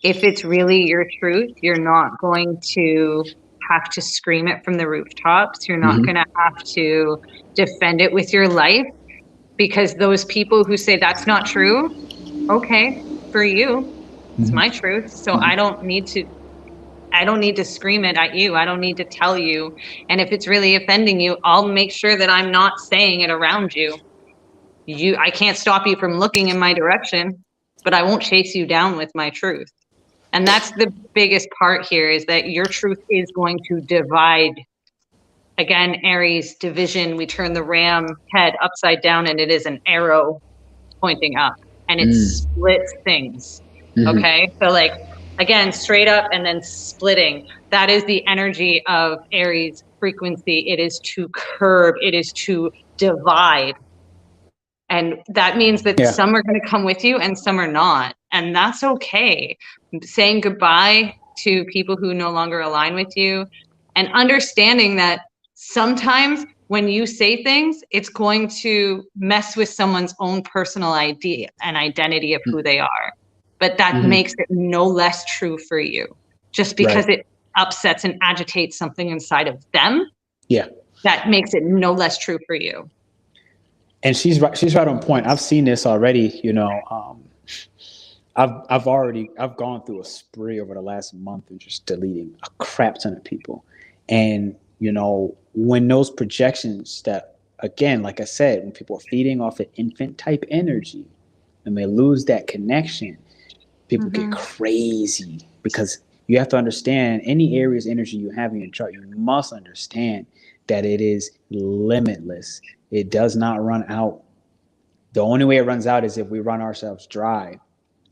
If it's really your truth, you're not going to have to scream it from the rooftops. You're not going to have to defend it with your life, because those people who say that's not true, okay, for you, it's my truth. So I don't need to scream it at you. I don't need to tell you. And if it's really offending you, I'll make sure that I'm not saying it around you. I can't stop you from looking in my direction, but I won't chase you down with my truth. And that's the biggest part here, is that your truth is going to divide. Again, Aries division, we turn the ram head upside down and it is an arrow pointing up, and it splits things. Okay. So like, again, straight up and then splitting. That is the energy of Aries frequency. It is to curb, it is to divide. And that means that some are going to come with you and some are not. And that's okay. Saying goodbye to people who no longer align with you, and understanding that sometimes when you say things, it's going to mess with someone's own personal idea and identity of who they are. But that makes it no less true for you. Just because it upsets and agitates something inside of them, that makes it no less true for you. And she's right on point. I've seen this already. I've gone through a spree over the last month and just deleting a crap ton of people. And when those projections that, again, like I said, when people are feeding off an infant type energy and they lose that connection, people get crazy, because you have to understand any Aries energy you have in your chart, you must understand that it is limitless. It does not run out. The only way it runs out is if we run ourselves dry.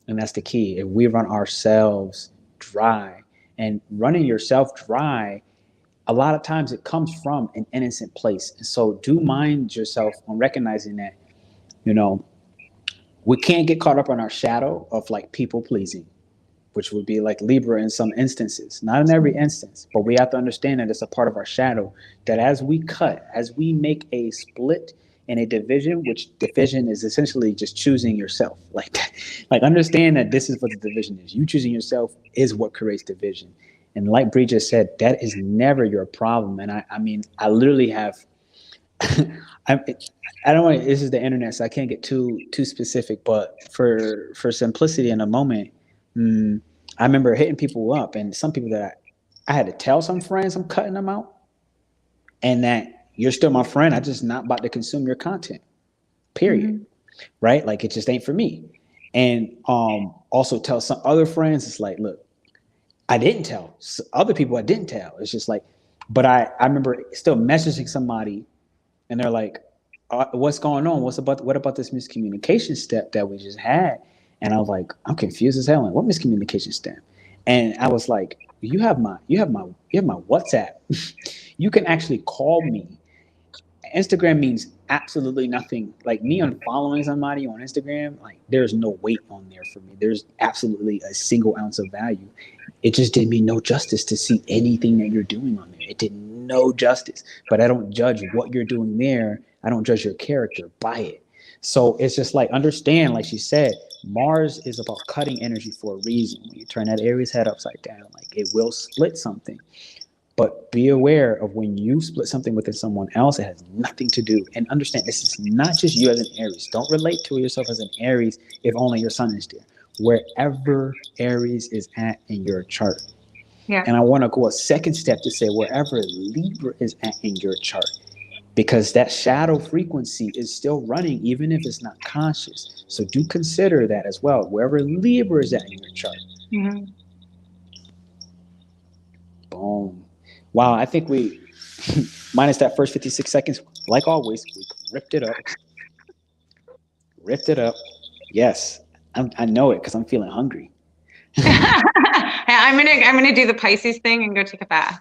And that's the key. If we run ourselves dry, and running yourself dry, a lot of times it comes from an innocent place. And so do mind yourself on recognizing that, we can't get caught up on our shadow of like people pleasing, which would be like Libra in some instances, not in every instance, but we have to understand that it's a part of our shadow, that as we make a split and a division, which division is essentially just choosing yourself. Like understand that this is what the division is. You choosing yourself is what creates division. And like Brie just said, that is never your problem. And I literally have, I don't want to, this is the internet, so I can't get too specific, but for simplicity in a moment, I remember hitting people up, and some people that I had to tell some friends I'm cutting them out, and that you're still my friend. I'm just not about to consume your content, period. Right? Like, it just ain't for me. And also tell some other friends, it's like, look, I didn't tell other people. I didn't tell. It's just like, but I remember still messaging somebody, and they're like, what's going on? What about this miscommunication step that we just had? And I was like, I'm confused as hell. Like, what miscommunication step? And I was like, you have my WhatsApp. You can actually call me. Instagram means absolutely nothing. Like me unfollowing somebody on Instagram, like there's no weight on there for me. There's absolutely a single ounce of value. It just did me no justice to see anything that you're doing on there. It did no justice. But I don't judge what you're doing there. I don't judge your character by it. So it's just like, understand, like she said, Mars is about cutting energy for a reason. When you turn that Aries head upside down, like it will split something. But be aware of when you split something within someone else, it has nothing to do. And understand, this is not just you as an Aries. Don't relate to yourself as an Aries if only your sun is there. Wherever Aries is at in your chart. Yeah. And I want to go a second step to say wherever Libra is at in your chart. Because that shadow frequency is still running, even if it's not conscious. So do consider that as well, wherever Libra is at in your chart. Mm-hmm. Boom. Wow, I think we, minus that first 56 seconds, like always, we ripped it up. Ripped it up. Yes, I know it because I'm feeling hungry. I'm gonna do the Pisces thing and go take a bath.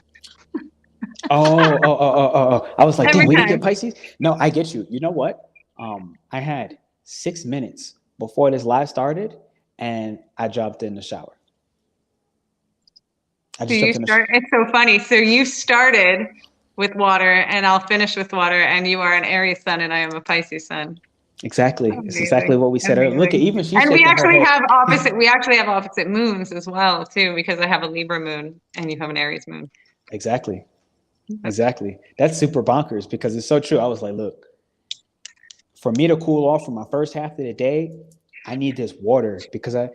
Oh. I was like, Every damn, we didn't time. get Pisces? No, I get you. You know what? I had 6 minutes before this live started, and I jumped in the shower. It's so funny. So you started with water, and I'll finish with water, and you are an Aries sun, and I am a Pisces sun. Exactly. Amazing. It's exactly what we said earlier. Look, even she's and we shaking her head. we actually have opposite moons as well too, because I have a Libra moon and you have an Aries moon. Exactly. That's super bonkers because it's so true. I was like, look, for me to cool off for my first half of the day, I need this water because I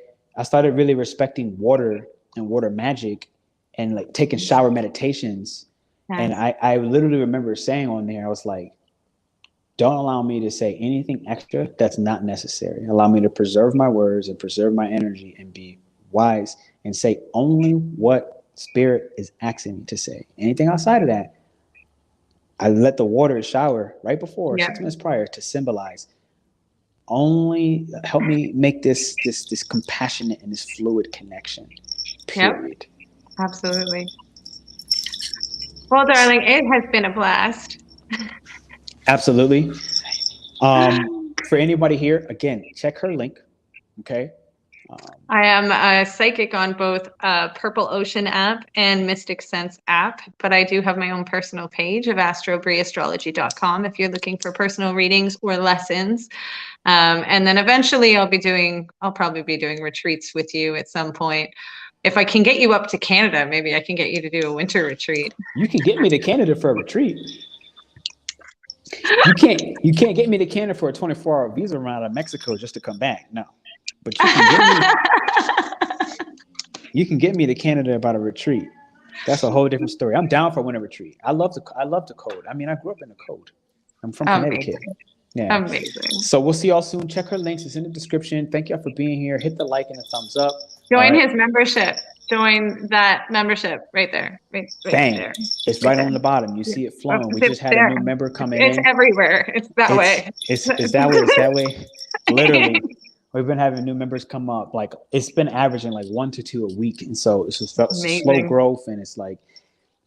started really respecting water and water magic and like taking shower meditations. Nice. And I literally remember saying on there, I was like, don't allow me to say anything extra that's not necessary. Allow me to preserve my words and preserve my energy and be wise and say only what Spirit is asking me to say. Anything outside of that, I let the water shower right before 6 minutes prior to symbolize. Only help me make this compassionate and this fluid connection. Period. Yep. Absolutely. Well, darling, it has been a blast. Absolutely. For anybody here, again, check her link. Okay. I am a psychic on both Purple Ocean app and Mystic Sense app, but I do have my own personal page of AstroBrieAstrology.com if you're looking for personal readings or lessons. And then eventually I'll probably be doing retreats with you at some point. If I can get you up to Canada, maybe I can get you to do a winter retreat. You can get me to Canada for a retreat. You can't get me to Canada for a 24-hour visa around of Mexico just to come back. No. But you can get me to Canada about a retreat. That's a whole different story. I'm down for a winter retreat. I love the cold. I mean, I grew up in the cold. I'm from Connecticut. Yeah. Amazing. So we'll see y'all soon. Check her links. It's in the description. Thank y'all for being here. Hit the like and the thumbs up. Join his membership. Join that membership right there. Right there. It's right on the bottom. You see it flowing. We just had a new member coming in. It's everywhere. It's that way. It's that way. It's that way. Literally. We've been having new members come up. Like it's been averaging like 1 to 2 a week. And so it's just slow growth. And it's like,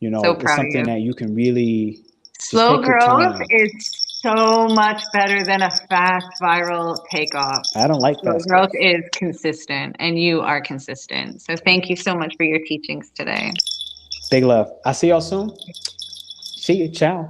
it's something that you can really slow growth is so much better than a fast viral takeoff. I don't like that. Growth is consistent and you are consistent. So thank you so much for your teachings today. Big love. I'll see y'all soon. See you. Ciao.